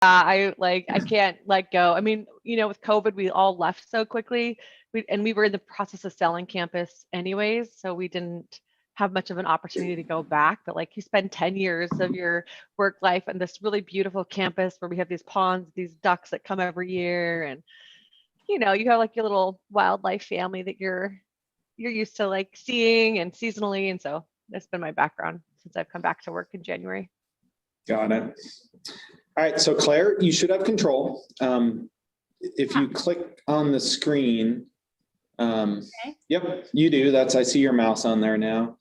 I can't let go. I mean, with COVID, we all left so quickly. We were in the process of selling campus anyways, so we didn't have much of an opportunity to go back. But like, you spend 10 years of your work life on this really beautiful campus where we have these ponds, these ducks that come every year, and you have like your little wildlife family that you're used to like seeing and seasonally. And so that's been my background since I've come back to work in January. Got it. All right, so Claire, you should have control. If you click on the screen, Okay. yep, you do. I see your mouse on there now.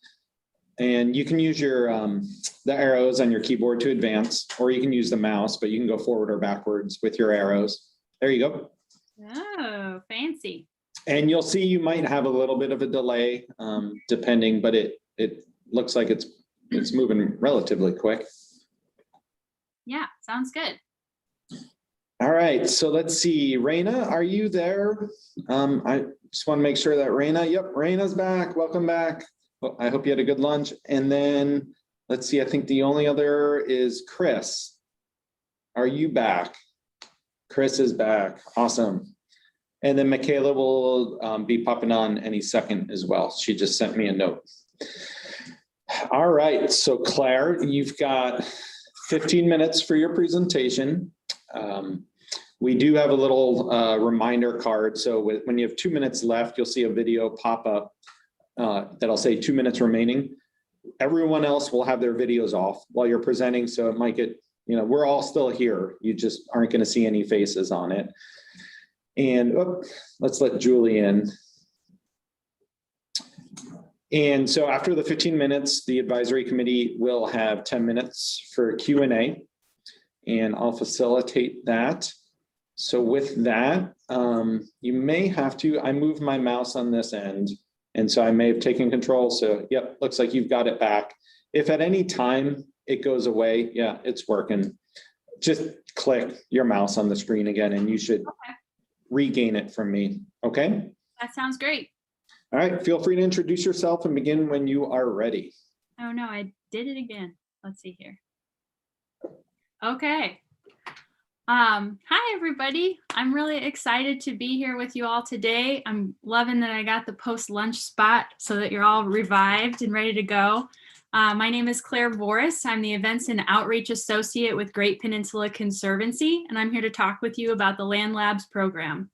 And you can use your the arrows on your keyboard to advance, or you can use the mouse, but you can go forward or backwards with your arrows. There you go. Oh, fancy. And you'll see you might have a little bit of a delay, depending, but it looks like it's moving relatively quick. Yeah, sounds good. All right, so let's see. Raina, are you there? I just want to make sure that yep, Raina's back. Welcome back. Well, I hope you had a good lunch. And then let's see, I think the only other is Chris. Are you back? Chris is back. Awesome. And then Michaela will be popping on any second as well. She just sent me a note. All right, so Claire, you've got 15 minutes for your presentation. We do have a little reminder card. So when you have 2 minutes left, you'll see a video pop up that'll say 2 minutes remaining. Everyone else will have their videos off while you're presenting. So it might get, we're all still here. You just aren't going to see any faces on it. And let's let Julie in. And so after the 15 minutes, the advisory committee will have 10 minutes for Q&A, and I'll facilitate that. So with that, you may have to, I moved my mouse on this end, and so I may have taken control. So yep, looks like you've got it back. If at any time it goes away, yeah, it's working. Just click your mouse on the screen again, and you should regain it from me, okay? That sounds great. All right, feel free to introduce yourself and begin when you are ready. Oh no, I did it again. Let's see here. Okay. Hi everybody. I'm really excited to be here with you all today. I'm loving that I got the post-lunch spot so that you're all revived and ready to go. My name is Claire Boris. I'm the Events and Outreach Associate with Great Peninsula Conservancy, and I'm here to talk with you about the Land Labs program.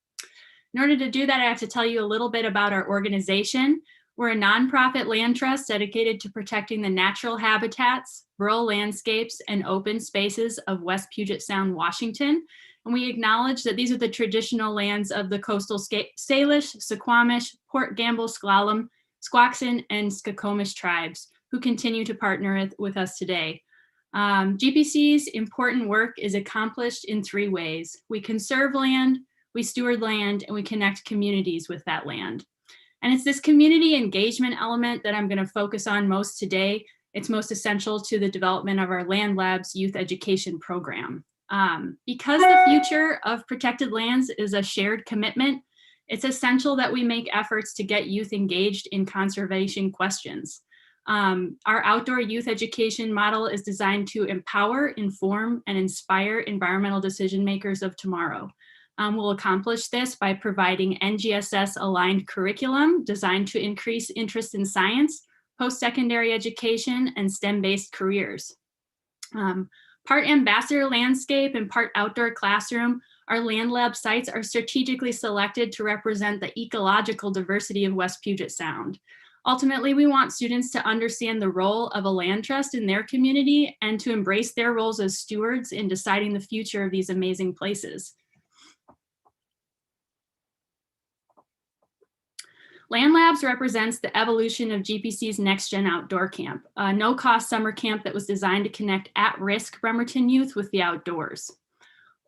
In order to do that, I have to tell you a little bit about our organization. We're a nonprofit land trust dedicated to protecting the natural habitats, rural landscapes, and open spaces of West Puget Sound, Washington. And we acknowledge that these are the traditional lands of the coastal Salish, Suquamish, Port Gamble, Sklallam, Squaxin, and Skokomish tribes who continue to partner with us today. GPC's important work is accomplished in 3 ways. We conserve land, we steward land, and we connect communities with that land. And it's this community engagement element that I'm going to focus on most today. It's most essential to the development of our Land Labs youth education program. Because the future of protected lands is a shared commitment, it's essential that we make efforts to get youth engaged in conservation questions. Our outdoor youth education model is designed to empower, inform, and inspire environmental decision makers of tomorrow. We'll accomplish this by providing NGSS-aligned curriculum designed to increase interest in science, post-secondary education, and STEM-based careers. Part ambassador landscape and part outdoor classroom, our Land Lab sites are strategically selected to represent the ecological diversity of West Puget Sound. Ultimately, we want students to understand the role of a land trust in their community and to embrace their roles as stewards in deciding the future of these amazing places. Land Labs represents the evolution of GPC's Next Gen Outdoor Camp, a no-cost summer camp that was designed to connect at-risk Bremerton youth with the outdoors.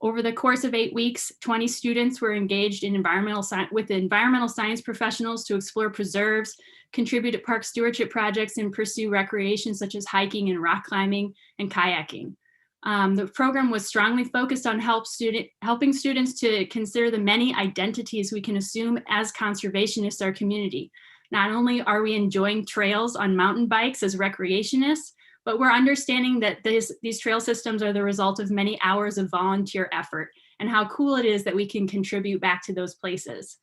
Over the course of 8 weeks, 20 students were engaged in environmental science professionals to explore preserves, contribute to park stewardship projects, and pursue recreation such as hiking and rock climbing and kayaking. The program was strongly focused on helping students to consider the many identities we can assume as conservationists in our community. Not only are we enjoying trails on mountain bikes as recreationists, but we're understanding that these trail systems are the result of many hours of volunteer effort, and how cool it is that we can contribute back to those places.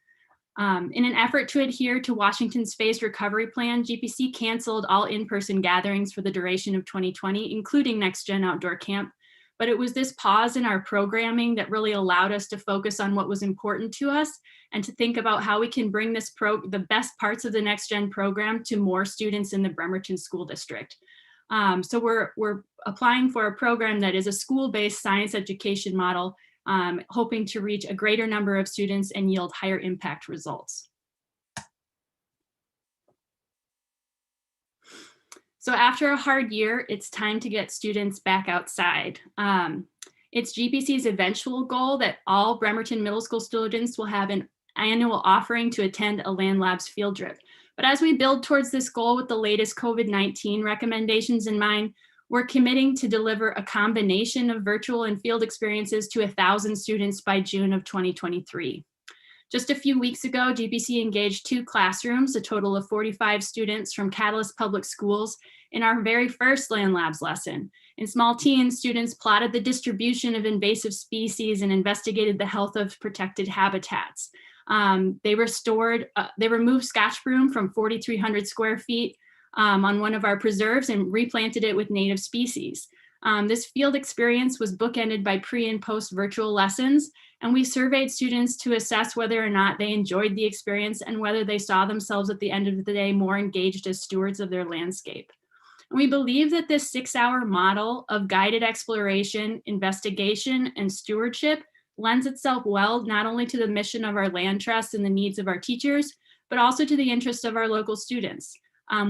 In an effort to adhere to Washington's phased recovery plan, GPC canceled all in-person gatherings for the duration of 2020, including Next Gen Outdoor Camp. But it was this pause in our programming that really allowed us to focus on what was important to us and to think about how we can bring the best parts of the Next Gen program to more students in the Bremerton School District. So we're applying for a program that is a school-based science education model, hoping to reach a greater number of students and yield higher impact results. So after a hard year, it's time to get students back outside. It's GPC's eventual goal that all Bremerton Middle School students will have an annual offering to attend a Land Labs field trip. But as we build towards this goal with the latest COVID-19 recommendations in mind, we're committing to deliver a combination of virtual and field experiences to 1,000 students by June of 2023. Just a few weeks ago, GPC engaged 2 classrooms, a total of 45 students from Catalyst Public Schools, in our very first Land Labs lesson. In small teams, students plotted the distribution of invasive species and investigated the health of protected habitats. They removed Scotch broom from 4,300 square feet on one of our preserves and replanted it with native species. This field experience was bookended by pre and post virtual lessons, and we surveyed students to assess whether or not they enjoyed the experience and whether they saw themselves at the end of the day more engaged as stewards of their landscape. And we believe that this 6-hour model of guided exploration, investigation, and stewardship lends itself well not only to the mission of our land trust and the needs of our teachers, but also to the interests of our local students.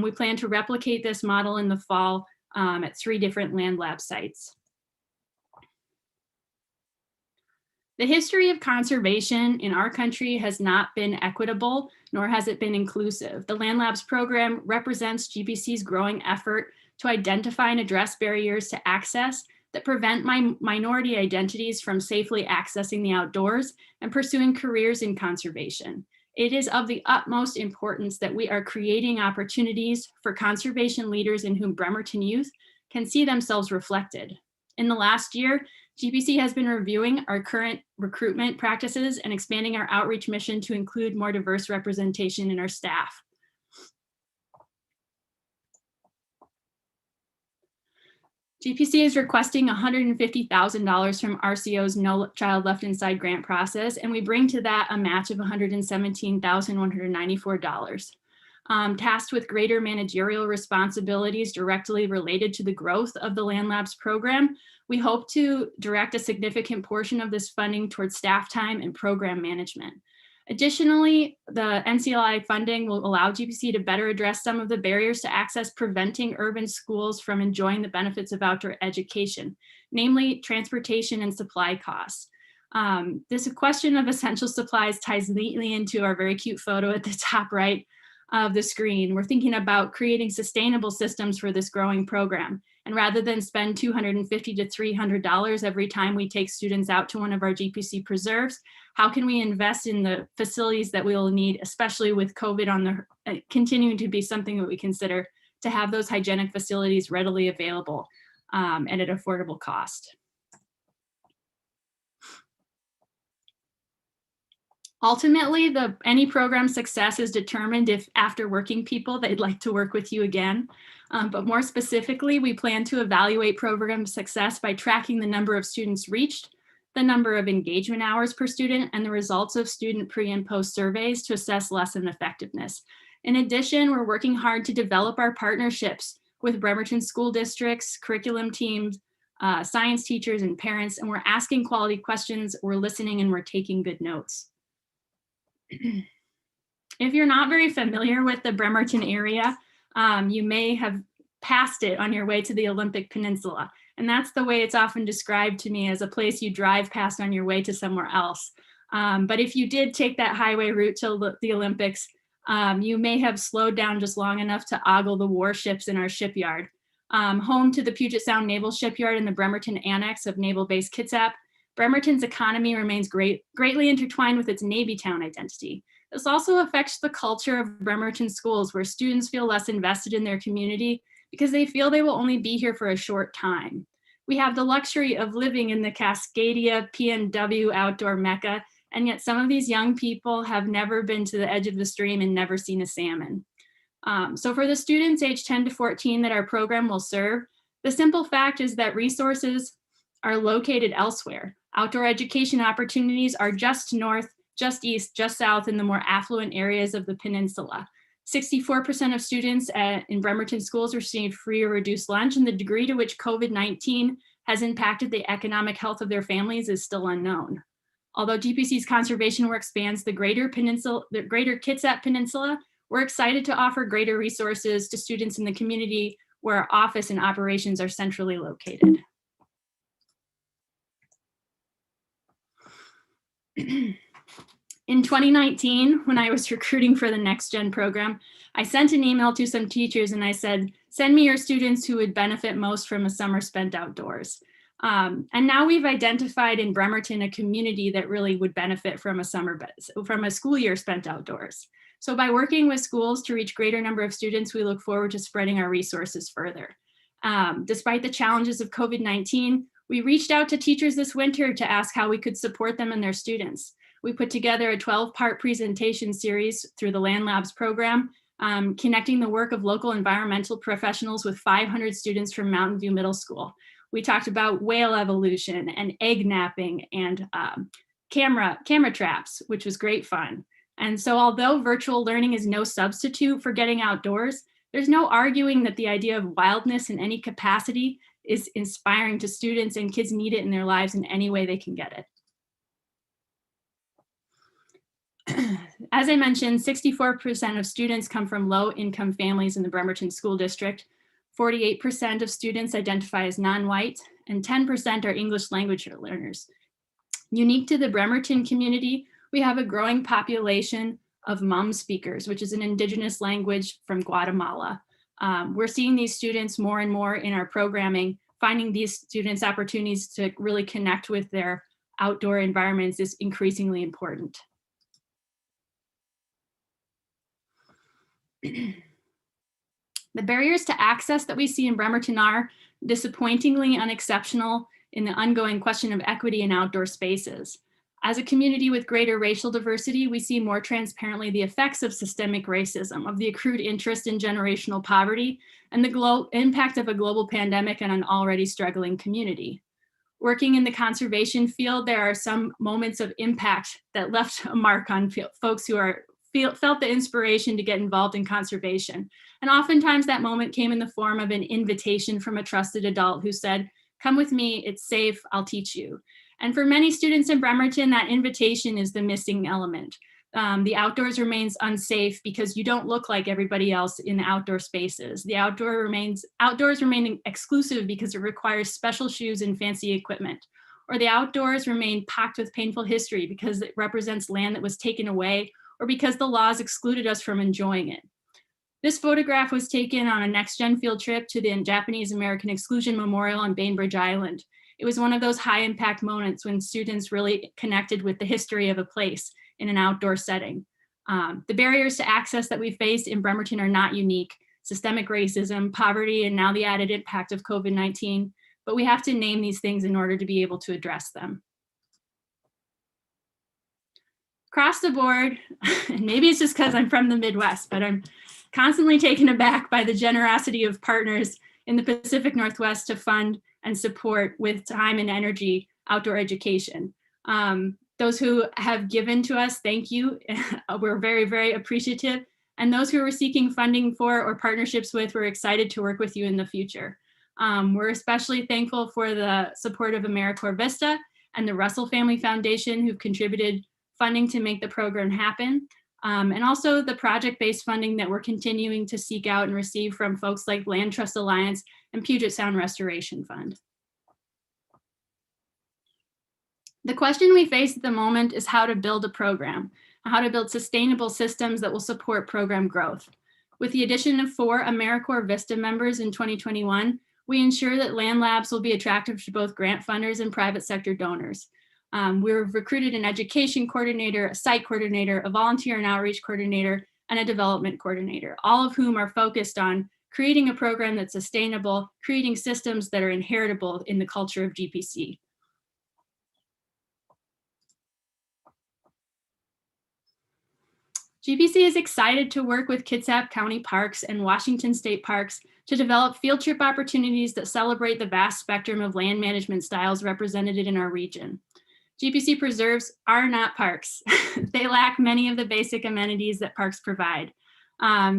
We plan to replicate this model in the fall at 3 different Land Lab sites. The history of conservation in our country has not been equitable, nor has it been inclusive. The Land Labs program represents GPC's growing effort to identify and address barriers to access that prevent minority identities from safely accessing the outdoors and pursuing careers in conservation. It is of the utmost importance that we are creating opportunities for conservation leaders in whom Bremerton youth can see themselves reflected. In the last year, GPC has been reviewing our current recruitment practices and expanding our outreach mission to include more diverse representation in our staff. GPC is requesting $150,000 from RCO's No Child Left Inside grant process, and we bring to that a match of $117,194. Tasked with greater managerial responsibilities directly related to the growth of the Land Labs program, we hope to direct a significant portion of this funding towards staff time and program management. Additionally, the NCLI funding will allow GPC to better address some of the barriers to access preventing urban schools from enjoying the benefits of outdoor education, namely transportation and supply costs. This question of essential supplies ties neatly into our very cute photo at the top right of the screen. We're thinking about creating sustainable systems for this growing program. And rather than spend $250 to $300 every time we take students out to one of our GPC preserves, how can we invest in the facilities that we will need, especially with COVID continuing to be something that we consider, to have those hygienic facilities readily available at an affordable cost. Ultimately, any program success is determined if after working people, they'd like to work with you again. But more specifically, we plan to evaluate program success by tracking the number of students reached, the number of engagement hours per student, and the results of student pre and post surveys to assess lesson effectiveness. In addition, we're working hard to develop our partnerships with Bremerton school districts, curriculum teams, science teachers, and parents, and we're asking quality questions, we're listening, and we're taking good notes. If you're not very familiar with the Bremerton area, you may have passed it on your way to the Olympic Peninsula. And that's the way it's often described to me, as a place you drive past on your way to somewhere else. But if you did take that highway route to the Olympics, you may have slowed down just long enough to ogle the warships in our shipyard. Home to the Puget Sound Naval Shipyard and the Bremerton Annex of Naval Base Kitsap, Bremerton's economy remains greatly intertwined with its Navy town identity. This also affects the culture of Bremerton schools, where students feel less invested in their community because they feel they will only be here for a short time. We have the luxury of living in the Cascadia PNW outdoor mecca, and yet some of these young people have never been to the edge of the stream and never seen a salmon. So for the students aged 10 to 14 that our program will serve, the simple fact is that resources are located elsewhere. Outdoor education opportunities are just north, just east, just south in the more affluent areas of the peninsula. 64% of students in Bremerton schools receive free or reduced lunch, and the degree to which COVID-19 has impacted the economic health of their families is still unknown. Although GPC's conservation work spans the greater Kitsap Peninsula, we're excited to offer greater resources to students in the community where our office and operations are centrally located. In 2019, when I was recruiting for the Next Gen program, I sent an email to some teachers and I said, send me your students who would benefit most from a summer spent outdoors. And now we've identified in Bremerton a community that really would benefit from a school year spent outdoors. So by working with schools to reach greater number of students, we look forward to spreading our resources further. Despite the challenges of COVID-19, we reached out to teachers this winter to ask how we could support them and their students. We put together a 12-part presentation series through the Land Labs program, connecting the work of local environmental professionals with 500 students from Mountain View Middle School. We talked about whale evolution and egg napping and camera traps, which was great fun. And so although virtual learning is no substitute for getting outdoors, there's no arguing that the idea of wildness in any capacity is inspiring to students, and kids need it in their lives in any way they can get it. As I mentioned, 64% of students come from low-income families in the Bremerton School District. 48% of students identify as non-white, and 10% are English language learners. Unique to the Bremerton community, we have a growing population of Hmong speakers, which is an indigenous language from Guatemala. We're seeing these students more and more in our programming. Finding these students opportunities to really connect with their outdoor environments is increasingly important. The barriers to access that we see in Bremerton are disappointingly unexceptional in the ongoing question of equity in outdoor spaces. As a community with greater racial diversity, we see more transparently the effects of systemic racism, of the accrued interest in generational poverty, and the impact of a global pandemic on an already struggling community. Working in the conservation field, there are some moments of impact that left a mark on folks who felt the inspiration to get involved in conservation. And oftentimes that moment came in the form of an invitation from a trusted adult who said, come with me, it's safe, I'll teach you. And for many students in Bremerton, that invitation is the missing element. The outdoors remains unsafe because you don't look like everybody else in the outdoor spaces. The outdoors remain exclusive because it requires special shoes and fancy equipment. Or the outdoors remain packed with painful history because it represents land that was taken away, or because the laws excluded us from enjoying it. This photograph was taken on a Next Gen field trip to the Japanese American Exclusion Memorial on Bainbridge Island. It was one of those high impact moments when students really connected with the history of a place in an outdoor setting. The barriers to access that we face in Bremerton are not unique. Systemic racism, poverty, and now the added impact of COVID-19, but we have to name these things in order to be able to address them. Across the board, and maybe it's just because I'm from the Midwest, but I'm constantly taken aback by the generosity of partners in the Pacific Northwest to fund and support with time and energy outdoor education. Those who have given to us, thank you. We're very, very appreciative. And those who are seeking funding for or partnerships with, we're excited to work with you in the future. We're especially thankful for the support of AmeriCorps Vista and the Russell Family Foundation, who've contributed funding to make the program happen. And also the project-based funding that we're continuing to seek out and receive from folks like Land Trust Alliance and Puget Sound Restoration Fund. The question we face at the moment is how to build a program, how to build sustainable systems that will support program growth. With the addition of 4 AmeriCorps Vista members in 2021, we ensure that Land Labs will be attractive to both grant funders and private sector donors. We've recruited an education coordinator, a site coordinator, a volunteer and outreach coordinator, and a development coordinator, all of whom are focused on creating a program that's sustainable, creating systems that are inheritable in the culture of GPC. GPC is excited to work with Kitsap County Parks and Washington State Parks to develop field trip opportunities that celebrate the vast spectrum of land management styles represented in our region. GPC preserves are not parks. They lack many of the basic amenities that parks provide.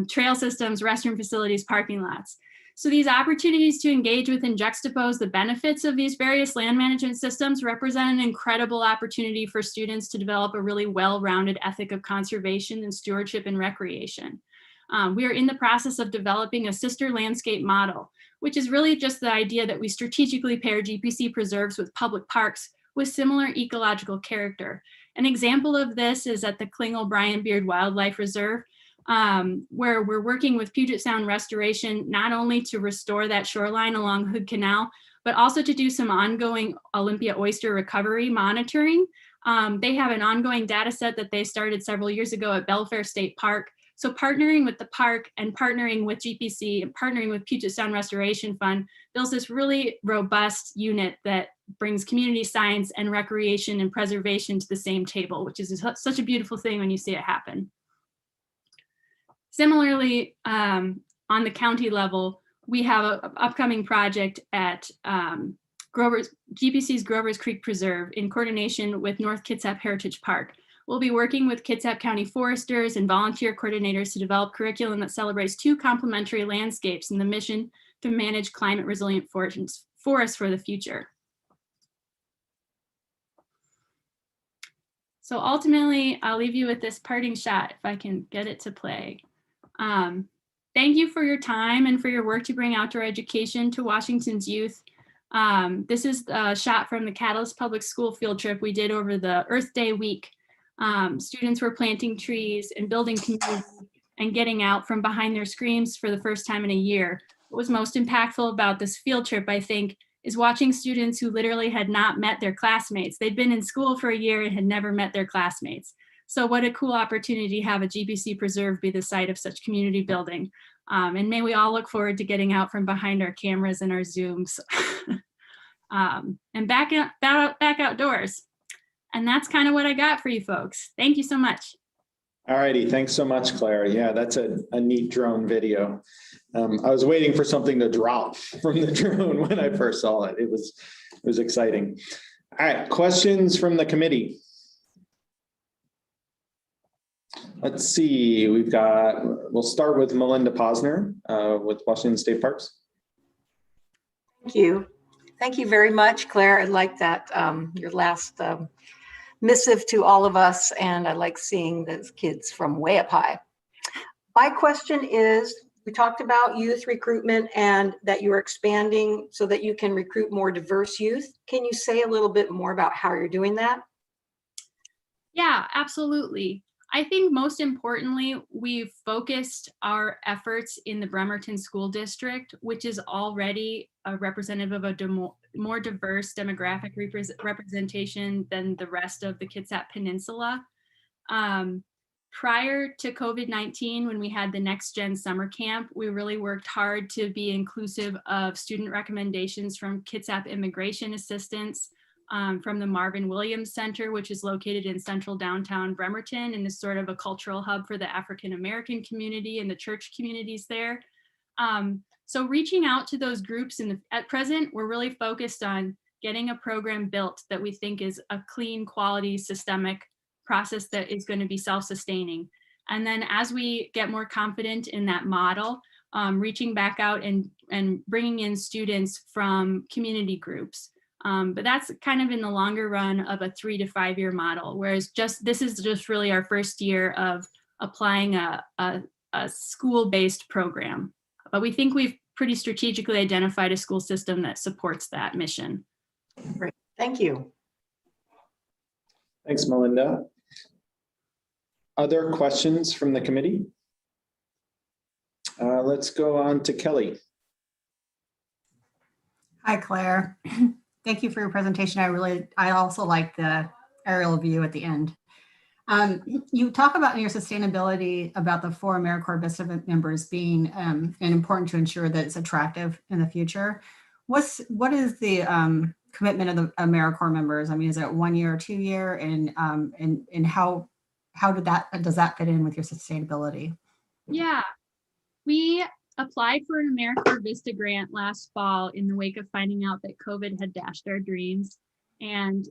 Trail systems, restroom facilities, parking lots. So these opportunities to engage with and juxtapose the benefits of these various land management systems represent an incredible opportunity for students to develop a really well-rounded ethic of conservation and stewardship and recreation. We are in the process of developing a sister landscape model, which is really just the idea that we strategically pair GPC preserves with public parks with similar ecological character. An example of this is at the Klingel Brian Beard Wildlife Reserve, where we're working with Puget Sound Restoration, not only to restore that shoreline along Hood Canal, but also to do some ongoing Olympia oyster recovery monitoring. They have an ongoing data set that they started several years ago at Belfair State Park. So partnering with the park and partnering with GPC and partnering with Puget Sound Restoration Fund builds this really robust unit that brings community science and recreation and preservation to the same table, which is such a beautiful thing when you see it happen. Similarly, on the county level, we have an upcoming project at GPC's Grover's Creek Preserve in coordination with North Kitsap Heritage Park. We'll be working with Kitsap County foresters and volunteer coordinators to develop curriculum that celebrates two complementary landscapes in the mission to manage climate resilient forests for the future. So ultimately, I'll leave you with this parting shot if I can get it to play. Thank you for your time and for your work to bring outdoor education to Washington's youth. This is a shot from the Catalyst Public School field trip we did over the Earth Day week. Students were planting trees and building community and getting out from behind their screens for the first time in a year. What was most impactful about this field trip, I think, is watching students who literally had not met their classmates. They'd been in school for a year and had never met their classmates. So what a cool opportunity to have a GPC preserve be the site of such community building. And may we all look forward to getting out from behind our cameras and our Zooms and back outdoors. And that's kind of what I got for you folks. Thank you so much. All righty, thanks so much, Claire. Yeah, that's a neat drone video. I was waiting for something to drop from the drone when I first saw it. It was exciting. All right, questions from the committee? Let's see, we'll start with Melinda Posner with Washington State Parks. Thank you. Thank you very much, Claire. I like that, your last missive to all of us, and I like seeing those kids from way up high. My question is, we talked about youth recruitment and that you're expanding so that you can recruit more diverse youth. Can you say a little bit more about how you're doing that? Yeah, absolutely. I think most importantly, we've focused our efforts in the Bremerton School District, which is already a representative of a more diverse demographic representation than the rest of the Kitsap Peninsula. Prior to COVID-19, when we had the Next Gen Summer Camp, we really worked hard to be inclusive of student recommendations from Kitsap Immigration Assistance, from the Marvin Williams Center, which is located in central downtown Bremerton and is sort of a cultural hub for the African American community and the church communities there. So reaching out to those groups at present, we're really focused on getting a program built that we think is a clean, quality, systemic process that is going to be self-sustaining. And then as we get more confident in that model, reaching back out and bringing in students from community groups. But that's kind of in the longer run of a 3 to 5 year model, whereas this is just really our first year of applying a school-based program. But we think we've pretty strategically identified a school system that supports that mission. Great, thank you. Thanks, Melinda. Other questions from the committee? Let's go on to Kelly. Hi, Claire. Thank you for your presentation. I also like the aerial view at the end. You talk about in your sustainability about the 4 AmeriCorps Vista members being and important to ensure that it's attractive in the future. What is the commitment of the AmeriCorps members? I mean, is it 1 year or 2 year, and how does that fit in with your sustainability? Yeah, we applied for an AmeriCorps Vista grant last fall in the wake of finding out that COVID had dashed our dreams. And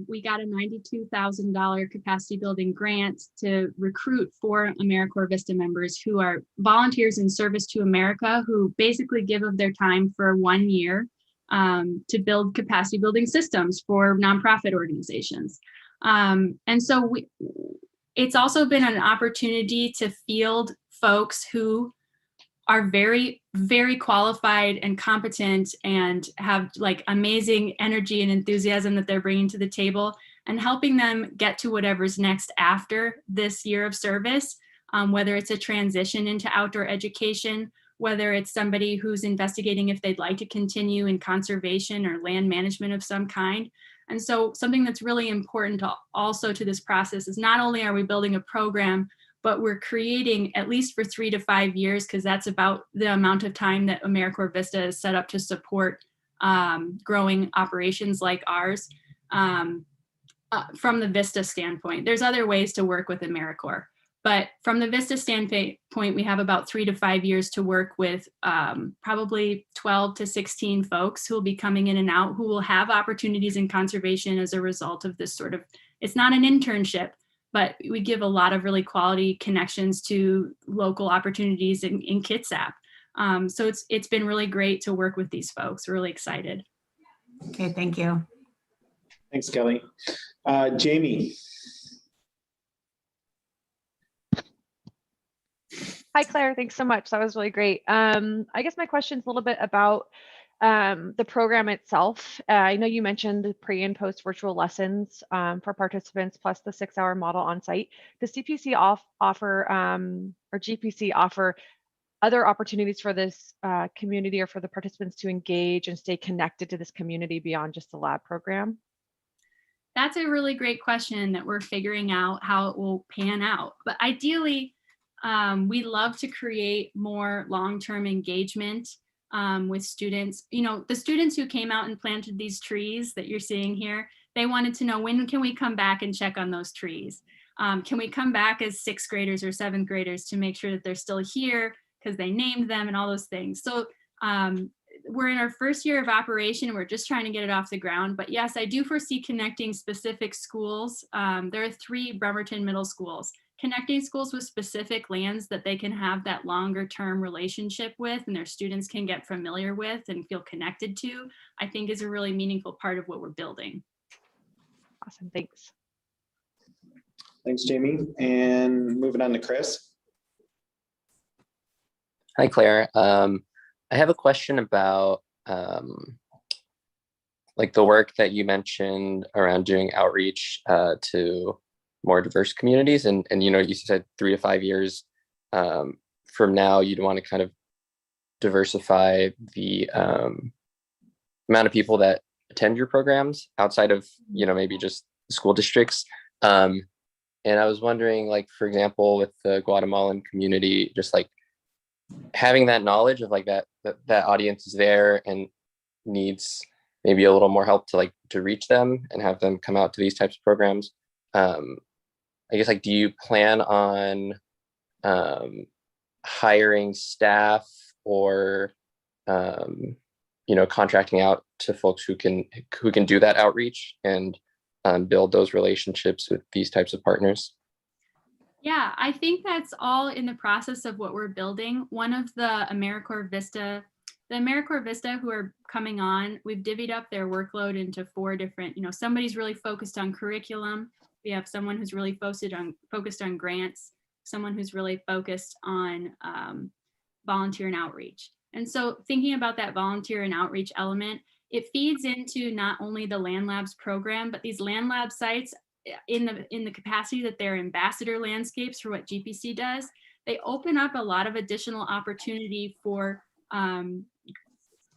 we got a $92,000 capacity building grant to recruit 4 AmeriCorps Vista members who are volunteers in service to America, who basically give of their time for 1 year to build capacity building systems for nonprofit organizations. And so it's also been an opportunity to field folks who are very, very qualified and competent and have like amazing energy and enthusiasm that they're bringing to the table, and helping them get to whatever's next after this year of service, whether it's a transition into outdoor education, whether it's somebody who's investigating if they'd like to continue in conservation or land management of some kind. And so something that's really important also to this process is not only are we building a program, but we're creating, at least for 3 to 5 years, because that's about the amount of time that AmeriCorps Vista is set up to support growing operations like ours. From the Vista standpoint, there's other ways to work with AmeriCorps, but from the Vista standpoint, we have about 3 to 5 years to work with probably 12 to 16 folks who will be coming in and out, who will have opportunities in conservation as a result of this sort of, it's not an internship, but we give a lot of really quality connections to local opportunities in Kitsap. So it's been really great to work with these folks. We're really excited. Okay, thank you. Thanks, Kelly. Jamie. Hi, Claire. Thanks so much. That was really great. I guess my question is a little bit about the program itself. I know you mentioned the pre and post virtual lessons for participants, plus the 6-hour model on site. Does CPC offer or GPC offer other opportunities for this community or for the participants to engage and stay connected to this community beyond just the lab program? That's a really great question that we're figuring out how it will pan out. But ideally, we love to create more long-term engagement with students. You know, the students who came out and planted these trees that you're seeing here, they wanted to know, when can we come back and check on those trees? Can we come back as 6th graders or 7th graders to make sure that they're still here because they named them and all those things. So we're in our first year of operation. We're just trying to get it off the ground. But yes, I do foresee connecting specific schools. There are 3 Bremerton middle schools. Connecting schools with specific lands that they can have that longer term relationship with and their students can get familiar with and feel connected to, I think is a really meaningful part of what we're building. Awesome, thanks. Thanks, Jamie. And moving on to Chris. Hi, Claire. I have a question about like the work that you mentioned around doing outreach to more diverse communities. And you know, you said 3 to 5 years from now, you'd want to kind of diversify the amount of people that attend your programs outside of, you know, maybe just school districts. And I was wondering, like, for example, with the Guatemalan community, just like having that knowledge of like that audience is there and needs maybe a little more help to reach them and have them come out to these types of programs. I guess, like, do you plan on hiring staff or you know, contracting out to folks who can do that outreach and build those relationships with these types of partners? Yeah, I think that's all in the process of what we're building. One of the AmeriCorps Vista who are coming on, we've divvied up their workload into 4 different, you know, somebody's really focused on curriculum. We have someone who's really focused on grants, someone who's really focused on volunteer and outreach. And so thinking about that volunteer and outreach element, it feeds into not only the Land Labs program, but these Land Lab sites in the capacity that they're ambassador landscapes for what GPC does, they open up a lot of additional opportunity for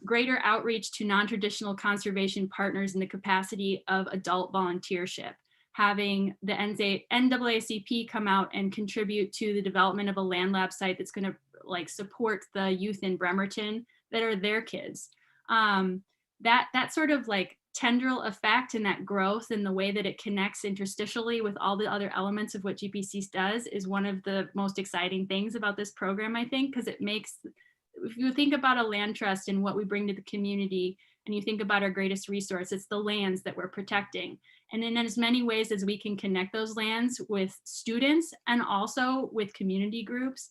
greater outreach to non-traditional conservation partners in the capacity of adult volunteership. having the NAACP come out and contribute to the development of a land lab site that's going to like support the youth in Bremerton that are their kids. That sort of like tendril effect and that growth and the way that it connects interstitially with all the other elements of what GPC does is one of the most exciting things about this program, I think, because it makes, if you think about a land trust and what we bring to the community, and you think about our greatest resource, it's the lands that we're protecting. And in as many ways as we can connect those lands with students and also with community groups,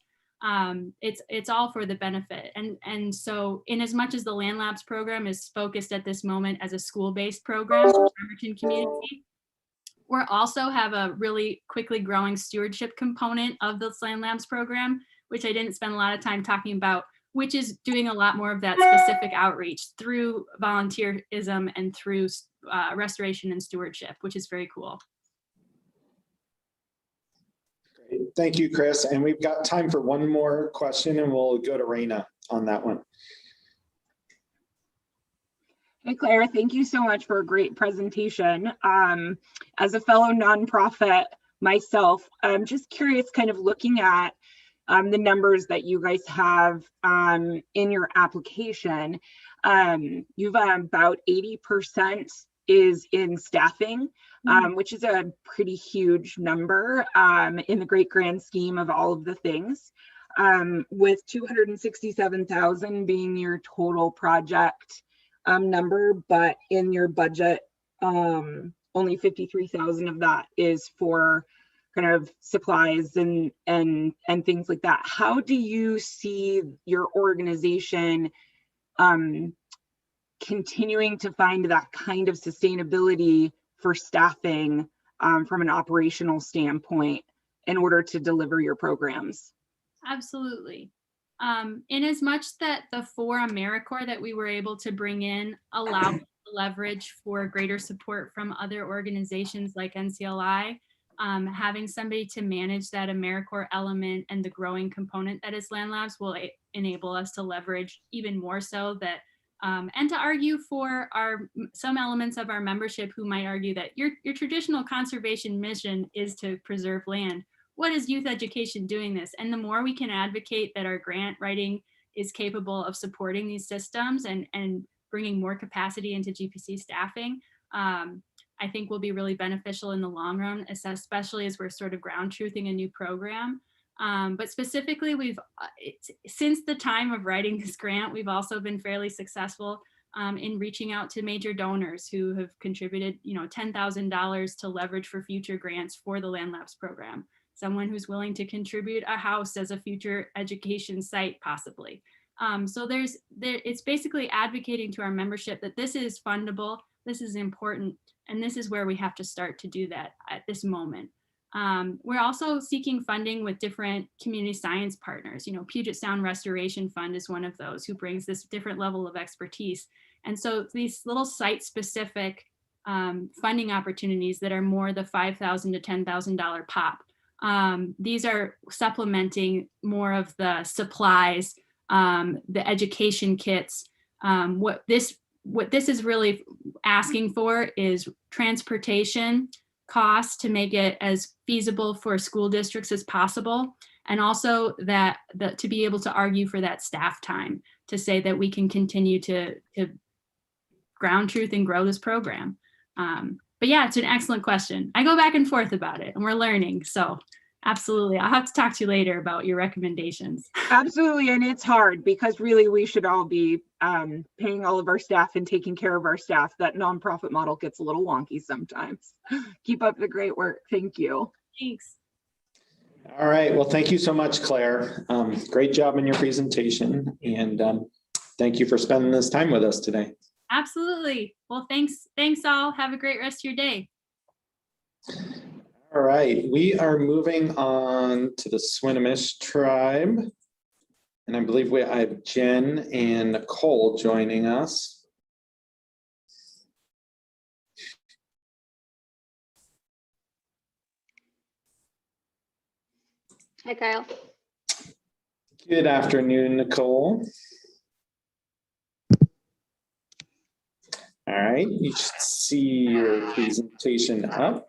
it's all for the benefit. And so in as much as the Land Labs program is focused at this moment as a school-based program for the Bremerton community, we also have a really quickly growing stewardship component of the Land Labs program, which I didn't spend a lot of time talking about, which is doing a lot more of that specific outreach through volunteerism and through restoration and stewardship, which is very cool. Great. Thank you, Chris. And we've got time for one more question and we'll go to Raina on that one. Hey, Claire, thank you so much for a great presentation. As a fellow nonprofit myself, I'm just curious, kind of looking at the numbers that you guys have in your application. You've about 80% is in staffing, which is a pretty huge number in the great grand scheme of all of the things. With 267,000 being your total project number, but in your budget, only 53,000 of that is for kind of supplies and things like that. How do you see your organization continuing to find that kind of sustainability for staffing from an operational standpoint in order to deliver your programs? Absolutely. In as much that the 4 AmeriCorps that we were able to bring in allow leverage for greater support from other organizations like NCLI, having somebody to manage that AmeriCorps element and the growing component that is Land Labs will enable us to leverage even more so that, and to argue for some elements of our membership who might argue that your traditional conservation mission is to preserve land. What is youth education doing this? And the more we can advocate that our grant writing is capable of supporting these systems and bringing more capacity into GPC staffing, I think will be really beneficial in the long run, especially as we're sort of ground truthing a new program. But specifically, since the time of writing this grant, we've also been fairly successful in reaching out to major donors who have contributed, $10,000 to leverage for future grants for the Land Labs program. Someone who's willing to contribute a house as a future education site, possibly. So it's basically advocating to our membership that this is fundable, this is important, and this is where we have to start to do that at this moment. We're also seeking funding with different community science partners. Puget Sound Restoration Fund is one of those who brings this different level of expertise. And so these little site-specific funding opportunities that are more the $5,000 to $10,000 pop. These are supplementing more of the supplies, the education kits. What this is really asking for is transportation costs to make it as feasible for school districts as possible. And also that to be able to argue for that staff time to say that we can continue to ground truth and grow this program. But yeah, it's an excellent question. I go back and forth about it and we're learning. So absolutely. I'll have to talk to you later about your recommendations. Absolutely. And it's hard because really we should all be paying all of our staff and taking care of our staff. That nonprofit model gets a little wonky sometimes. Keep up the great work. Thank you. Thanks. All right. Well, thank you so much, Claire. Great job in your presentation. And thank you for spending this time with us today. Absolutely. Well, thanks all. Have a great rest of your day. All right, we are moving on to the Swinomish tribe. And I believe I have Jen and Nicole joining us. Hi, Kyle. Good afternoon, Nicole. All right, you should see your presentation up.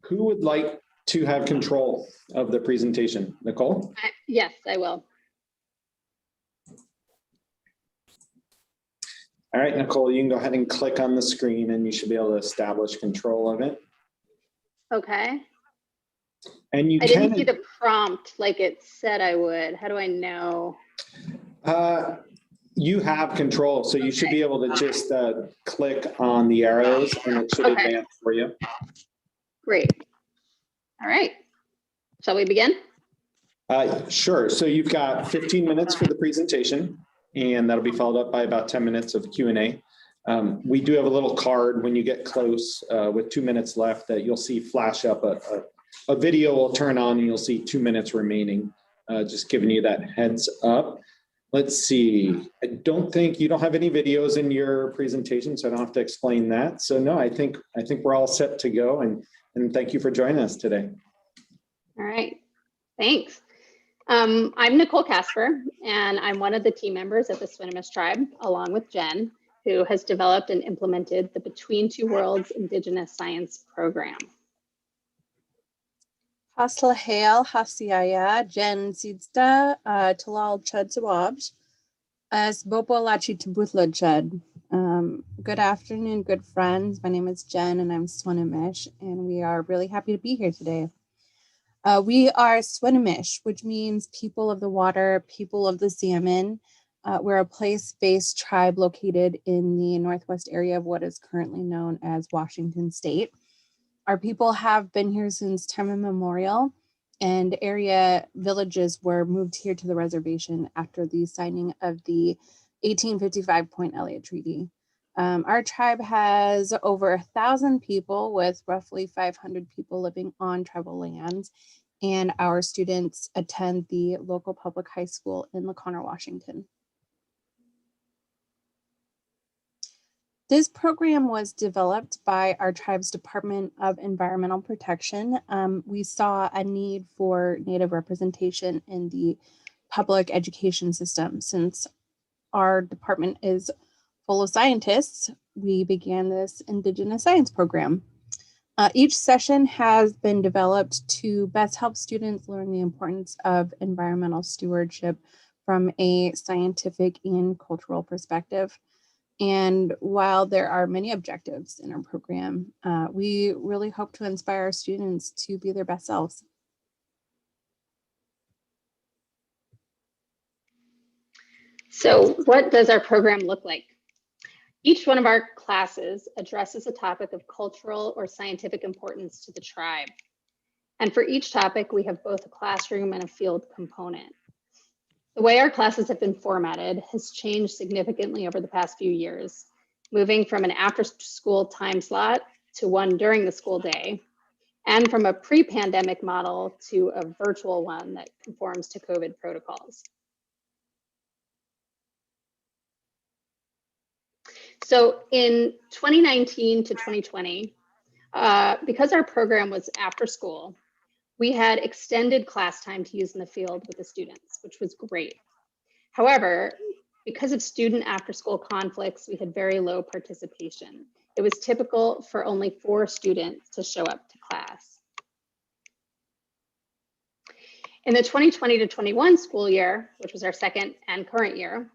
Who would like to have control of the presentation? Nicole? Yes, I will. All right, Nicole, you can go ahead and click on the screen and you should be able to establish control of it. Okay. And you I didn't see can, the prompt like it said I would. How do I know? you have control, so you should be able to just click on the arrows and it should Okay. advance for you. Great. All right. Shall we begin? Sure, so you've got 15 minutes for the presentation and that'll be followed up by about 10 minutes of Q&A. We do have a little card when you get close with 2 minutes left that you'll see flash up. A video will turn on and you'll see 2 minutes remaining, just giving you that heads up. Let's see, I don't think you don't have any videos in your presentation, so I don't have to explain that. So no, I think we're all set to go, and thank you for joining us today. All right. Thanks. I'm Nicole Casper, and I'm one of the team members of the Swinomish tribe, along with Jen, who has developed and implemented the Between Two Worlds Indigenous Science Program. Haslahale, Hasiaya, Jen Sidsta, Talal Chud Sawabj, as Bopolachi Tabuthla Chud. Good afternoon, good friends. My name is Jen and I'm Swinomish, and we are really happy to be here today. We are Swinomish, which means people of the water, people of the salmon. We're a place-based tribe located in the northwest area of what is currently known as Washington State. Our people have been here since time immemorial, and area villages were moved here to the reservation after the signing of the 1855 Point Elliott Treaty. Our tribe has over 1,000 people, with roughly 500 people living on tribal lands, and our students attend the local public high school in LaConner, Washington. This program was developed by our tribe's Department of Environmental Protection. We saw a need for Native representation in the public education system. Since our department is full of scientists, we began this Indigenous Science program. Each session has been developed to best help students learn the importance of environmental stewardship from a scientific and cultural perspective. And while there are many objectives in our program, we really hope to inspire our students to be their best selves. So what does our program look like? Each one of our classes addresses a topic of cultural or scientific importance to the tribe. And for each topic, we have both a classroom and a field component. The way our classes have been formatted has changed significantly over the past few years, moving from an after-school time slot to one during the school day, and from a pre-pandemic model to a virtual one that conforms to COVID protocols. So in 2019 to 2020, because our program was after school, we had extended class time to use in the field with the students, which was great. However, because of student after-school conflicts, we had very low participation. It was typical for only 4 students to show up to class. In the 2020 to 21 school year, which was our second and current year,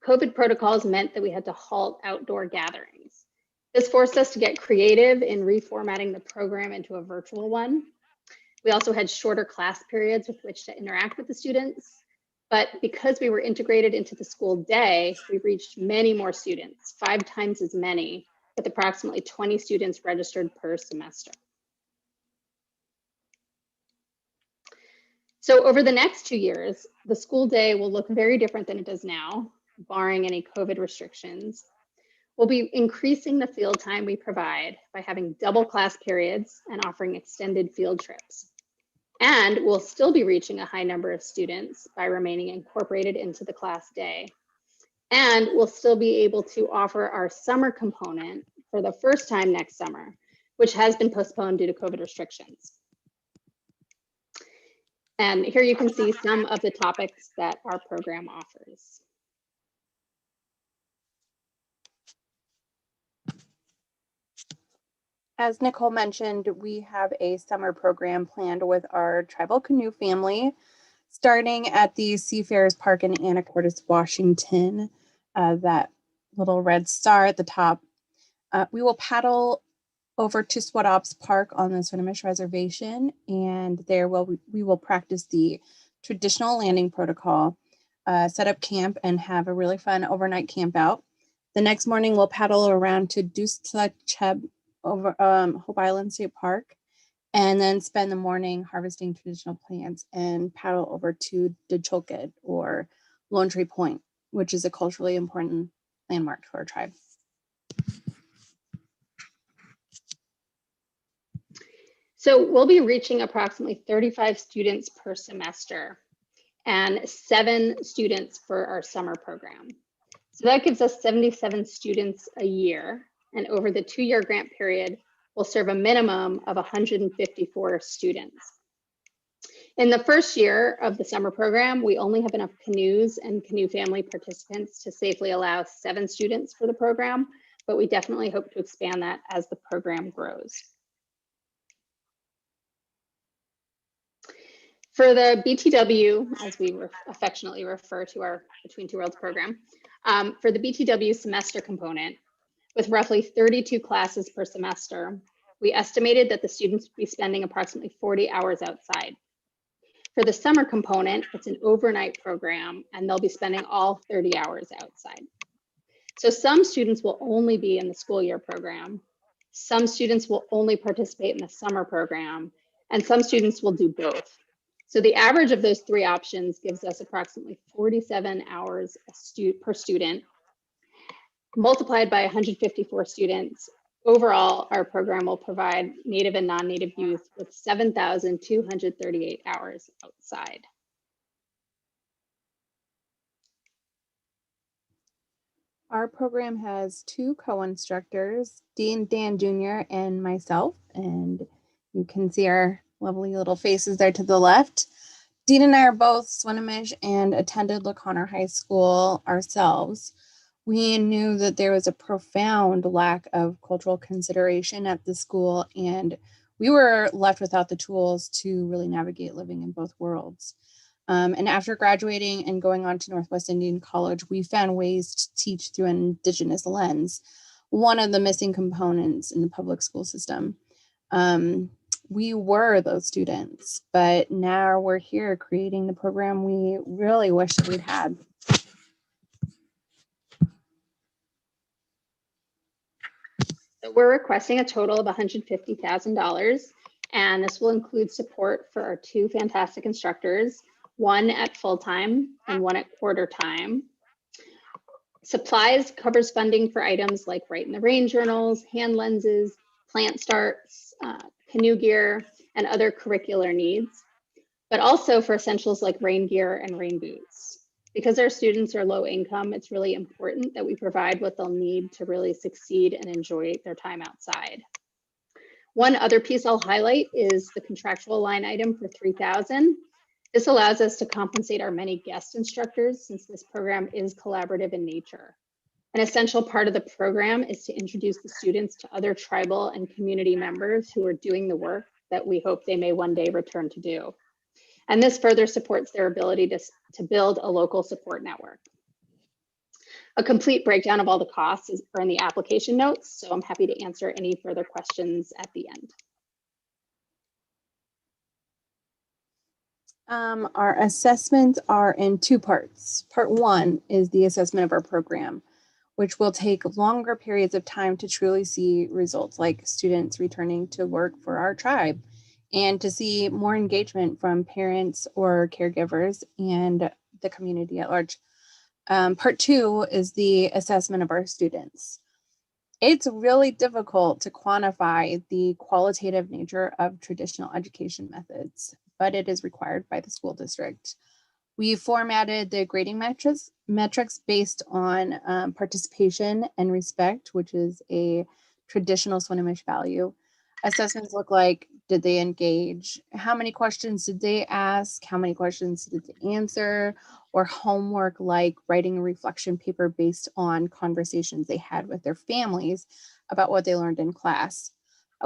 COVID protocols meant that we had to halt outdoor gatherings. This forced us to get creative in reformatting the program into a virtual one. We also had shorter class periods with which to interact with the students. But because we were integrated into the school day, we reached many more students, 5 times as many, with approximately 20 students registered per semester. So over the next 2 years, the school day will look very different than it does now, barring any COVID restrictions. We'll be increasing the field time we provide by having double class periods and offering extended field trips. And we'll still be reaching a high number of students by remaining incorporated into the class day. And we'll still be able to offer our summer component for the first time next summer, which has been postponed due to COVID restrictions. And here you can see some of the topics that our program offers. As Nicole mentioned, we have a summer program planned with our tribal canoe family, starting at the Seafarers Park in Anacortes, Washington. That little red star at the top. We will paddle over to Swadops Park on the Swinomish Reservation, and there we will practice the traditional landing protocol, set up camp, and have a really fun overnight camp out. The next morning, we'll paddle around to Cheb over Hope Island State Park, and then spend the morning harvesting traditional plants and paddle over to Dechoked or Lone Tree Point, which is a culturally important landmark to our tribe. So we'll be reaching approximately 35 students per semester and 7 students for our summer program. So that gives us 77 students a year. And over the 2-year grant period, we'll serve a minimum of 154 students. In the first year of the summer program, we only have enough canoes and canoe family participants to safely allow 7 students for the program, but we definitely hope to expand that as the program grows. For the BTW, as we affectionately refer to our Between Two Worlds program, for the BTW semester component, with roughly 32 classes per semester, we estimated that the students would be spending approximately 40 hours outside. For the summer component, it's an overnight program, and they'll be spending all 30 hours outside. So some students will only be in the school year program. Some students will only participate in the summer program, and some students will do both. So the average of those 3 options gives us approximately 47 hours per student, multiplied by 154 students. Overall, our program will provide Native and non-Native youth with 7,238 hours outside. Our program has 2 co-instructors, Dean Dan Jr. and myself, and you can see our lovely little faces there to the left. Dean and I are both Swinomish and attended LaConner High School ourselves. We knew that there was a profound lack of cultural consideration at the school, and we were left without the tools to really navigate living in both worlds. And after graduating and going on to Northwest Indian College, we found ways to teach through an Indigenous lens, one of the missing components in the public school system. We were those students, but now we're here creating the program we really wish that we'd had. So we're requesting a total of $150,000, and this will include support for our 2 fantastic instructors, 1 at full-time and 1 at quarter-time. Supplies covers funding for items like Write in the Rain journals, hand lenses, plant starts, canoe gear, and other curricular needs, but also for essentials like rain gear and rain boots. Because our students are low income, it's really important that we provide what they'll need to really succeed and enjoy their time outside. One other piece I'll highlight is the contractual line item for $3,000. This allows us to compensate our many guest instructors since this program is collaborative in nature. An essential part of the program is to introduce the students to other tribal and community members who are doing the work that we hope they may one day return to do. And this further supports their ability to build a local support network. A complete breakdown of all the costs are in the application notes, so I'm happy to answer any further questions at the end. Our assessments are in 2 parts. Part 1 is the assessment of our program, which will take longer periods of time to truly see results, like students returning to work for our tribe, and to see more engagement from parents or caregivers and the community at large. Part 2 is the assessment of our students. It's really difficult to quantify the qualitative nature of traditional education methods, but it is required by the school district. We formatted the grading metrics based on participation and respect, which is a traditional Swinomish value. Assessments look like, did they engage? How many questions did they ask? How many questions did they answer? Or homework like writing a reflection paper based on conversations they had with their families about what they learned in class.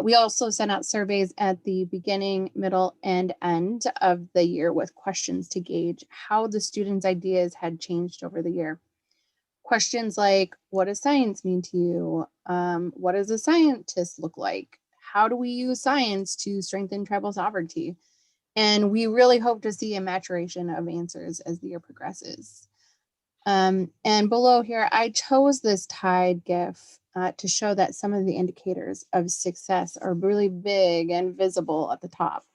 We also sent out surveys at the beginning, middle, and end of the year with questions to gauge how the students' ideas had changed over the year. Questions like, what does science mean to you? What does a scientist look like? How do we use science to strengthen tribal sovereignty? And we really hope to see a maturation of answers as the year progresses. And below here, I chose this tide GIF to show that some of the indicators of success are really big and visible at the top,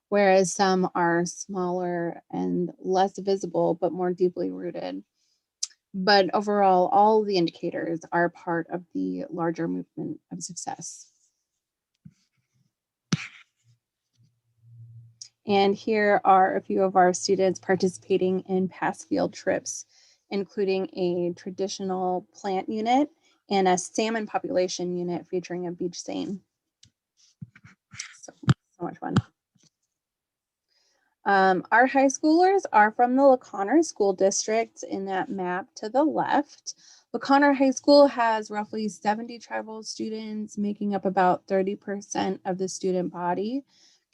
whereas some are smaller and less visible, but more deeply rooted. But overall, all the indicators are part of the larger movement of success. And here are a few of our students participating in past field trips, including a traditional plant unit and a salmon population unit featuring a beach seine. So much fun. Our high schoolers are from the LaConner School District in that map to the left. LaConner High School has roughly 70 tribal students, making up about 30% of the student body.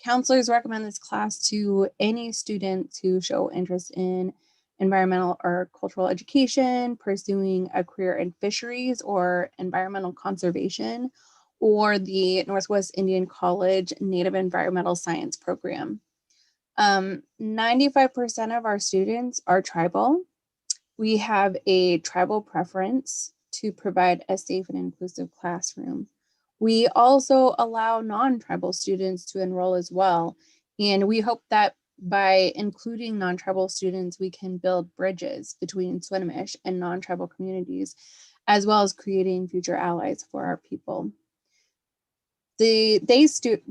Counselors recommend this class to any student who show interest in environmental or cultural education, pursuing a career in fisheries or environmental conservation, or the Northwest Indian College Native Environmental Science program. 95% of our students are tribal. We have a tribal preference to provide a safe and inclusive classroom. We also allow non-tribal students to enroll as well. And we hope that by including non-tribal students, we can build bridges between Swinomish and non-tribal communities, as well as creating future allies for our people. The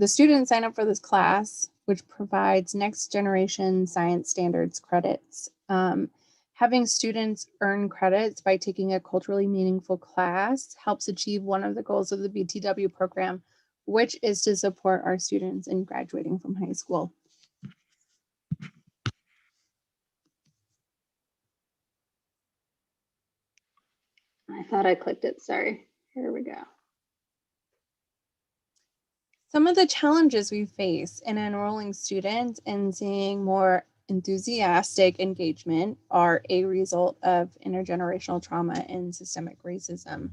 students sign up for this class, which provides next generation science standards credits. Having students earn credits by taking a culturally meaningful class helps achieve one of the goals of the BTW program, which is to support our students in graduating from high school. I thought I clicked it, sorry. Here we go. Some of the challenges we face in enrolling students and seeing more enthusiastic engagement are a result of intergenerational trauma and systemic racism.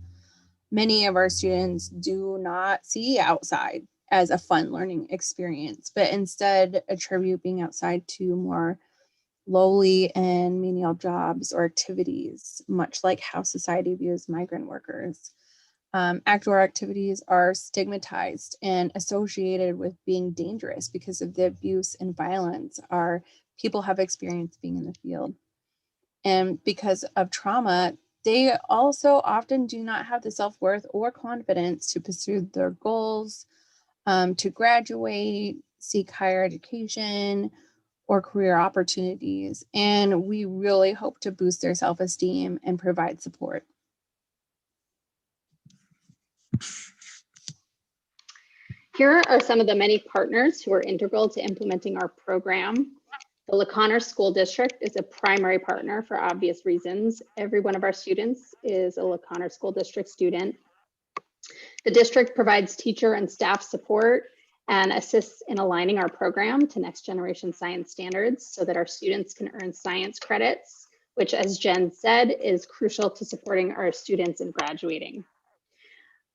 Many of our students do not see outside as a fun learning experience, but instead attribute being outside to more lowly and menial jobs or activities, much like how society views migrant workers. Outdoor activities are stigmatized and associated with being dangerous because of the abuse and violence our people have experienced being in the field. And because of trauma, they also often do not have the self-worth or confidence to pursue their goals, to graduate, seek higher education, or career opportunities. And we really hope to boost their self-esteem and provide support. Here are some of the many partners who are integral to implementing our program. The LaConner School District is a primary partner for obvious reasons. Every one of our students is a LaConner School District student. The district provides teacher and staff support and assists in aligning our program to next generation science standards so that our students can earn science credits, which, as Jen said, is crucial to supporting our students in graduating.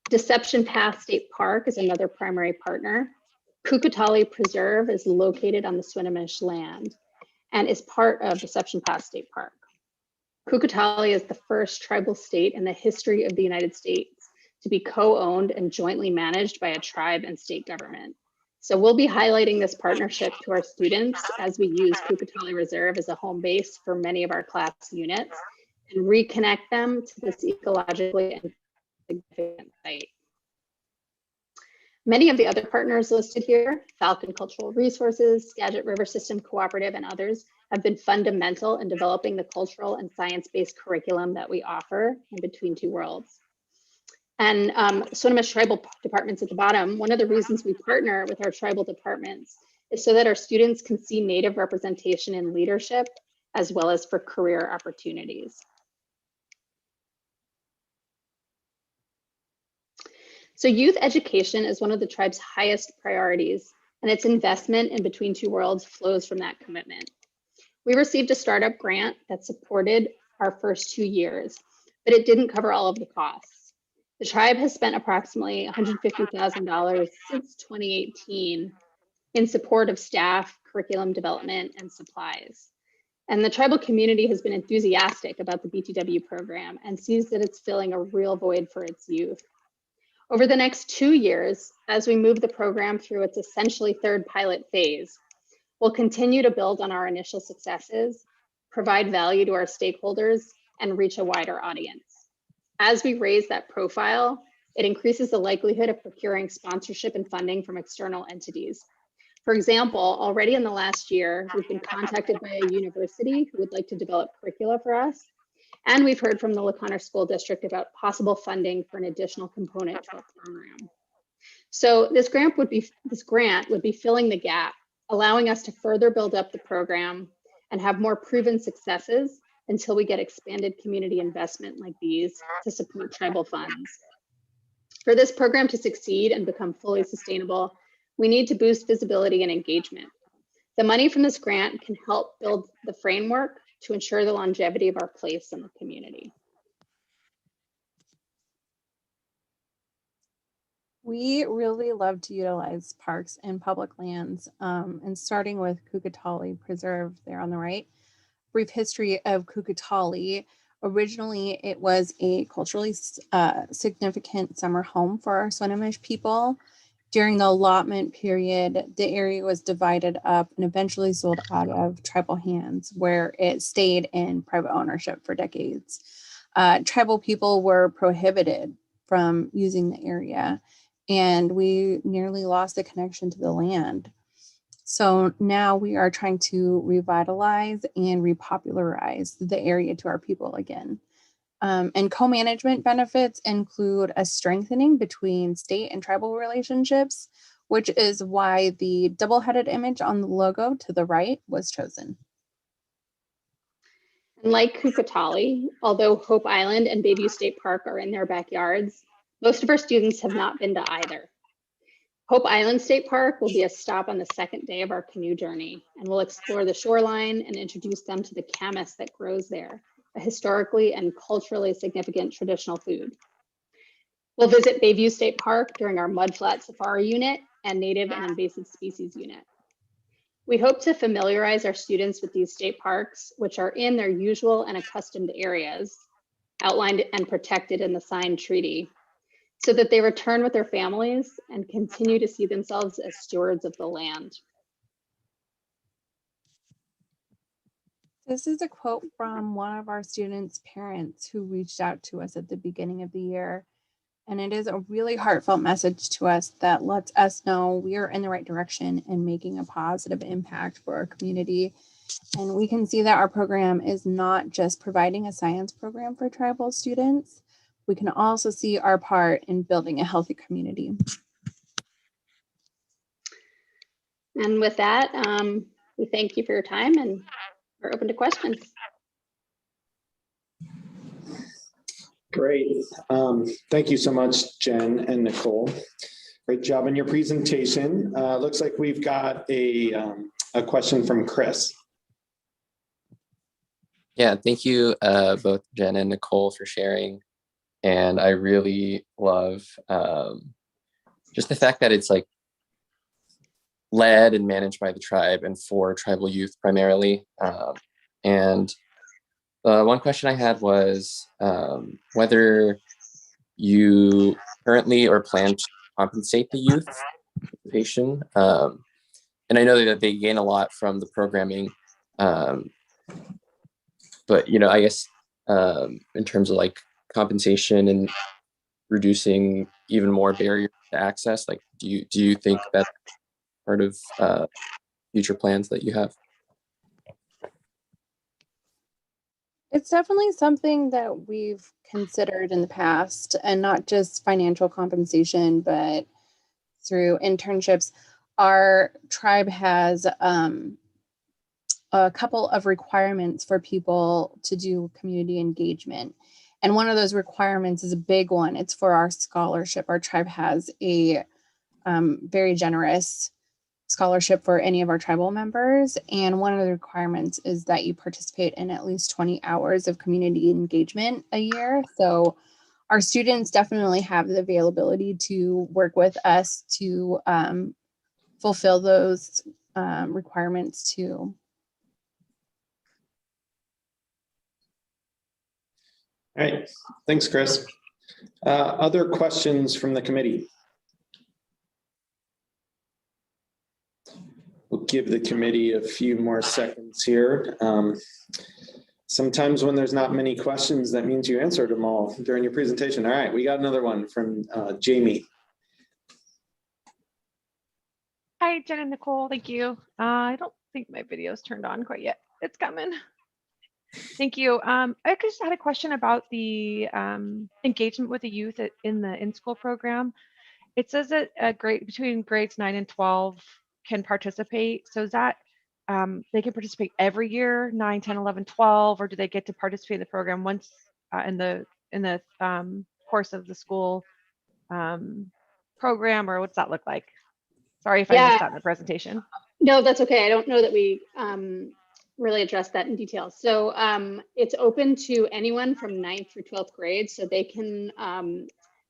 Deception Path State Park is another primary partner. Kukatali Preserve is located on the Swinomish land and is part of Deception Path State Park. Kukatali is the first tribal state in the history of the United States to be co-owned and jointly managed by a tribe and state government. So we'll be highlighting this partnership to our students as we use Kukatali Reserve as a home base for many of our class units and reconnect them to this ecologically and significant site. Many of the other partners listed here, Falcon Cultural Resources, Skagit River System Cooperative, and others, have been fundamental in developing the cultural and science-based curriculum that we offer in Between Two Worlds. And Swinomish tribal departments at the bottom, one of the reasons we partner with our tribal departments is so that our students can see Native representation in leadership, as well as for career opportunities. So youth education is one of the tribe's highest priorities, and its investment in Between Two Worlds flows from that commitment. We received a startup grant that supported our first 2 years, but it didn't cover all of the costs. The tribe has spent approximately $150,000 since 2018 in support of staff, curriculum development, and supplies. And the tribal community has been enthusiastic about the BTW program and sees that it's filling a real void for its youth. Over the next 2 years, as we move the program through its essentially third pilot phase, we'll continue to build on our initial successes, provide value to our stakeholders, and reach a wider audience. As we raise that profile, it increases the likelihood of procuring sponsorship and funding from external entities. For example, already in the last year, we've been contacted by a university who would like to develop curricula for us. And we've heard from the LaConner School District about possible funding for an additional component to our program. So this grant would be filling the gap, allowing us to further build up the program and have more proven successes until we get expanded community investment like these to support tribal funds. For this program to succeed and become fully sustainable, we need to boost visibility and engagement. The money from this grant can help build the framework to ensure the longevity of our place in the community. We really love to utilize parks and public lands, and starting with Kukatali Preserve there on the right. Brief history of Kukatali. Originally, it was a culturally significant summer home for our Swinomish people. During the allotment period, the area was divided up and eventually sold out of tribal hands, where it stayed in private ownership for decades. Tribal people were prohibited from using the area, and we nearly lost the connection to the land. So now we are trying to revitalize and repopularize the area to our people again. And co-management benefits include a strengthening between state and tribal relationships, which is why the double-headed image on the logo to the right was chosen. And like Kukatali, although Hope Island and Bayview State Park are in their backyards, most of our students have not been to either. Hope Island State Park will be a stop on the second day of our canoe journey, and we'll explore the shoreline and introduce them to the camas that grows there, a historically and culturally significant traditional food. We'll visit Bayview State Park during our Mudflat Safari unit and Native and Invasive Species unit. We hope to familiarize our students with these state parks, which are in their usual and accustomed areas, outlined and protected in the signed treaty, so that they return with their families and continue to see themselves as stewards of the land. This is a quote from one of our students' parents who reached out to us at the beginning of the year. And it is a really heartfelt message to us that lets us know we are in the right direction and making a positive impact for our community. And we can see that our program is not just providing a science program for tribal students. We can also see our part in building a healthy community. And with that, we thank you for your time and we're open to questions. Great. Thank you so much, Jen and Nicole. Great job in your presentation. Looks like we've got a question from Chris. Yeah, thank you both Jen and Nicole for sharing. And I really love just the fact that it's like led and managed by the tribe and for tribal youth primarily. And one question I had was whether you currently or plan to compensate the youth participation. And I know that they gain a lot from the programming, but I guess in terms of like compensation and reducing even more barriers to access, like do you think that's part of future plans that you have? It's definitely something that we've considered in the past, and not just financial compensation, but through internships. Our tribe has a couple of requirements for people to do community engagement. And one of those requirements is a big one. It's for our scholarship. Our tribe has a very generous scholarship for any of our tribal members. And one of the requirements is that you participate in at least 20 hours of community engagement a year. So our students definitely have the availability to work with us to fulfill those requirements too. All right, thanks, Chris. Other questions from the committee? We'll give the committee a few more seconds here. Sometimes when there's not many questions, that means you answered them all during your presentation. All right, we got another one from Jamie. Hi, Jen and Nicole. Thank you. I don't think my video's turned on quite yet. It's coming. Thank you. I just had a question about the engagement with the youth in the in-school program. It says that between grades 9 and 12 can participate. So is that they can participate every year, 9, 10, 11, 12, or do they get to participate in the program once in the course of the school program, or what's that look like? Sorry if I missed that in the presentation. No, that's okay. I don't know that we really addressed that in detail. So it's open to anyone from 9th through 12th grade. So they can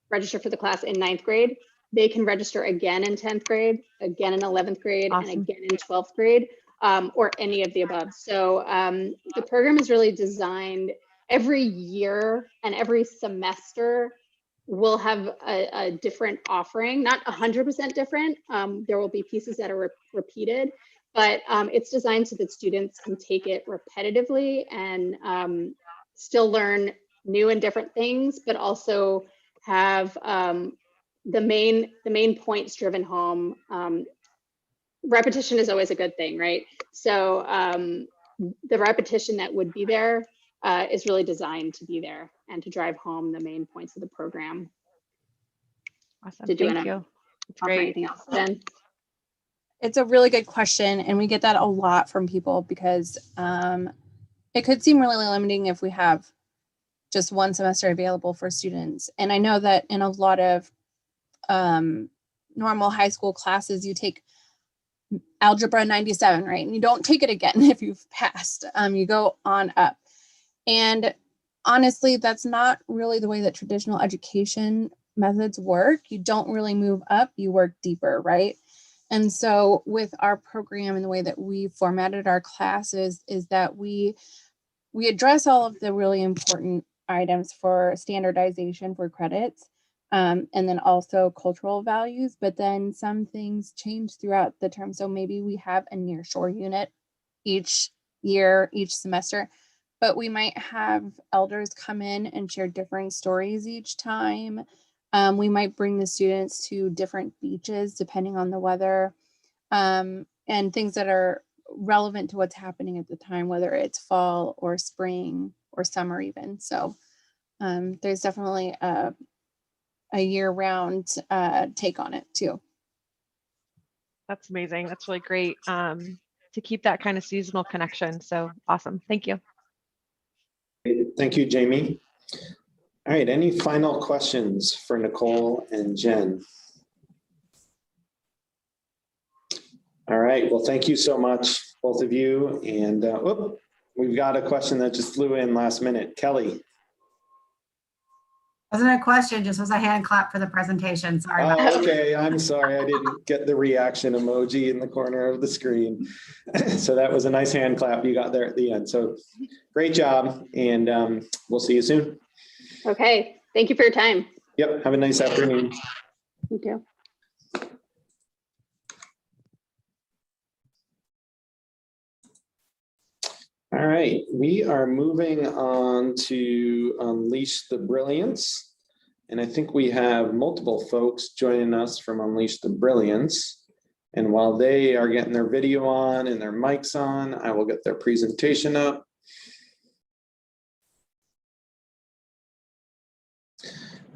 register for the class in 9th grade. They can register again in 10th grade, again in 11th grade, Awesome. and again in 12th grade, or any of the above. So the program is really designed every year and every semester. We'll have a different offering, not 100% different. There will be pieces that are repeated, but it's designed so that students can take it repetitively and still learn new and different things, but also have the main points driven home. Repetition is always a good thing, right? So the repetition that would be there is really designed to be there and to drive home the main points of the program. Awesome. Did you Thank wanna you. It's offer great. anything else, Jen? It's a really good question, and we get that a lot from people because it could seem really limiting if we have just one semester available for students. And I know that in a lot of normal high school classes, you take Algebra 97, right? And you don't take it again if you've passed. You go on up. And honestly, that's not really the way that traditional education methods work. You don't really move up, you work deeper, right? And so with our program and the way that we formatted our classes is that we address all of the really important items for standardization for credits, and then also cultural values, but then some things change throughout the term. So maybe we have a nearshore unit each year, each semester, but we might have elders come in and share different stories each time. We might bring the students to different beaches depending on the weather, and things that are relevant to what's happening at the time, whether it's fall or spring or summer even. So there's definitely a year-round take on it too. That's amazing. That's really great to keep that kind of seasonal connection. So awesome. Thank you. Thank you, Jamie. All right, any final questions for Nicole and Jen? All right, well, thank you so much, both of you. And we've got a question that just flew in last minute. Kelly. Wasn't a question, just was a hand clap for the presentation. Sorry about that. Okay, I'm sorry. I didn't get the reaction emoji in the corner of the screen. So that was a nice hand clap you got there at the end. So great job. And we'll see you soon. Okay, thank you for your time. Yep, have a nice afternoon. Thank you. All right, we are moving on to Unleash the Brilliance. And I think we have multiple folks joining us from Unleash the Brilliance. And while they are getting their video on and their mics on, I will get their presentation up.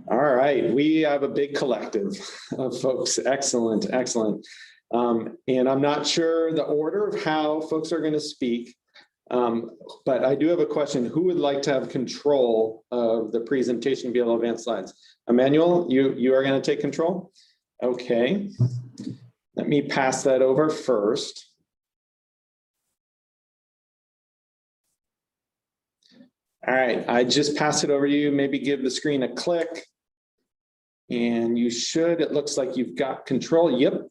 All right, we have a big collective of folks. Excellent, excellent. And I'm not sure the order of how folks are going to speak. But I do have a question. Who would like to have control of the presentation, be able to advance slides? Emmanuel, you are going to take control? Okay. Let me pass that over first. All right, I just pass it over to you. Maybe give the screen a click. And you should, it looks like you've got control. Yep.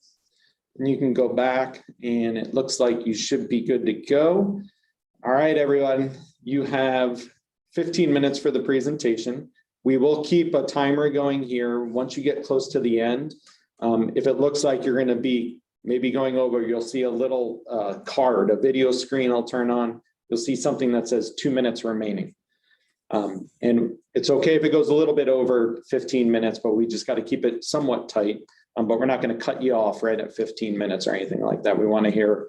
And you can go back and it looks like you should be good to go. All right, everyone, you have 15 minutes for the presentation. We will keep a timer going here once you get close to the end. If it looks like you're going to be maybe going over, you'll see a little card, a video screen will turn on. You'll see something that says 2 minutes remaining. And it's okay if it goes a little bit over 15 minutes, but we just got to keep it somewhat tight. But we're not going to cut you off right at 15 minutes or anything like that. We want to hear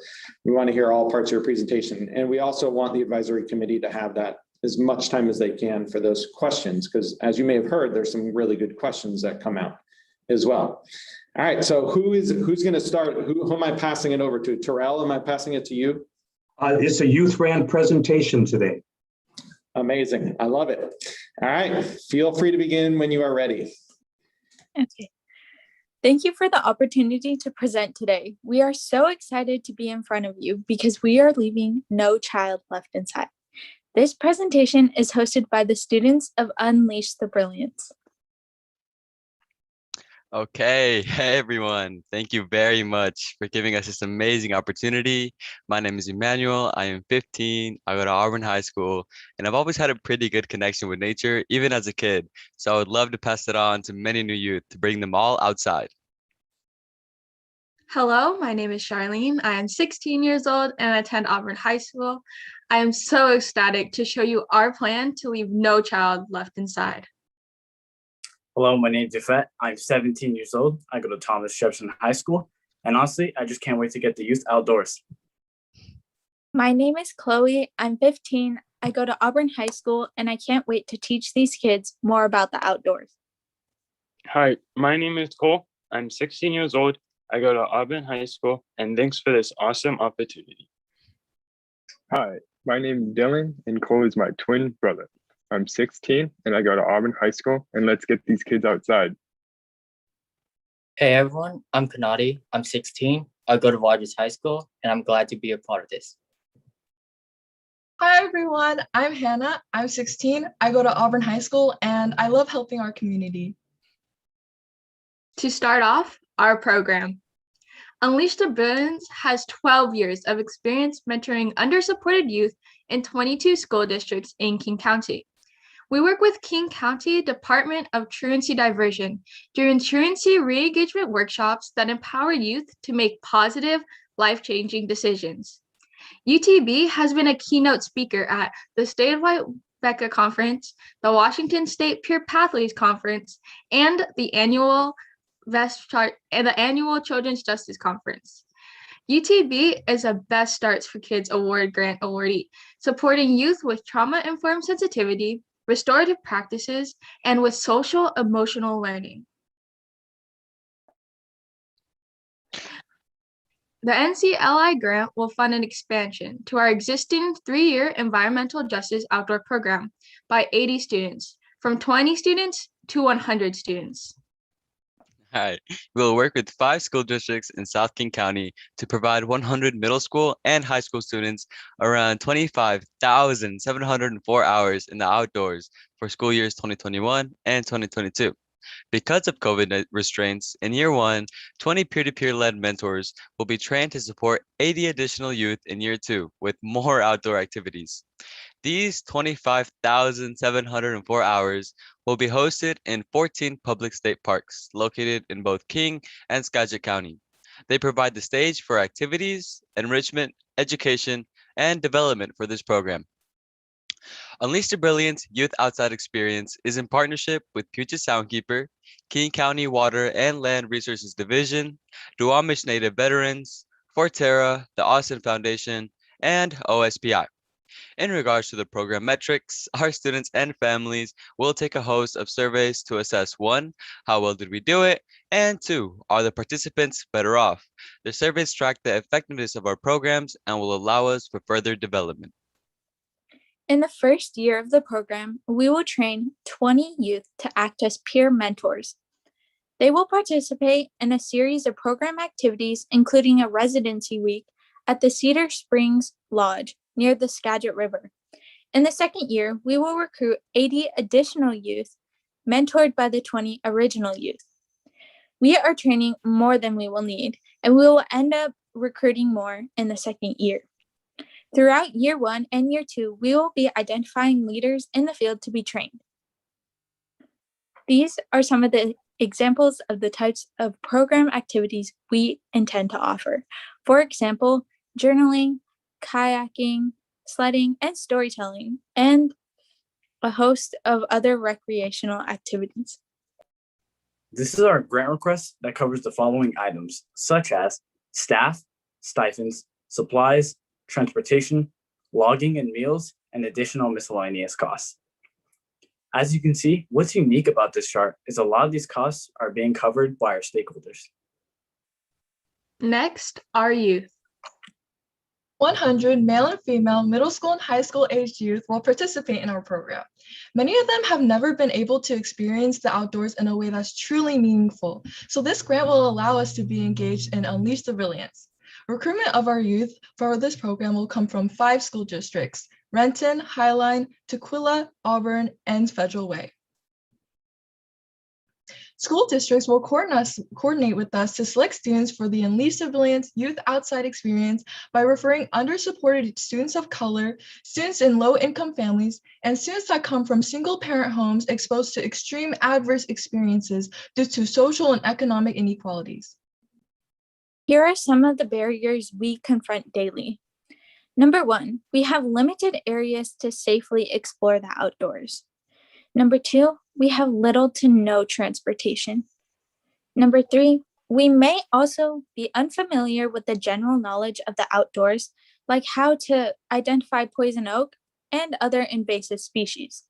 all parts of your presentation. And we also want the advisory committee to have that as much time as they can for those questions, because as you may have heard, there's some really good questions that come out as well. All right, so who's going to start? Who am I passing it over to? Terrell, am I passing it to you? It's a youth ran presentation today. Amazing, I love it. All right, feel free to begin when you are ready. Okay. Thank you for the opportunity to present today. We are so excited to be in front of you because we are leaving no child left inside. This presentation is hosted by the students of Unleash the Brilliance. Okay, hey everyone. Thank you very much for giving us this amazing opportunity. My name is Emmanuel. I am 15. I go to Auburn High School, and I've always had a pretty good connection with nature, even as a kid. So I would love to pass it on to many new youth to bring them all outside. Hello, my name is Charlene. I am 16 years old and I attend Auburn High School. I am so ecstatic to show you our plan to leave no child left inside. Hello, my name is Jafet. I'm 17 years old. I go to Thomas Jefferson High School. And honestly, I just can't wait to get the youth outdoors. My name is Chloe. I'm 15. I go to Auburn High School, and I can't wait to teach these kids more about the outdoors. Hi, my name is Cole. I'm 16 years old. I go to Auburn High School, and thanks for this awesome opportunity. Hi, my name is Dylan, and Cole is my twin brother. I'm 16 and I go to Auburn High School, and let's get these kids outside. Hey everyone, I'm Kanadi. I'm 16. I go to Rogers High School, and I'm glad to be a part of this. Hi everyone, I'm Hannah. I'm 16. I go to Auburn High School, and I love helping our community. To start off, our program. Unleash the Brilliance has 12 years of experience mentoring undersupported youth in 22 school districts in King County. We work with King County Department of Truancy Diversion during truancy re-engagement workshops that empower youth to make positive, life-changing decisions. UTB has been a keynote speaker at the Statewide Becca Conference, the Washington State Peer Pathways Conference, and the annual Children's Justice Conference. UTB is a Best Starts for Kids Award grant awardee, supporting youth with trauma-informed sensitivity, restorative practices, and with social emotional learning. The NCLI grant will fund an expansion to our existing 3-year environmental justice outdoor program by 80 students, from 20 students to 100 students. Hi, we'll work with 5 school districts in South King County to provide 100 middle school and high school students around 25,704 hours in the outdoors for school years 2021 and 2022. Because of COVID restraints, in year 1, 20 peer-to-peer led mentors will be trained to support 80 additional youth in year 2 with more outdoor activities. These 25,704 hours will be hosted in 14 public state parks located in both King and Skagit County. They provide the stage for activities, enrichment, education, and development for this program. Unleash the Brilliance Youth Outside Experience is in partnership with Puget Soundkeeper, King County Water and Land Resources Division, Duwamish Native Veterans, Forterra, the Austin Foundation, and OSPI. In regards to the program metrics, our students and families will take a host of surveys to assess 1, how well did we do it, and 2, are the participants better off? The surveys track the effectiveness of our programs and will allow us for further development. In the first year of the program, we will train 20 youth to act as peer mentors. They will participate in a series of program activities, including a residency week at the Cedar Springs Lodge near the Skagit River. In the second year, we will recruit 80 additional youth mentored by the 20 original youth. We are training more than we will need, and we will end up recruiting more in the second year. Throughout year 1 and year 2, we will be identifying leaders in the field to be trained. These are some of the examples of the types of program activities we intend to offer. For example, journaling, kayaking, sledding, and storytelling, and a host of other recreational activities. This is our grant request that covers the following items, such as staff, stipends, supplies, transportation, logging and meals, and additional miscellaneous costs. As you can see, what's unique about this chart is a lot of these costs are being covered by our stakeholders. Next, our youth. 100 male and female middle school and high school aged youth will participate in our program. Many of them have never been able to experience the outdoors in a way that's truly meaningful. So this grant will allow us to be engaged in Unleash the Brilliance. Recruitment of our youth for this program will come from 5 school districts: Renton, Highline, Tukwila, Auburn, and Federal Way. School districts will coordinate with us to select students for the Unleash the Brilliance Youth Outside Experience by referring undersupported students of color, students in low-income families, and students that come from single-parent homes exposed to extreme adverse experiences due to social and economic inequalities. Here are some of the barriers we confront daily. Number 1, we have limited areas to safely explore the outdoors. Number 2, we have little to no transportation. Number 3, we may also be unfamiliar with the general knowledge of the outdoors, like how to identify poison oak and other invasive species.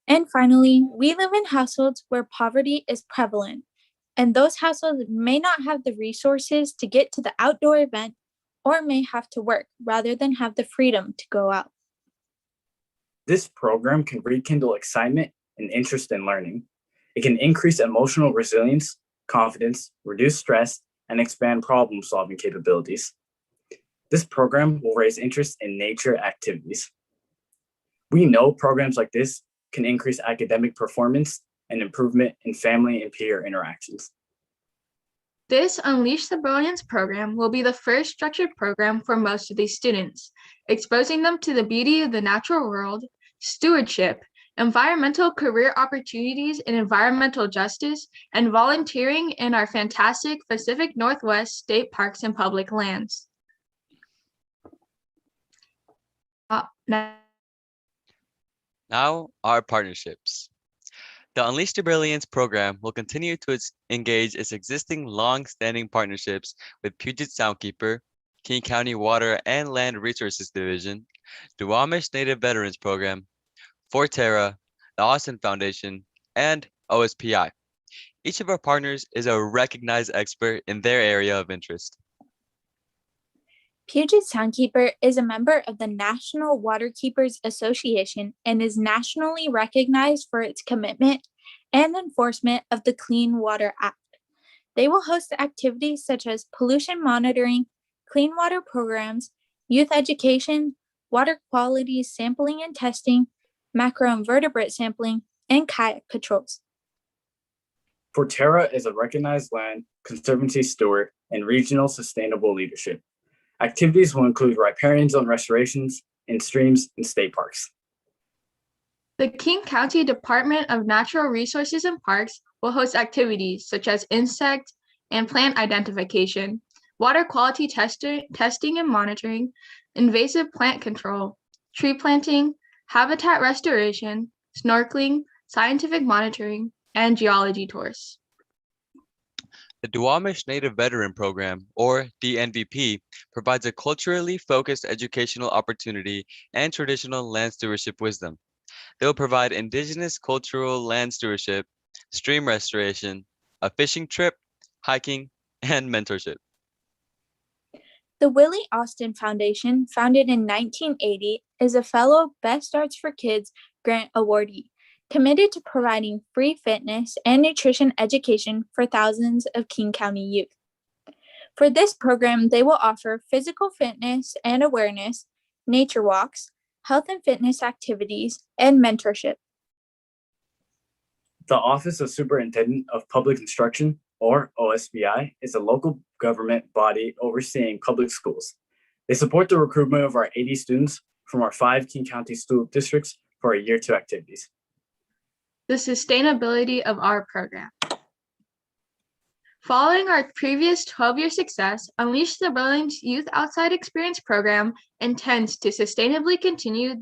And finally, we live in households where poverty is prevalent, and those households may not have the resources to get to the outdoor event or may have to work rather than have the freedom to go out. This program can rekindle excitement and interest in learning. It can increase emotional resilience, confidence, reduce stress, and expand problem-solving capabilities. This program will raise interest in nature activities. We know programs like this can increase academic performance and improvement in family and peer interactions. This Unleash the Brilliance program will be the first structured program for most of these students, exposing them to the beauty of the natural world, stewardship, environmental career opportunities in environmental justice, and volunteering in our fantastic Pacific Northwest state parks and public lands. Now, our partnerships. The Unleash the Brilliance program will continue to engage its existing long-standing partnerships with Puget Soundkeeper, King County Water and Land Resources Division, Duwamish Native Veterans Program, Forterra, the Austin Foundation, and OSPI. Each of our partners is a recognized expert in their area of interest. Puget Soundkeeper is a member of the National Waterkeepers Association and is nationally recognized for its commitment and enforcement of the Clean Water Act. They will host activities such as pollution monitoring, clean water programs, youth education, water quality sampling and testing, macroinvertebrate sampling, and kayak patrols. Forterra is a recognized land conservancy steward and regional sustainable leadership. Activities will include riparian zone restorations in streams and state parks. The King County Department of Natural Resources and Parks will host activities such as insect and plant identification, water quality testing and monitoring, invasive plant control, tree planting, habitat restoration, snorkeling, scientific monitoring, and geology tours. The Duwamish Native Veteran Program, or DNVP, provides a culturally focused educational opportunity and traditional land stewardship wisdom. They will provide indigenous cultural land stewardship, stream restoration, a fishing trip, hiking, and mentorship. The Willie Austin Foundation, founded in 1980, is a fellow Best Arts for Kids grant awardee, committed to providing free fitness and nutrition education for thousands of King County youth. For this program, they will offer physical fitness and awareness, nature walks, health and fitness activities, and mentorship. The Office of Superintendent of Public Instruction, or OSBI, is a local government body overseeing public schools. They support the recruitment of our 80 students from our 5 King County school districts for our Year 2 activities. The sustainability of our program. Following our previous 12-year success, Unleash the Brilliance Youth Outside Experience program intends to sustainably continue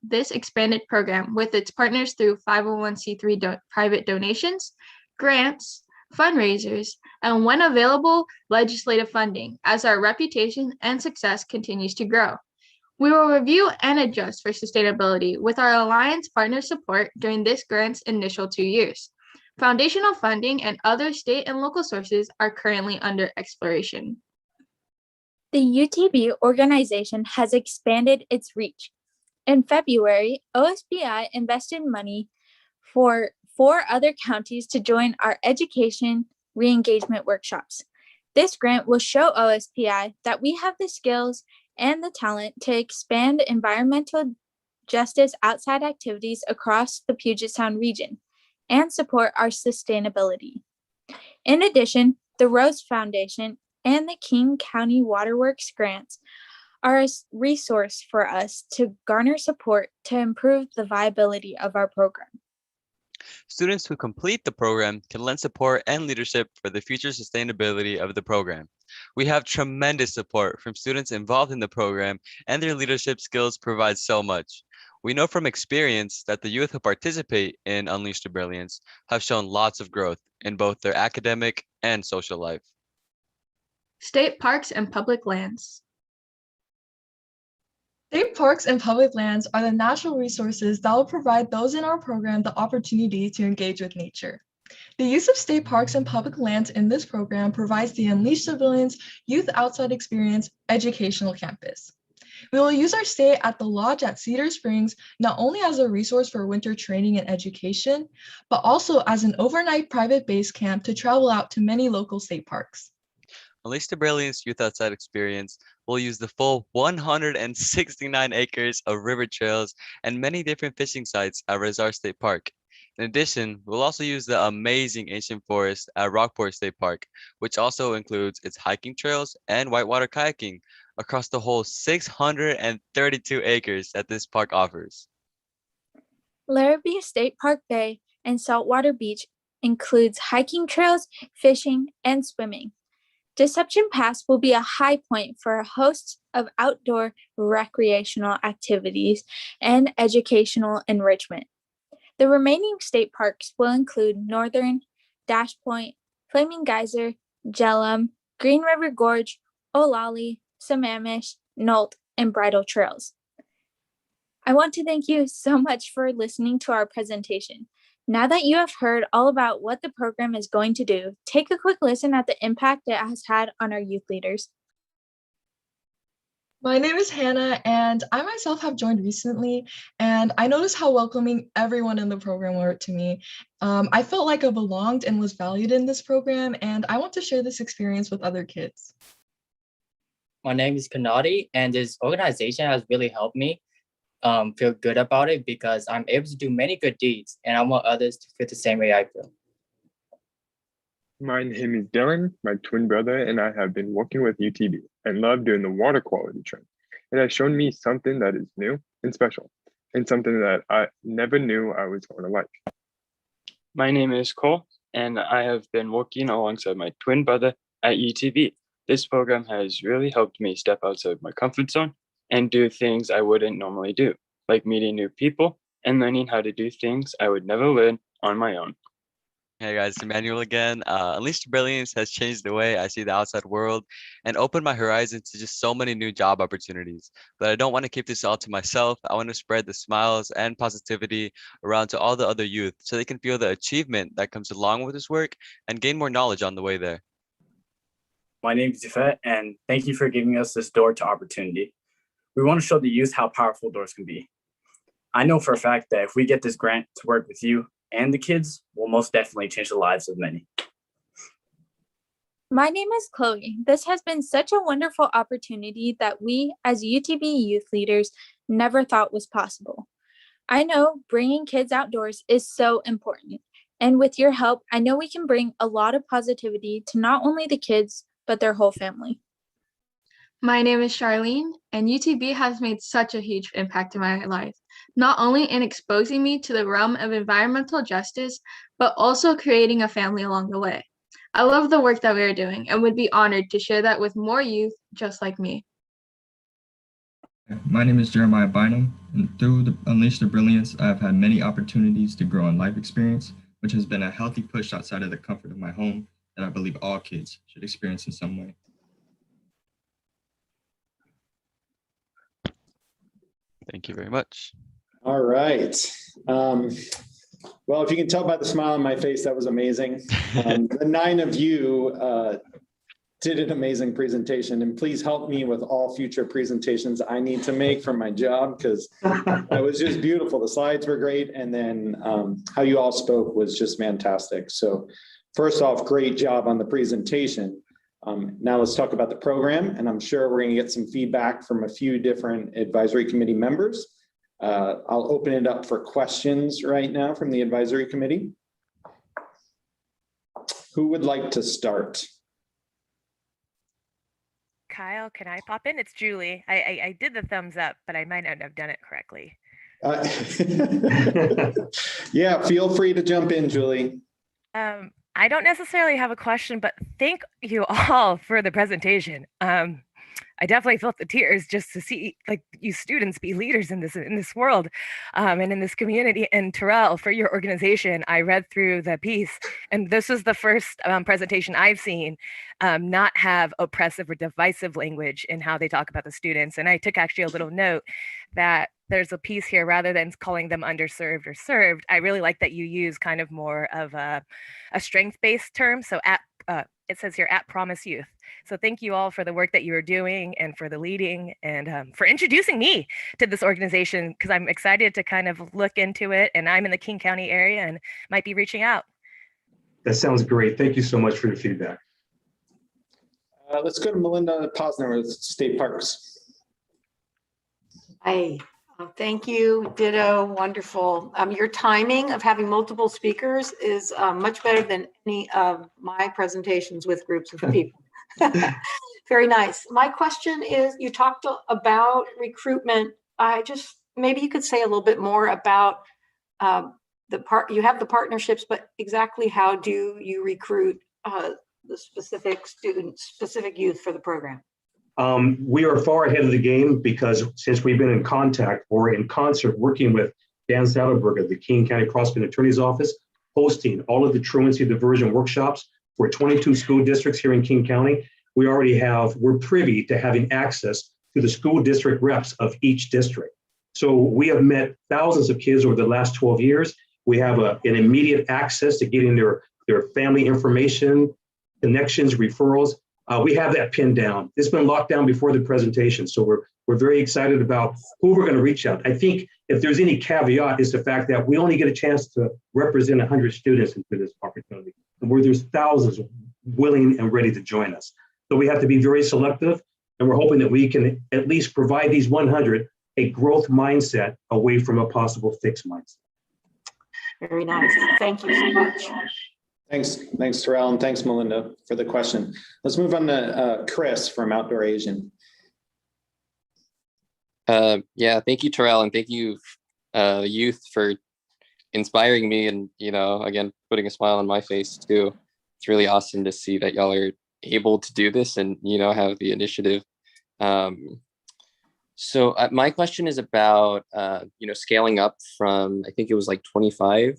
this expanded program with its partners through 501c3 private donations, grants, fundraisers, and when available, legislative funding as our reputation and success continues to grow. We will review and adjust for sustainability with our Alliance partner support during this grant's initial 2 years. Foundational funding and other state and local sources are currently under exploration. The UTB organization has expanded its reach. In February, OSBI invested money for 4 other counties to join our education re-engagement workshops. This grant will show OSBI that we have the skills and the talent to expand environmental justice outside activities across the Puget Sound region and support our sustainability. In addition, the Rose Foundation and the King County Waterworks grants are a resource for us to garner support to improve the viability of our program. Students who complete the program can lend support and leadership for the future sustainability of the program. We have tremendous support from students involved in the program, and their leadership skills provide so much. We know from experience that the youth who participate in Unleash the Brilliance have shown lots of growth in both their academic and social life. State parks and public lands. State parks and public lands are the natural resources that will provide those in our program the opportunity to engage with nature. The use of state parks and public lands in this program provides the Unleash the Brilliance Youth Outside Experience educational campus. We will use our stay at the lodge at Cedar Springs not only as a resource for winter training and education, but also as an overnight private base camp to travel out to many local state parks. Unleash the Brilliance Youth Outside Experience will use the full 169 acres of river trails and many different fishing sites at Rezar State Park. In addition, we'll also use the amazing ancient forest at Rockport State Park, which also includes its hiking trails and whitewater kayaking across the whole 632 acres that this park offers. Larrabee State Park Bay and Saltwater Beach includes hiking trails, fishing, and swimming. Deception Pass will be a high point for a host of outdoor recreational activities and educational enrichment. The remaining state parks will include Northern, Dash Point, Flaming Geyser, Jellum, Green River Gorge, Olali, Sammamish, Nolt, and Bridle Trails. I want to thank you so much for listening to our presentation. Now that you have heard all about what the program is going to do, take a quick listen at the impact it has had on our youth leaders. My name is Hannah, and I myself have joined recently, and I noticed how welcoming everyone in the program were to me. I felt like I belonged and was valued in this program, and I want to share this experience with other kids. My name is Kanadi, and this organization has really helped me feel good about it because I'm able to do many good deeds, and I want others to feel the same way I feel. My name is Dylan, my twin brother, and I have been working with UTB and love doing the water quality trend. It has shown me something that is new and special, and something that I never knew I was going to like. My name is Cole, and I have been working alongside my twin brother at UTB. This program has really helped me step outside my comfort zone and do things I wouldn't normally do, like meeting new people and learning how to do things I would never learn on my own. Hey guys, it's Emmanuel again. Unleash the Brilliance has changed the way I see the outside world and opened my horizons to just so many new job opportunities. But I don't want to keep this all to myself. I want to spread the smiles and positivity around to all the other youth so they can feel the achievement that comes along with this work and gain more knowledge on the way there. My name is Yafet, and thank you for giving us this door to opportunity. We want to show the youth how powerful doors can be. I know for a fact that if we get this grant to work with you and the kids, we'll most definitely change the lives of many. My name is Chloe. This has been such a wonderful opportunity that we as UTB youth leaders never thought was possible. I know bringing kids outdoors is so important. And with your help, I know we can bring a lot of positivity to not only the kids, but their whole family. My name is Charlene, and UTB has made such a huge impact in my life, not only in exposing me to the realm of environmental justice, but also creating a family along the way. I love the work that we are doing and would be honored to share that with more youth just like me. My name is Jeremiah Bynum, and through Unleash the Brilliance, I have had many opportunities to grow in life experience, which has been a healthy push outside of the comfort of my home that I believe all kids should experience in some way. Thank you very much. All right. Well, if you can tell by the smile on my face, that was amazing. The 9 of you did an amazing presentation, and please help me with all future presentations I need to make for my job, because it was just beautiful. The slides were great, and then how you all spoke was just fantastic. So first off, great job on the presentation. Now let's talk about the program, and I'm sure we're going to get some feedback from a few different advisory committee members. I'll open it up for questions right now from the advisory committee. Who would like to start? Kyle, can I pop in? It's Julie. I did the thumbs up, but I might not have done it correctly. Yeah, feel free to jump in, Julie. I don't necessarily have a question, but thank you all for the presentation. I definitely felt the tears just to see like you students be leaders in this world and in this community. And Terrell, for your organization, I read through the piece, and this is the first presentation I've seen not have oppressive or divisive language in how they talk about the students. And I took actually a little note that there's a piece here, rather than calling them underserved or served, I really like that you use kind of more of a strength-based term. So it says here, at Promise Youth. So thank you all for the work that you are doing and for the leading and for introducing me to this organization, because I'm excited to kind of look into it, and I'm in the King County area and might be reaching out. That sounds great. Thank you so much for your feedback. Let's go to Melinda Posner with State Parks. Hi, thank you. Ditto, wonderful. Your timing of having multiple speakers is much better than any of my presentations with groups of people. Very nice. My question is, you talked about recruitment. Maybe you could say a little bit more about you have the partnerships, but exactly how do you recruit the specific students, specific youth for the program? We are far ahead of the game because since we've been in contact or in concert working with Dan Saddleberg, the King County Prosecuting Attorney's Office, hosting all of the truancy diversion workshops for 22 school districts here in King County, we're privy to having access to the school district reps of each district. So we have met thousands of kids over the last 12 years. We have an immediate access to getting their family information, connections, referrals. We have that pinned down. It's been locked down before the presentation. So we're very excited about who we're going to reach out. I think if there's any caveat is the fact that we only get a chance to represent 100 students into this opportunity, and where there's thousands willing and ready to join us. So we have to be very selective, and we're hoping that we can at least provide these 100 a growth mindset away from a possible fixed mindset. Very nice. Thank you so much. Thanks, Terrell, and thanks, Melinda, for the question. Let's move on to Chris from Outdoor Asian. Yeah, thank you, Terrell, and thank you, youth, for inspiring me and, again, putting a smile on my face too. It's really awesome to see that y'all are able to do this and, have the initiative. So my question is about, scaling up from, I think it was like 25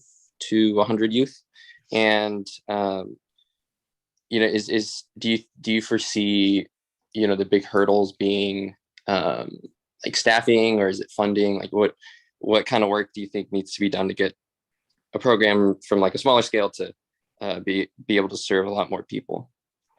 to 100 youth. And, do you foresee, the big hurdles being like staffing, or is it funding? Like what kind of work do you think needs to be done to get a program from like a smaller scale to be able to serve a lot more people?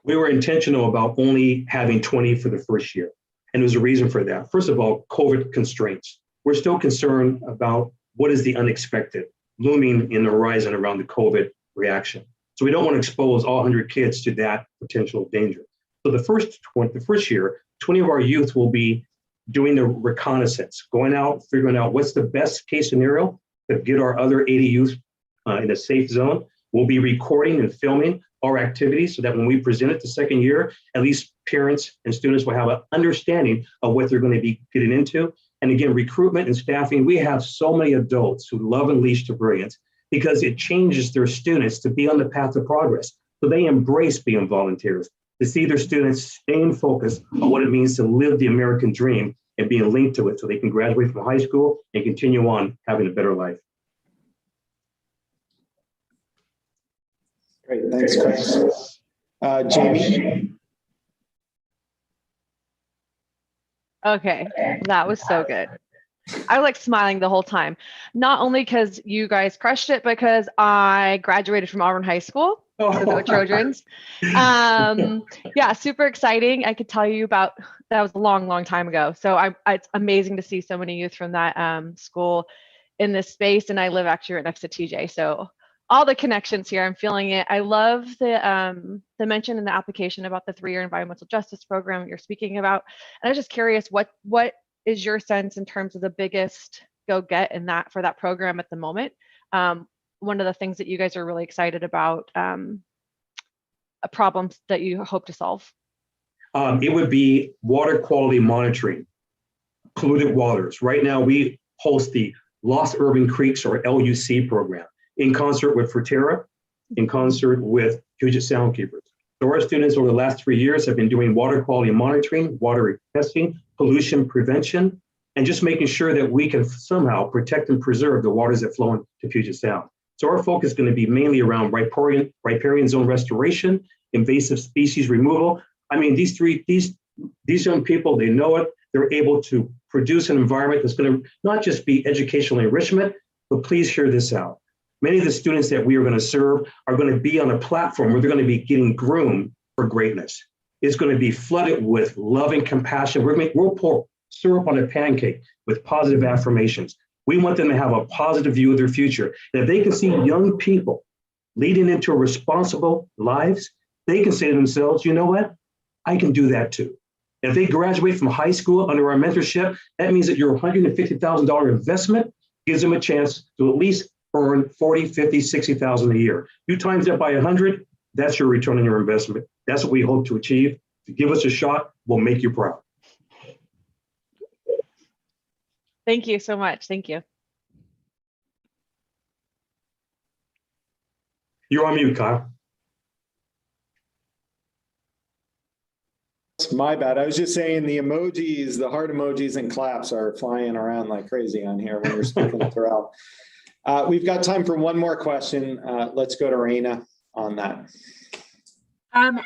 We were intentional about only having 20 for the first year. And there's a reason for that. First of all, COVID constraints. We're still concerned about what is the unexpected looming in the horizon around the COVID reaction. So we don't want to expose all 100 kids to that potential danger. So the first year, 20 of our youth will be doing the reconnaissance, going out, figuring out what's the best case scenario to get our other 80 youth in a safe zone. We'll be recording and filming our activities so that when we present it the second year, at least parents and students will have an understanding of what they're going to be getting into. And again, recruitment and staffing, we have so many adults who love Unleash to Brilliance because it changes their students to be on the path of progress. So they embrace being volunteers, to see their students staying focused on what it means to live the American dream and being linked to it so they can graduate from high school and continue on having a better life. Great, thanks, Chris. Jamie? Okay, that was so good. I was like smiling the whole time, not only because you guys crushed it, because I graduated from Auburn High School, so the Trojans. Yeah, super exciting. I could tell you about, that was a long, long time ago. So it's amazing to see so many youth from that school in this space. And I live actually right next to TJ. So all the connections here, I'm feeling it. I love the mention in the application about the 3-year environmental justice program you're speaking about. And I was just curious, what is your sense in terms of the biggest go get in that for that program at the moment? One of the things that you guys are really excited about, problems that you hope to solve? It would be water quality monitoring, polluted waters. Right now, we host the Lost Urban Creeks, or LUC program, in concert with Forterra, in concert with Puget Sound Keepers. So our students over the last 3 years have been doing water quality monitoring, water testing, pollution prevention, and just making sure that we can somehow protect and preserve the waters that flow into Puget Sound. So our focus is going to be mainly around riparian zone restoration, invasive species removal. I mean, these young people, they know it. They're able to produce an environment that's going to not just be educational enrichment, but please hear this out. Many of the students that we are going to serve are going to be on a platform where they're going to be getting groomed for greatness. It's going to be flooded with love and compassion. We'll pour syrup on a pancake with positive affirmations. We want them to have a positive view of their future. And if they can see young people leading into responsible lives, they can say to themselves, you know what? I can do that too. And if they graduate from high school under our mentorship, that means that your $150,000 investment gives them a chance to at least earn 40, 50, 60,000 a year. You times that by 100, that's your return on your investment. That's what we hope to achieve. To give us a shot, we'll make you proud. Thank you so much. Thank you. You're on mute, Kyle. It's my bad. I was just saying the emojis, the heart emojis and claps are flying around like crazy on here when you're speaking to Terrell. We've got time for one more question. Let's go to Raina on that.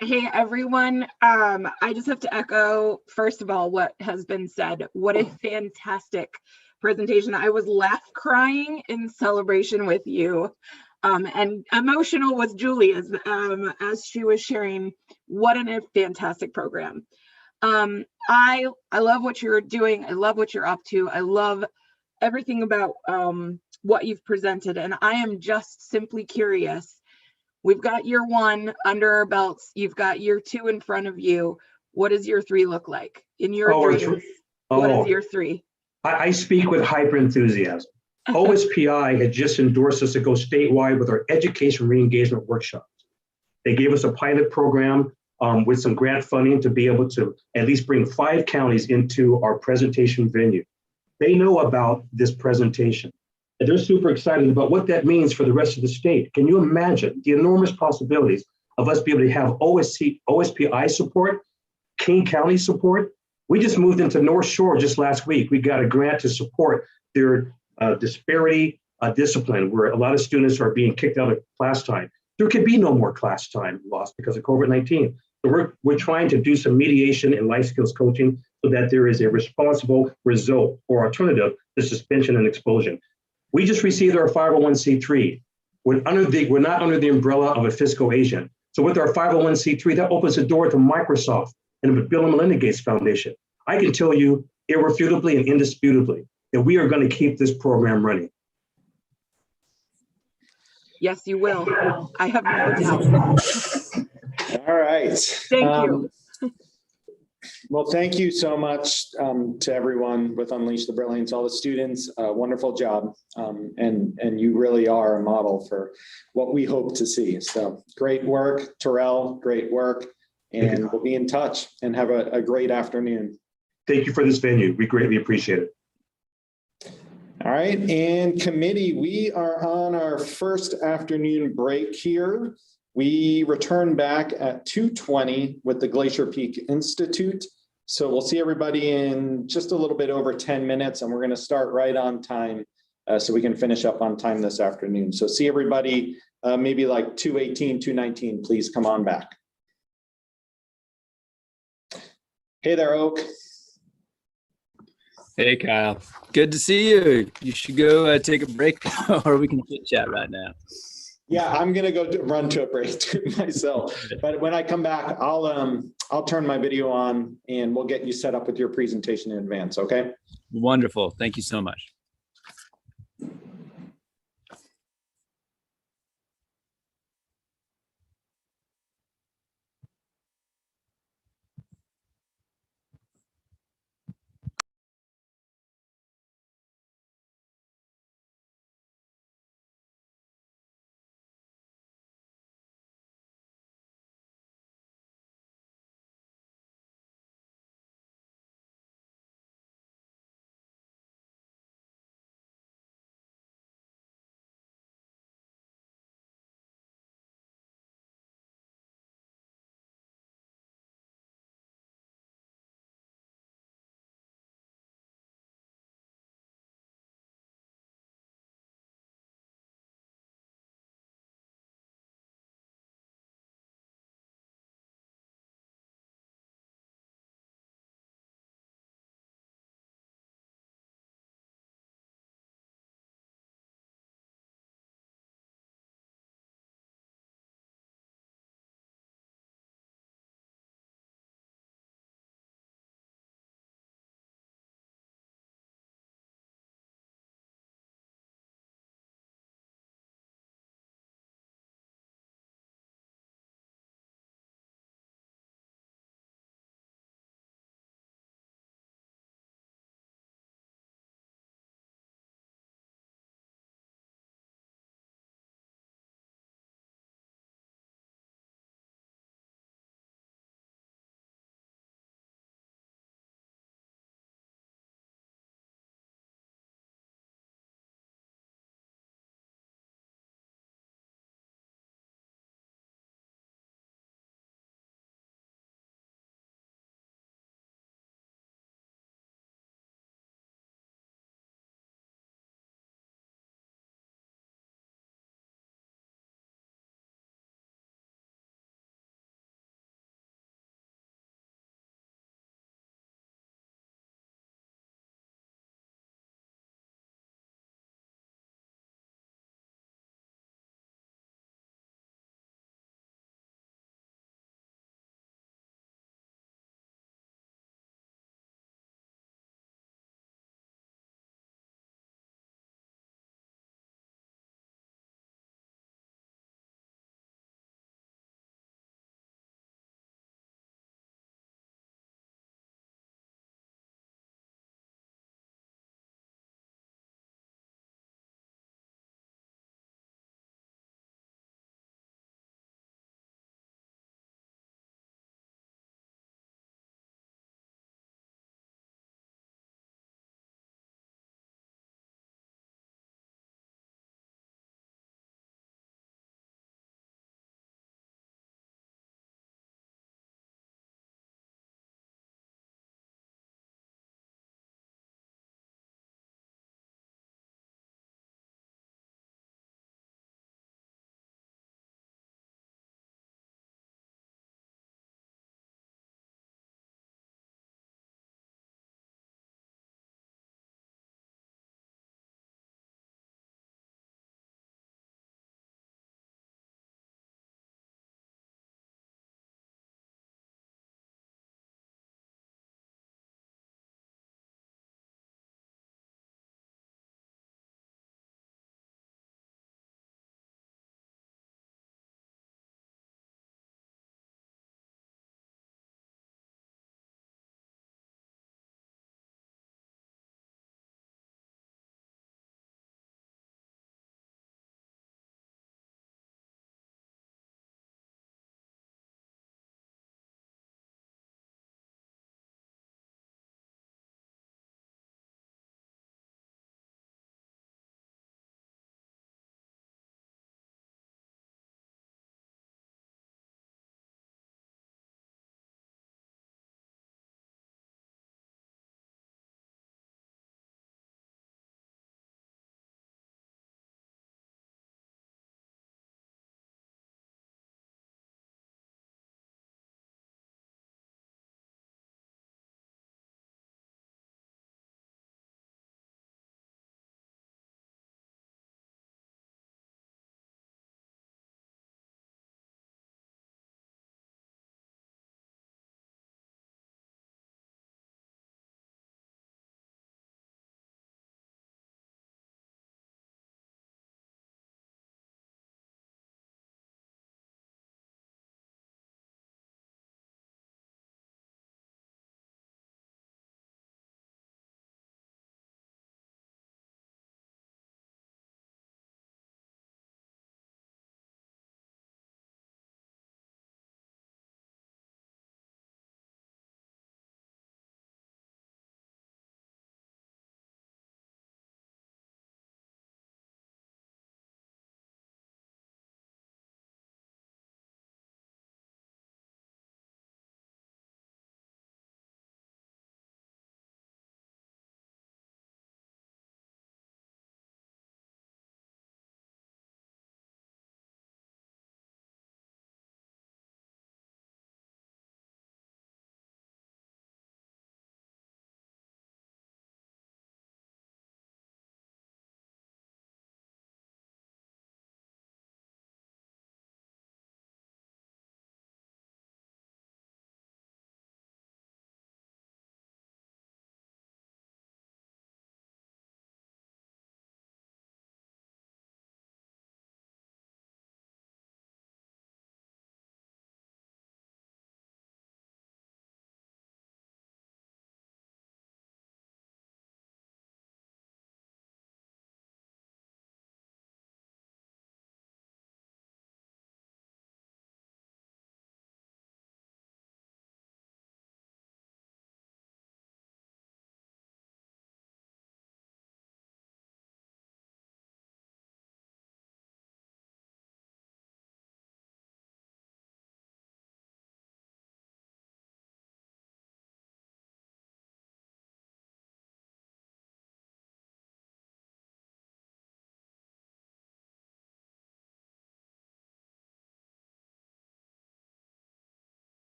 Hey, everyone. I just have to echo, first of all, what has been said. What a fantastic presentation. I was laugh crying in celebration with you. And emotional with Julie as she was sharing what a fantastic program. I love what you're doing. I love what you're up to. I love everything about what you've presented. And I am just simply curious. We've got year 1 under our belts. You've got year 2 in front of you. What does year 3 look like? In year 3, what is year 3? I speak with hyper enthusiasm. OSPI had just endorsed us to go statewide with our education re-engagement workshops. They gave us a pilot program with some grant funding to be able to at least bring 5 counties into our presentation venue. They know about this presentation. And they're super excited about what that means for the rest of the state. Can you imagine the enormous possibilities of us being able to have OSPI support, King County support? We just moved into North Shore just last week. We got a grant to support their disparity discipline, where a lot of students are being kicked out of class time. There could be no more class time lost because of COVID-19. So we're trying to do some mediation and life skills coaching so that there is a responsible result or alternative to suspension and expulsion. We just received our 501c3. We're not under the umbrella of a fiscal agent. So with our 501c3, that opens the door to Microsoft and the Bill and Melinda Gates Foundation. I can tell you irrefutably and indisputably that we are going to keep this program running. Yes, you will. I have no doubt. All right. Thank you. Well, thank you so much to everyone with Unleash the Brilliance, all the students. Wonderful job. And you really are a model for what we hope to see. So great work, Terrell, great work. And we'll be in touch and have a great afternoon. Thank you for this venue. We greatly appreciate it. All right, and committee, we are on our first afternoon break here. We return back at 2:20 with the Glacier Peak Institute. So we'll see everybody in just a little bit over 10 minutes, and we're going to start right on time so we can finish up on time this afternoon. So see everybody maybe like 2:18, 2:19, please come on back. Hey there, Oak. Hey, Kyle. Good to see you. You should go take a break or we can chit chat right now. Yeah, I'm gonna go run to a break myself. But when I come back, I'll turn my video on and we'll get you set up with your presentation in advance. Okay. Wonderful. Thank you so much.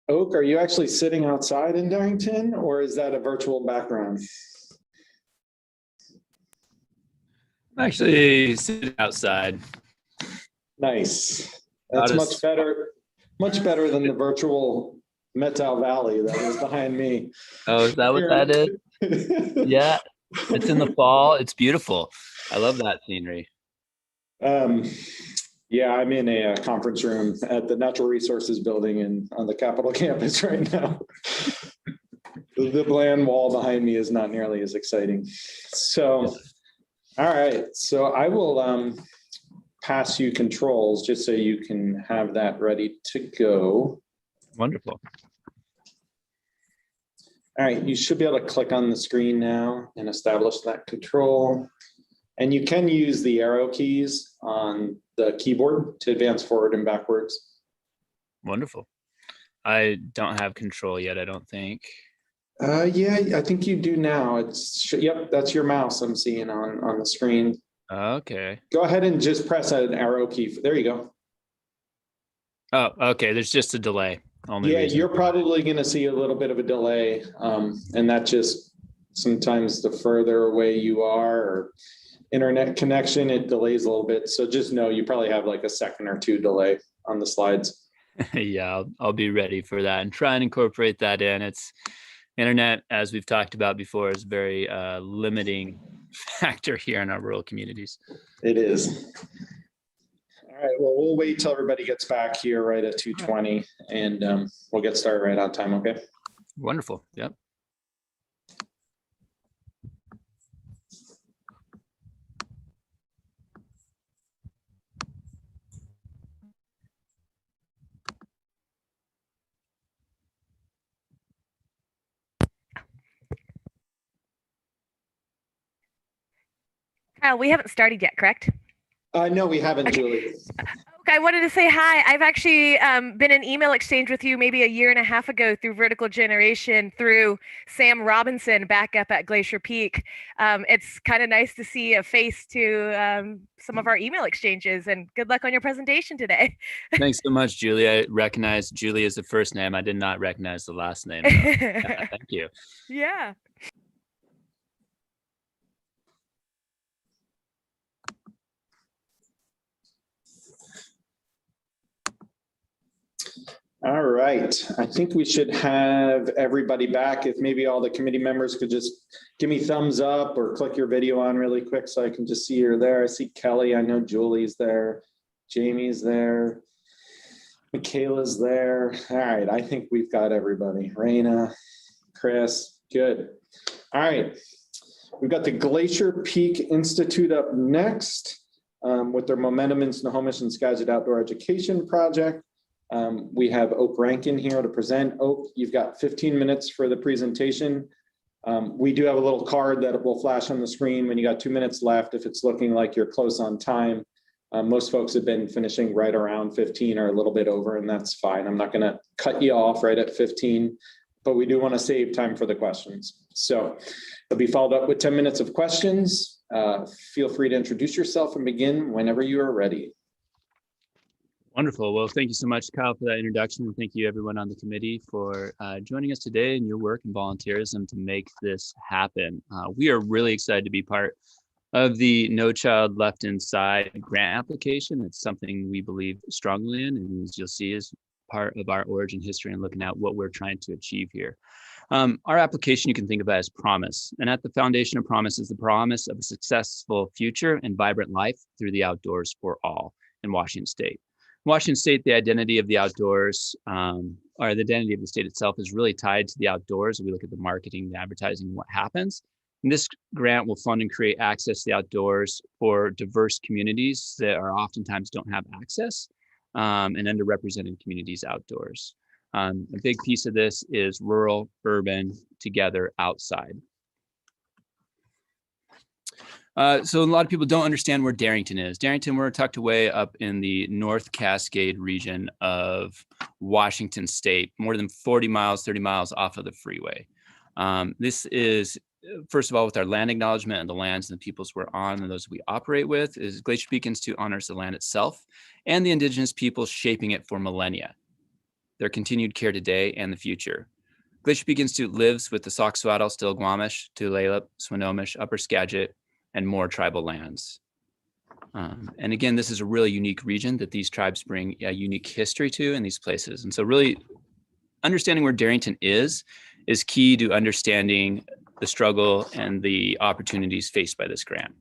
Oak, are you actually sitting outside in Darrington, or is that a virtual background? I'm actually sitting outside. Nice. That's much better than the virtual Metal Valley that was behind me. Oh, is that what that is? Yeah, it's in the fall. It's beautiful. I love that scenery. Yeah, I'm in a conference room at the Natural Resources Building on the Capitol campus right now. The bland wall behind me is not nearly as exciting. So, all right. So I will pass you controls just so you can have that ready to go. Wonderful. All right, you should be able to click on the screen now and establish that control. And you can use the arrow keys on the keyboard to advance forward and backwards. Wonderful. I don't have control yet, I don't think. Yeah, I think you do now. Yep, that's your mouse I'm seeing on the screen. Okay. Go ahead and just press an arrow key. There you go. Oh, okay. There's just a delay. Yeah, you're probably going to see a little bit of a delay. And that just sometimes the further away you are or internet connection, it delays a little bit. So just know you probably have like a second or two delay on the slides. Yeah, I'll be ready for that and try and incorporate that in. It's internet, as we've talked about before, is a very limiting factor here in our rural communities. It is. All right, well, we'll wait till everybody gets back here right at 2:20 and we'll get started right on time, okay? Wonderful, yep. Kyle, we haven't started yet, correct? No, we haven't, Julie. Okay, I wanted to say hi. I've actually been in email exchange with you maybe a year and a half ago through Vertical Generation through Sam Robinson back up at Glacier Peak. It's kind of nice to see a face to some of our email exchanges, and good luck on your presentation today. Thanks so much, Julie. I recognize Julie as the first name. I did not recognize the last name. Yeah, thank you. Yeah. All right, I think we should have everybody back. If maybe all the committee members could just give me thumbs up or click your video on really quick so I can just see you're there. I see Kelly, I know Julie's there, Jamie's there, Michaela's there. All right, I think we've got everybody. Raina, Chris, good. All right, we've got the Glacier Peak Institute up next with their Momentum in Snohomish and Skagit Outdoor Education Project. We have Oak Rankin here to present. Oak, you've got 15 minutes for the presentation. We do have a little card that will flash on the screen when you got 2 minutes left if it's looking like you're close on time. Most folks have been finishing right around 15 or a little bit over, and that's fine. I'm not going to cut you off right at 15, but we do want to save time for the questions. So it'll be followed up with 10 minutes of questions. Feel free to introduce yourself and begin whenever you are ready. Wonderful. Well, thank you so much, Kyle, for that introduction. And thank you everyone on the committee for joining us today and your work and volunteerism to make this happen. We are really excited to be part of the No Child Left Inside grant application. It's something we believe strongly in, and as you'll see is part of our origin history and looking at what we're trying to achieve here. Our application you can think about as promise. And at the foundation of promise is the promise of a successful future and vibrant life through the outdoors for all in Washington State. Washington State, the identity of the outdoors, or the identity of the state itself is really tied to the outdoors. We look at the marketing, the advertising, what happens. And this grant will fund and create access to the outdoors for diverse communities that are oftentimes don't have access and underrepresented communities outdoors. A big piece of this is rural, urban, together, outside. So a lot of people don't understand where Darrington is. Darrington, we're tucked away up in the North Cascade region of Washington State, more than 40 miles, 30 miles off of the freeway. This is, first of all, with our land acknowledgement and the lands and the peoples we're on and those we operate with, is Glacier Peak Institute honors the land itself and the indigenous peoples shaping it for millennia. their continued care today and the future. Glacier Peak Institute lives with the Soxswatal, Still-Squamish, Tulalip, Swinomish, Upper Skagit, and more tribal lands. And again, this is a really unique region that these tribes bring a unique history to in these places. And so really understanding where Darrington is key to understanding the struggle and the opportunities faced by this grant.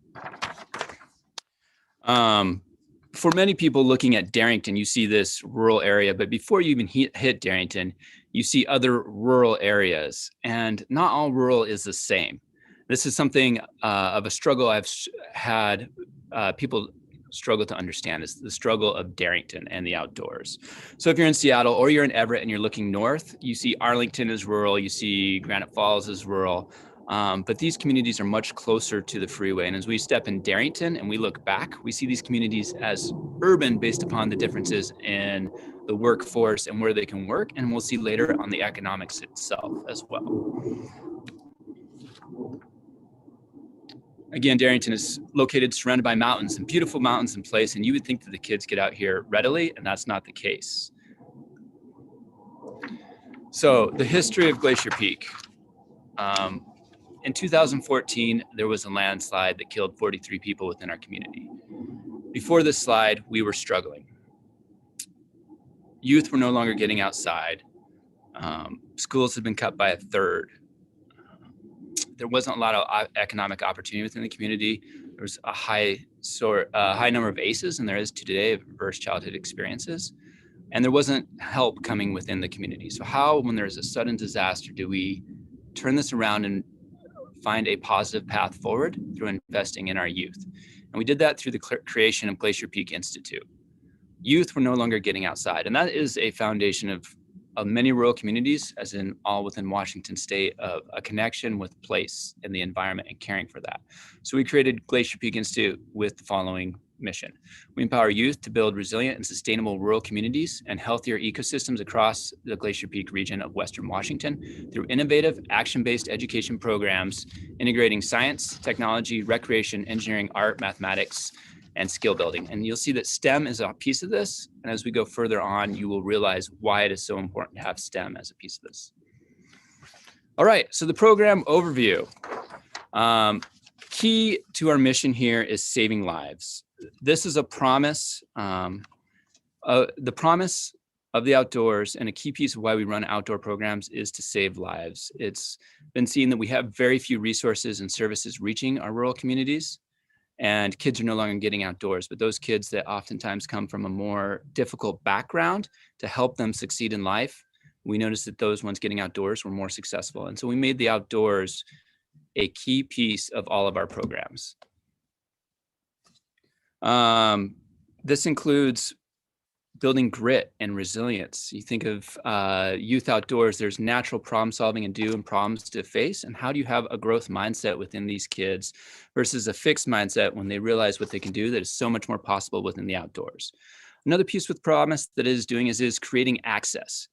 For many people looking at Darrington, you see this rural area, but before you even hit Darrington, you see other rural areas, and not all rural is the same. This is something of a struggle I've had people struggle to understand, is the struggle of Darrington and the outdoors. So if you're in Seattle or you're in Everett and you're looking north, you see Arlington is rural, you see Granite Falls is rural, but these communities are much closer to the freeway. And as we step in Darrington and we look back, we see these communities as urban based upon the differences in the workforce and where they can work. And we'll see later on the economics itself as well. Again, Darrington is located surrounded by mountains, and beautiful mountains in place, and you would think that the kids get out here readily, and that's not the case. So the history of Glacier Peak. In 2014, there was a landslide that killed 43 people within our community. Before this slide, we were struggling. Youth were no longer getting outside. Schools had been cut by a third. There wasn't a lot of economic opportunity within the community. There was a high number of ACEs, and there is today of adverse childhood experiences. And there wasn't help coming within the community. So how, when there's a sudden disaster, do we turn this around and find a positive path forward through investing in our youth? And we did that through the creation of Glacier Peak Institute. Youth were no longer getting outside, and that is a foundation of many rural communities, as in all within Washington state, of a connection with place and the environment and caring for that. So we created Glacier Peak Institute with the following mission. We empower youth to build resilient and sustainable rural communities and healthier ecosystems across the Glacier Peak region of Western Washington through innovative, action-based education programs, integrating science, technology, recreation, engineering, art, mathematics, and skill building. And you'll see that STEM is a piece of this. And as we go further on, you will realize why it is so important to have STEM as a piece of this. All right, so the program overview. Key to our mission here is saving lives. This is a promise, the promise of the outdoors, and a key piece of why we run outdoor programs is to save lives. It's been seen that we have very few resources and services reaching our rural communities, and kids are no longer getting outdoors, but those kids that oftentimes come from a more difficult background, to help them succeed in life, we noticed that those ones getting outdoors were more successful. And so we made the outdoors a key piece of all of our programs. This includes building grit and resilience. You think of youth outdoors, there's natural problem solving and problems to face. And how do you have a growth mindset within these kids versus a fixed mindset when they realize what they can do that is so much more possible within the outdoors? Another piece with promise that it is doing is creating access.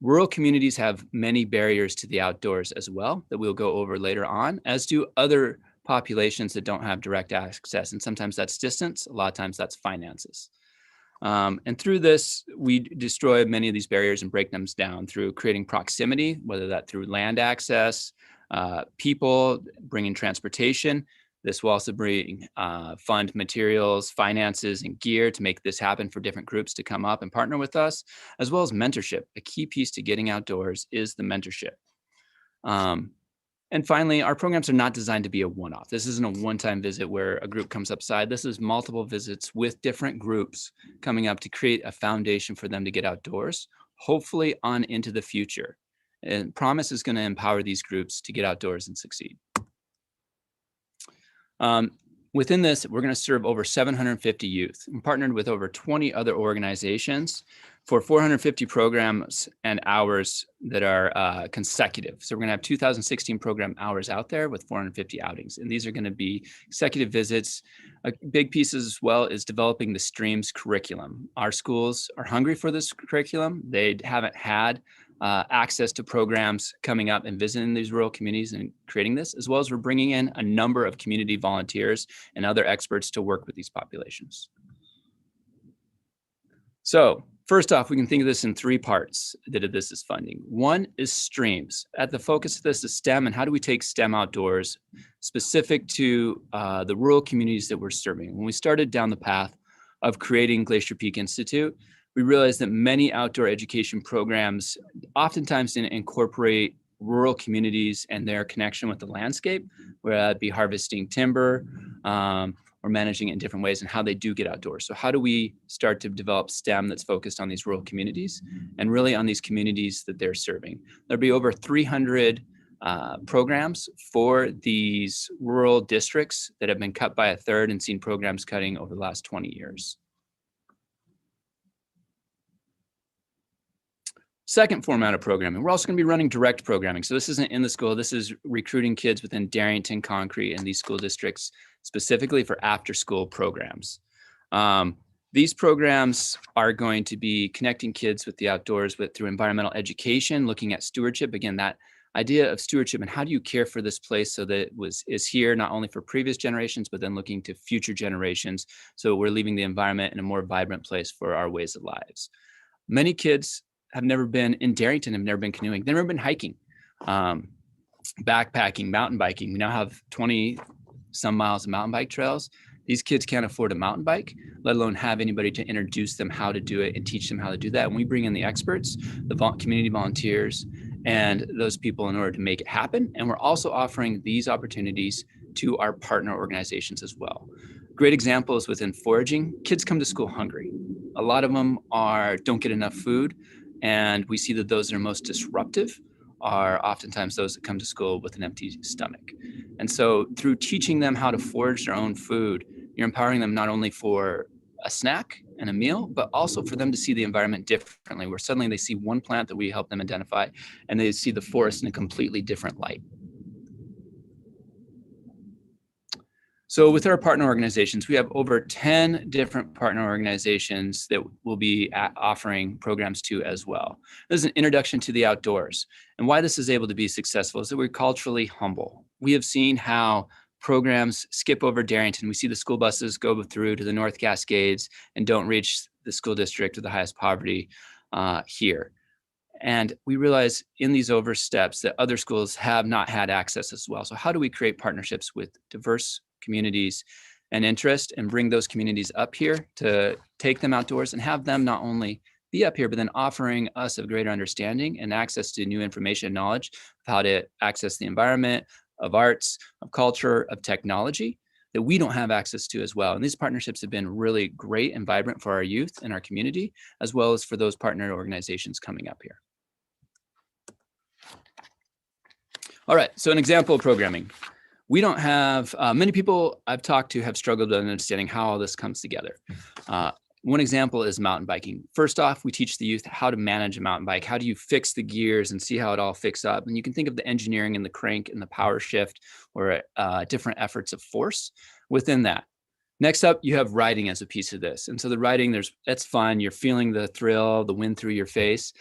Rural communities have many barriers to the outdoors as well that we'll go over later on, as do other populations that don't have direct access. And sometimes that's distance, a lot of times that's finances. And through this, we destroy many of these barriers and break them down through creating proximity, whether that through land access, people, bringing transportation. This will also bring fund materials, finances, and gear to make this happen for different groups to come up and partner with us, as well as mentorship. A key piece to getting outdoors is the mentorship. And finally, our programs are not designed to be a one-off. This isn't a one-time visit where a group comes upside. This is multiple visits with different groups coming up to create a foundation for them to get outdoors, hopefully on into the future. And Promise is going to empower these groups to get outdoors and succeed. Within this, we're going to serve over 750 youth. We're partnered with over 20 other organizations for 450 programs and hours that are consecutive. So we're going to have 2016 program hours out there with 450 outings. And these are going to be consecutive visits. A big piece as well is developing the STREAMS curriculum. Our schools are hungry for this curriculum. They haven't had access to programs coming up and visiting these rural communities and creating this, as well as we're bringing in a number of community volunteers and other experts to work with these populations. So First off, we can think of this in three parts that this is funding. One is streams. At the focus of this is STEM, and how do we take STEM outdoors specific to the rural communities that we're serving? When we started down the path of creating Glacier Peak Institute, we realized that many outdoor education programs oftentimes didn't incorporate rural communities and their connection with the landscape, whether that be harvesting timber, or managing it in different ways, and how they do get outdoors. So how do we start to develop STEM that's focused on these rural communities and really on these communities that they're serving? There'll be over 300 programs for these rural districts that have been cut by a third and seen programs cutting over the last 20 years. Second format of programming, we're also going to be running direct programming. So this isn't in the school, this is recruiting kids within Darrington, Concrete, and these school districts specifically for after school programs. These programs are going to be connecting kids with the outdoors through environmental education, looking at stewardship. Again, that idea of stewardship and how do you care for this place so that it is here not only for previous generations, but then looking to future generations. So we're leaving the environment in a more vibrant place for our ways of lives. Many kids have never been in Darrington, have never been canoeing, they've never been hiking, backpacking, mountain biking. We now have 20 some miles of mountain bike trails. These kids can't afford a mountain bike, let alone have anybody to introduce them how to do it and teach them how to do that. And we bring in the experts, the community volunteers, and those people in order to make it happen. And we're also offering these opportunities to our partner organizations as well. Great examples within foraging. Kids come to school hungry. A lot of them don't get enough food. And we see that those that are most disruptive are oftentimes those that come to school with an empty stomach. And so through teaching them how to forage their own food, you're empowering them not only for a snack and a meal, but also for them to see the environment differently, where suddenly they see one plant that we help them identify and they see the forest in a completely different light. So with our partner organizations, we have over 10 different partner organizations that will be offering programs to as well. This is an introduction to the outdoors. And why this is able to be successful is that we're culturally humble. We have seen how programs skip over Darrington. We see the school buses go through to the North Cascades and don't reach the school district with the highest poverty here. And we realize in these oversteps that other schools have not had access as well. So how do we create partnerships with diverse communities and interest and bring those communities up here to take them outdoors and have them not only be up here, but then offering us a greater understanding and access to new information and knowledge of how to access the environment, of arts, of culture, of technology that we don't have access to as well. And these partnerships have been really great and vibrant for our youth and our community, as well as for those partner organizations coming up here. All right, so an example of programming. We don't have, many people I've talked to have struggled with understanding how all this comes together. One example is mountain biking. First off, we teach the youth how to manage a mountain bike. How do you fix the gears and see how it all fixes up? And you can think of the engineering and the crank and the power shift or different efforts of force within that. Next up, you have riding as a piece of this. And so the riding, that's fun. You're feeling the thrill, the wind through your face.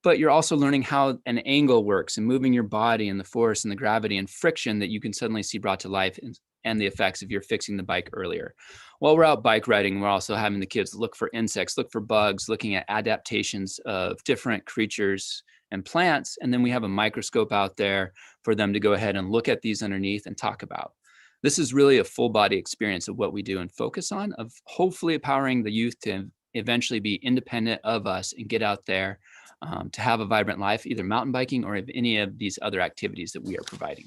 But you're also learning how an angle works and moving your body and the force and the gravity and friction that you can suddenly see brought to life and the effects of your fixing the bike earlier. While we're out bike riding, we're also having the kids look for insects, look for bugs, looking at adaptations of different creatures and plants. And then we have a microscope out there for them to go ahead and look at these underneath and talk about. This is really a full body experience of what we do and focus on, of hopefully empowering the youth to eventually be independent of us and get out there to have a vibrant life, either mountain biking or any of these other activities that we are providing.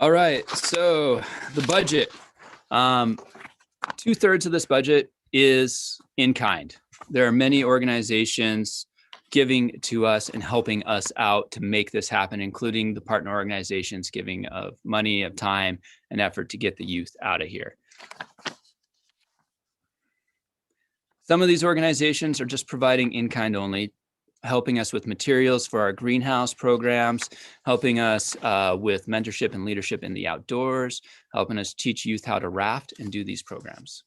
All right, so the budget. 2/3 of this budget is in kind. There are many organizations giving to us and helping us out to make this happen, including the partner organizations giving of money, of time, and effort to get the youth out of here. Some of these organizations are just providing in-kind only, helping us with materials for our greenhouse programs, helping us with mentorship and leadership in the outdoors, helping us teach youth how to raft and do these programs.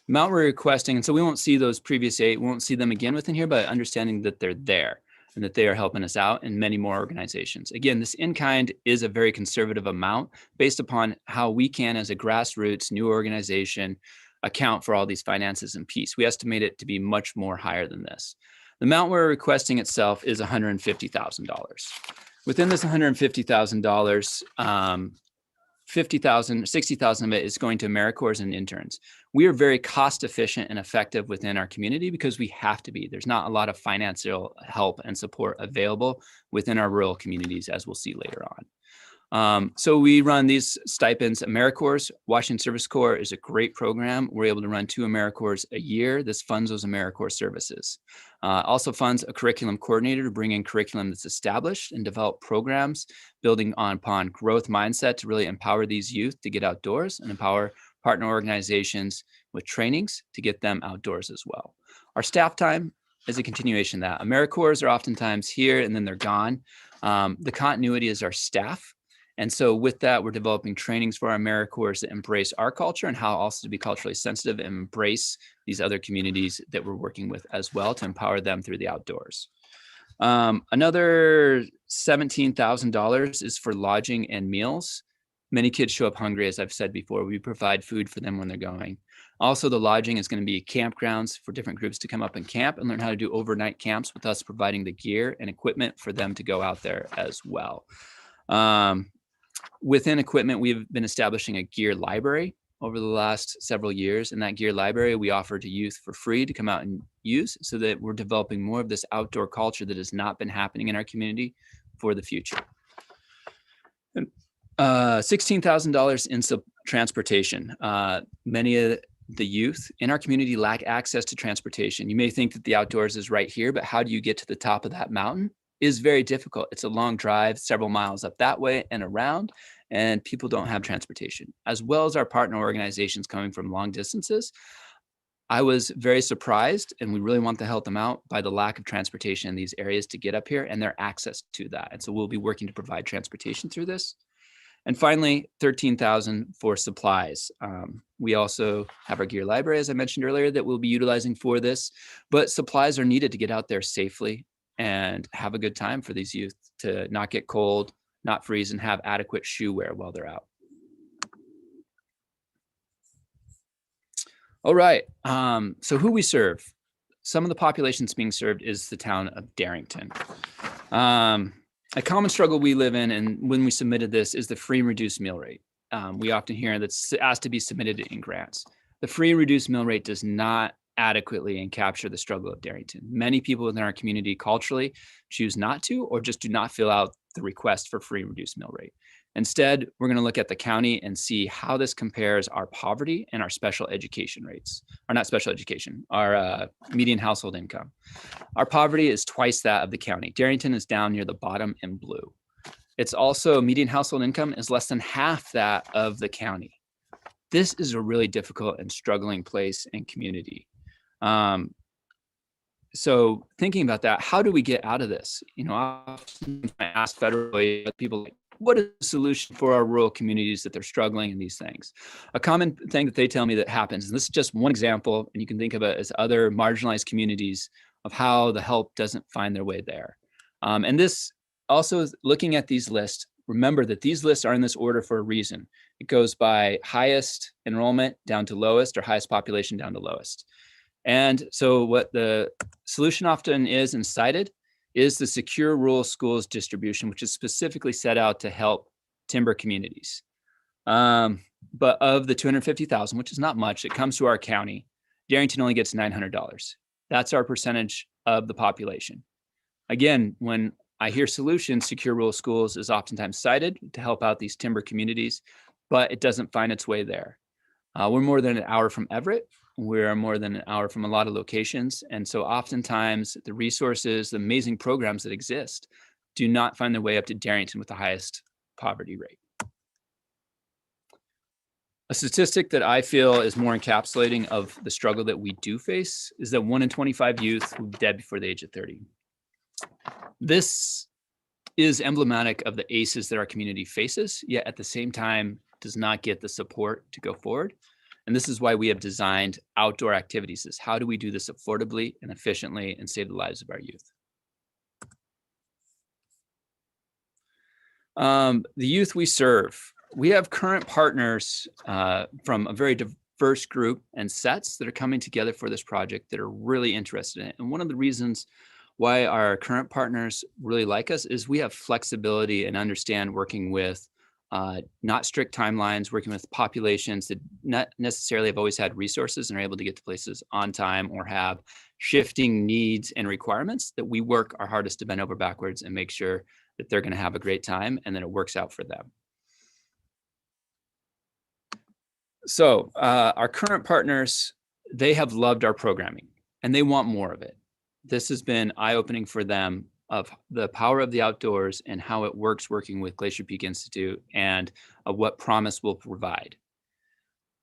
Amount we're requesting, and so we won't see those previous 8, we won't see them again within here, but understanding that they're there. and that they are helping us out, and many more organizations. Again, this in-kind is a very conservative amount based upon how we can, as a grassroots new organization, account for all these finances and piece. We estimate it to be much more higher than this. The amount we're requesting itself is $150,000. Within this $150,000, 50,000, 60,000 of it is going to AmeriCorps and interns. We are very cost efficient and effective within our community because we have to be. There's not a lot of financial help and support available within our rural communities, as we'll see later on. So we run these stipends. AmeriCorps, Washington Service Corps is a great program. We're able to run 2 AmeriCorps a year. This funds those AmeriCorps services. Also funds a curriculum coordinator to bring in curriculum that's established and develop programs building upon growth mindset to really empower these youth to get outdoors, and empower partner organizations with trainings to get them outdoors as well. Our staff time is a continuation of that. AmeriCorps are oftentimes here and then they're gone. The continuity is our staff. And so with that, we're developing trainings for our AmeriCorps that embrace our culture and how also to be culturally sensitive and embrace these other communities that we're working with as well to empower them through the outdoors. Another $17,000 is for lodging and meals. Many kids show up hungry, as I've said before. We provide food for them when they're going. Also, the lodging is going to be campgrounds for different groups to come up and camp and learn how to do overnight camps, with us providing the gear and equipment for them to go out there as well. Within equipment, we've been establishing a gear library over the last several years. And that gear library we offer to youth for free to come out and use, so that we're developing more of this outdoor culture that has not been happening in our community for the future. And $16,000 in transportation. Many of the youth in our community lack access to transportation. You may think that the outdoors is right here, but how do you get to the top of that mountain is very difficult. It's a long drive, several miles up that way and around, and people don't have transportation, as well as our partner organizations coming from long distances. I was very surprised, and we really want to help them out, by the lack of transportation in these areas to get up here and their access to that. And so we'll be working to provide transportation through this. And finally, $13,000 for supplies. We also have our gear library, as I mentioned earlier, that we'll be utilizing for this, but supplies are needed to get out there safely and have a good time for these youth to not get cold, not freeze, and have adequate shoe wear while they're out. All right, so who we serve. Some of the populations being served is the town of Darrington. A common struggle we live in, and when we submitted this, is the free and reduced meal rate. We often hear that's asked to be submitted in grants. The free and reduced meal rate does not adequately capture the struggle of Darrington. Many people within our community culturally choose not to, or just do not fill out the request for free and reduced meal rate. Instead, we're going to look at the county and see how this compares our poverty and our special education rates, or not special education, our median household income. Our poverty is twice that of the county. Darrington is down near the bottom in blue. It's also, median household income is less than half that of the county. This is a really difficult and struggling place and community. So thinking about that, how do we get out of this? You know, often I ask federally, people like, what is the solution for our rural communities that they're struggling in these things? A common thing that they tell me that happens, and this is just one example, and you can think of it as other marginalized communities of how the help doesn't find their way there. And this also, looking at these lists, remember that these lists are in this order for a reason. It goes by highest enrollment down to lowest, or highest population down to lowest. And so what the solution often is and cited is the secure rural schools distribution, which is specifically set out to help timber communities. But of the $250,000, which is not much, it comes to our county, Darrington only gets $900. That's our percentage of the population. Again, when I hear solutions, secure rural schools is oftentimes cited to help out these timber communities, but it doesn't find its way there. We're more than an hour from Everett. We're more than an hour from a lot of locations. And so oftentimes the resources, the amazing programs that exist do not find their way up to Darrington with the highest poverty rate. A statistic that I feel is more encapsulating of the struggle that we do face is that 1 in 25 youth will be dead before the age of 30. This is emblematic of the ACEs that our community faces, yet at the same time does not get the support to go forward. And this is why we have designed outdoor activities. Is how do we do this affordably and efficiently and save the lives of our youth? The youth we serve. We have current partners from a very diverse group and sets that are coming together for this project that are really interested in it. And one of the reasons why our current partners really like us is we have flexibility and understand working with not strict timelines, working with populations that not necessarily have always had resources and are able to get to places on time or have shifting needs and requirements, that we work our hardest to bend over backwards and make sure that they're going to have a great time and that it works out for them. So our current partners, they have loved our programming and they want more of it. This has been eye-opening for them of the power of the outdoors and how it works working with Glacier Peak Institute and what promise will provide.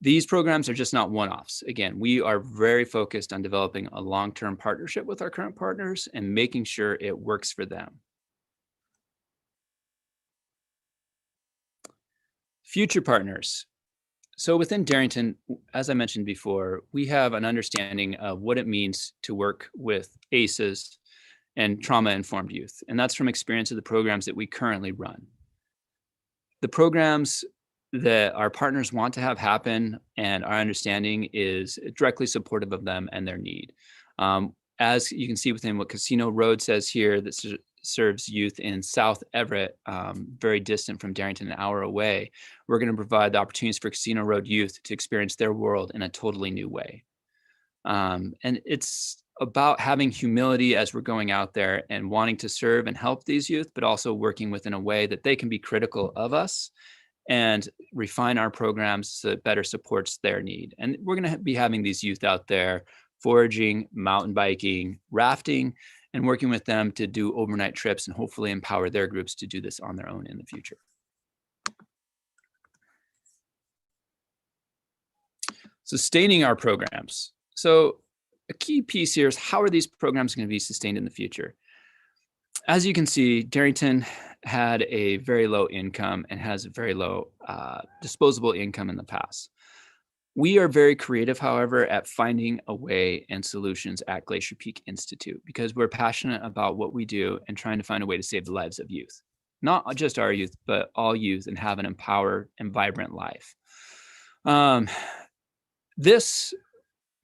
These programs are just not one-offs. Again, we are very focused on developing a long-term partnership with our current partners and making sure it works for them. Future partners. So within Darrington, as I mentioned before, we have an understanding of what it means to work with ACEs and trauma-informed youth. And that's from experience of the programs that we currently run. The programs that our partners want to have happen and our understanding is directly supportive of them and their need. As you can see within what Casino Road says here, that serves youth in South Everett, very distant from Darrington, an hour away, we're going to provide the opportunities for Casino Road youth to experience their world in a totally new way. And it's about having humility as we're going out there and wanting to serve and help these youth, but also working within a way that they can be critical of us and refine our programs so it better supports their need. And we're going to be having these youth out there foraging, mountain biking, rafting, and working with them to do overnight trips and hopefully empower their groups to do this on their own in the future. Sustaining our programs. So a key piece here is how are these programs going to be sustained in the future? As you can see, Darrington had a very low income and has a very low disposable income in the past. We are very creative, however, at finding a way and solutions at Glacier Peak Institute because we're passionate about what we do and trying to find a way to save the lives of youth. Not just our youth, but all youth, and have an empowered and vibrant life. This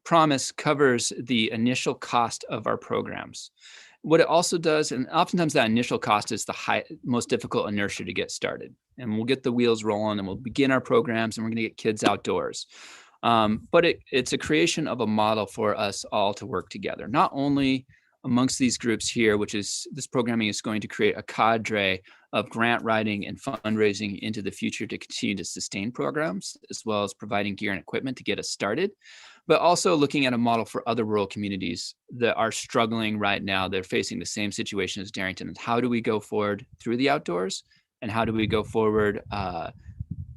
promise covers the initial cost of our programs. What it also does, and oftentimes that initial cost is the most difficult inertia to get started. And we'll get the wheels rolling and we'll begin our programs and we're going to get kids outdoors. But it's a creation of a model for us all to work together, not only amongst these groups here, which is this programming is going to create a cadre of grant writing and fundraising into the future to continue to sustain programs, as well as providing gear and equipment to get us started, but also looking at a model for other rural communities that are struggling right now. They're facing the same situation as Darrington. And how do we go forward through the outdoors? And how do we go forward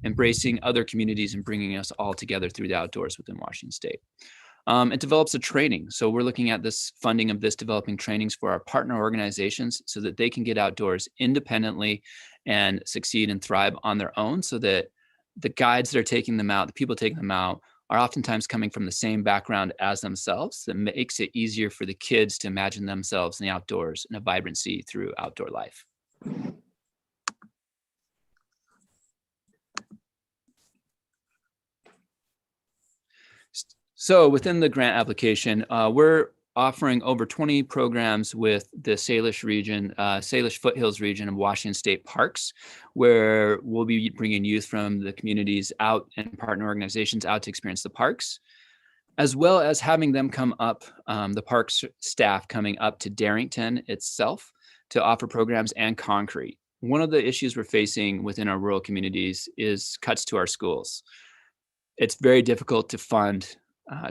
embracing other communities and bringing us all together through the outdoors within Washington State? It develops a training. So we're looking at this funding of this, developing trainings for our partner organizations so that they can get outdoors independently and succeed and thrive on their own, so that the guides that are taking them out, the people taking them out, are oftentimes coming from the same background as themselves. That makes it easier for the kids to imagine themselves in the outdoors and a vibrancy through outdoor life. So within the grant application, we're offering over 20 programs with the Salish region, Salish Foothills region of Washington State Parks, where we'll be bringing youth from the communities out and partner organizations out to experience the parks, as well as having them come up, the parks staff coming up to Darrington itself to offer programs and concrete. One of the issues we're facing within our rural communities is cuts to our schools. It's very difficult to fund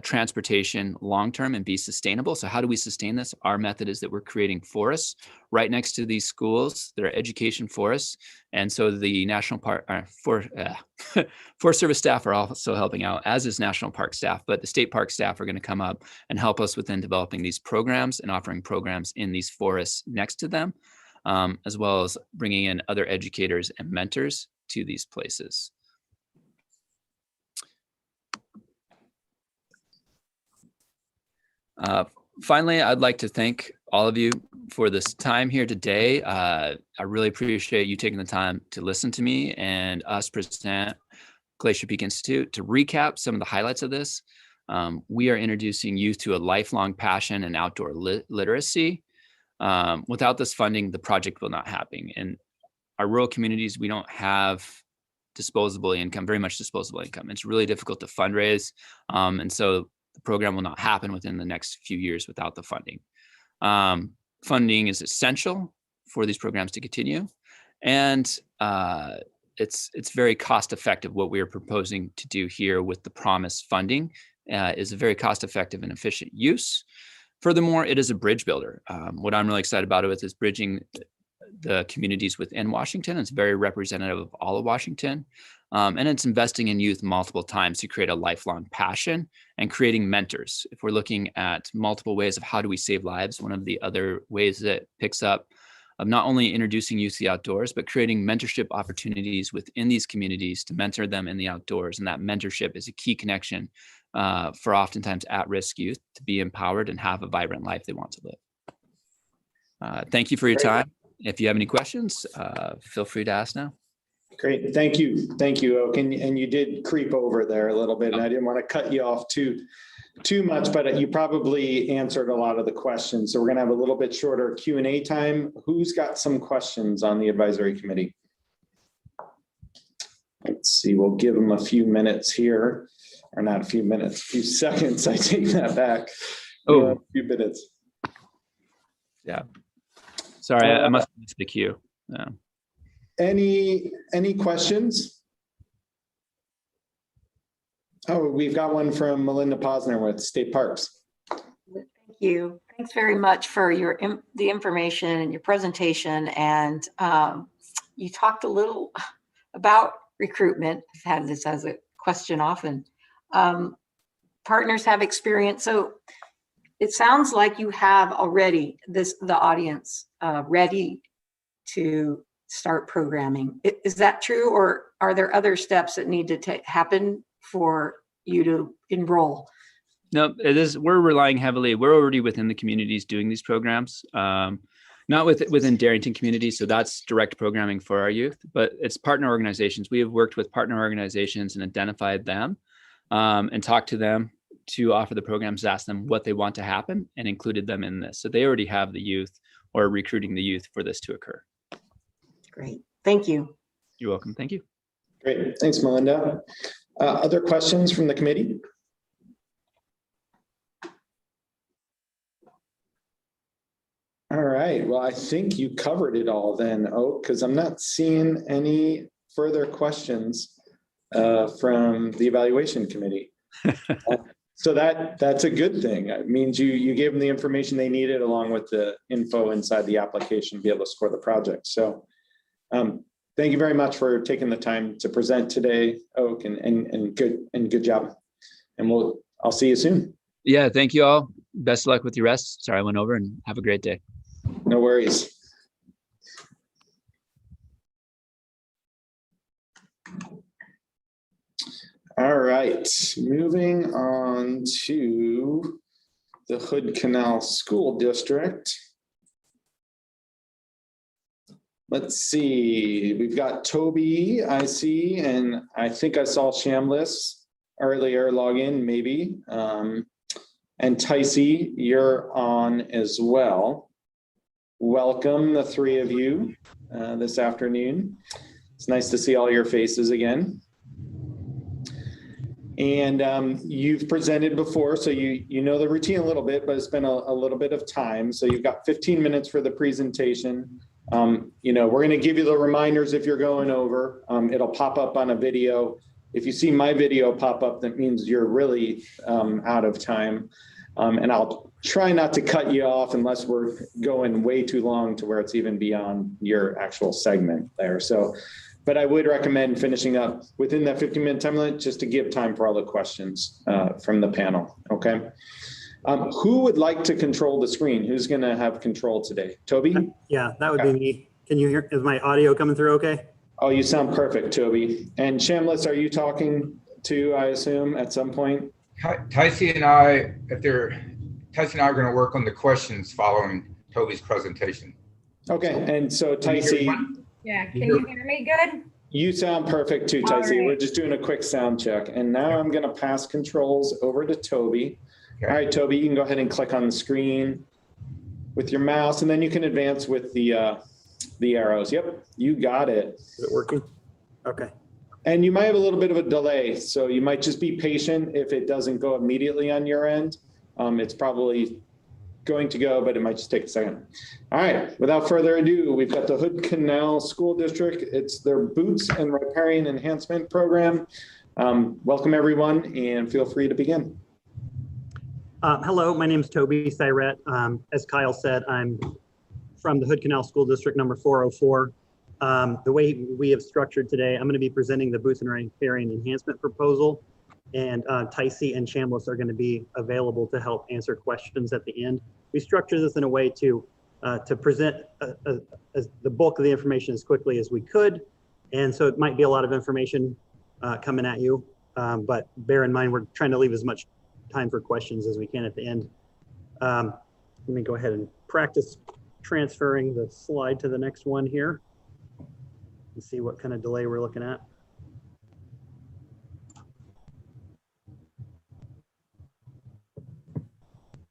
transportation long-term and be sustainable. So how do we sustain this? Our method is that we're creating forests right next to these schools that are education forests. And so the National Park, Forest Service staff are also helping out, as is National Park staff, but the state park staff are going to come up and help us within developing these programs and offering programs in these forests next to them, as well as bringing in other educators and mentors to these places. Finally, I'd like to thank all of you for this time here today. I really appreciate you taking the time to listen to me and us present Glacier Peak Institute. To recap some of the highlights of this, we are introducing youth to a lifelong passion in outdoor literacy. Without this funding, the project will not happen. In our rural communities, we don't have disposable income, very much disposable income. It's really difficult to fundraise. And so the program will not happen within the next few years without the funding. Funding is essential for these programs to continue. And it's very cost effective. What we are proposing to do here with the Promise funding is a very cost effective and efficient use. Furthermore, it is a bridge builder. What I'm really excited about it is bridging the communities within Washington. It's very representative of all of Washington. And it's investing in youth multiple times to create a lifelong passion and creating mentors. If we're looking at multiple ways of how do we save lives, one of the other ways that picks up of not only introducing youth to the outdoors, but creating mentorship opportunities within these communities to mentor them in the outdoors. And that mentorship is a key connection for oftentimes at-risk youth to be empowered and have a vibrant life they want to live. Thank you for your time. If you have any questions, feel free to ask now. Great. Thank you. Thank you, Oak. And you did creep over there a little bit, and I didn't want to cut you off too much, but you probably answered a lot of the questions. So we're going to have a little bit shorter Q&A time. Who's got some questions on the advisory committee? Let's see. We'll give them a few minutes here, or not a few minutes, a few seconds. I take that back. Oh, a few minutes. Yeah. Sorry, I must have missed the queue. Yeah. Any questions? Oh, we've got one from Melinda Posner with State Parks. Thank you. Thanks very much for the information and your presentation. And you talked a little about recruitment. I've had this as a question often. Partners have experience. So it sounds like you have already the audience ready to start programming. Is that true, or are there other steps that need to happen for you to enroll? No, it is. We're relying heavily. We're already within the communities doing these programs, not within Darrington communities. So that's direct programming for our youth, but it's partner organizations. We have worked with partner organizations and identified them and talked to them to offer the programs, ask them what they want to happen, and included them in this. So they already have the youth or are recruiting the youth for this to occur. Great. Thank you. You're welcome. Thank you. Great. Thanks, Melinda. Other questions from the committee? All right. Well, I think you covered it all then, Oak, because I'm not seeing any further questions from the evaluation committee. So that's a good thing. It means you gave them the information they needed along with the info inside the application to be able to score the project. So thank you very much for taking the time to present today, Oak, and good job. And I'll see you soon. Yeah, thank you all. Best of luck with your rest. Sorry I went over, and have a great day. No worries. All right, moving on to the Hood Canal School District. Let's see, we've got Toby, I see, and I think I saw Shambliss earlier log in, maybe. And Ticey, you're on as well. Welcome, the three of you, this afternoon. It's nice to see all your faces again. And you've presented before, so you know the routine a little bit, but it's been a little bit of time. So you've got 15 minutes for the presentation. We're going to give you the reminders if you're going over. It'll pop up on a video. If you see my video pop up, that means you're really out of time. And I'll try not to cut you off unless we're going way too long to where it's even beyond your actual segment there. So, but I would recommend finishing up within that 15-minute time limit just to give time for all the questions from the panel, okay? Who would like to control the screen? Who's gonna have control today? Toby? Yeah, that would be me. Can you hear, is my audio coming through okay? Oh, you sound perfect, Toby. And Shambliss, are you talking to, I assume, at some point? Ticey and I are going to work on the questions following Toby's presentation. Okay, and so Ticey, Yeah, can you hear me good? you sound perfect too, All Ticey. right. We're just doing a quick sound check. And now I'm gonna pass controls over to Toby. All right, Toby, you can go ahead and click on the screen with your mouse, and then you can advance with the arrows. Yep, you got it. Is it working? Okay. And you might have a little bit of a delay, so you might just be patient if it doesn't go immediately on your end. It's probably going to go, but it might just take a second. All right, without further ado, we've got the Hood Canal School District. It's their Boots and Riparian Enhancement Program. Welcome everyone, and feel free to begin. Hello, my name is Toby Syret. As Kyle said, I'm from the Hood Canal School District number 404. The way we have structured today, I'm going to be presenting the Boots and Riparian Enhancement Proposal, and Ticey and Chambliss are going to be available to help answer questions at the end. We structure this in a way to present the bulk of the information as quickly as we could, and so it might be a lot of information coming at you, but bear in mind we're trying to leave as much time for questions as we can at the end. Let me go ahead and practice transferring the slide to the next one here and see what kind of delay we're looking at.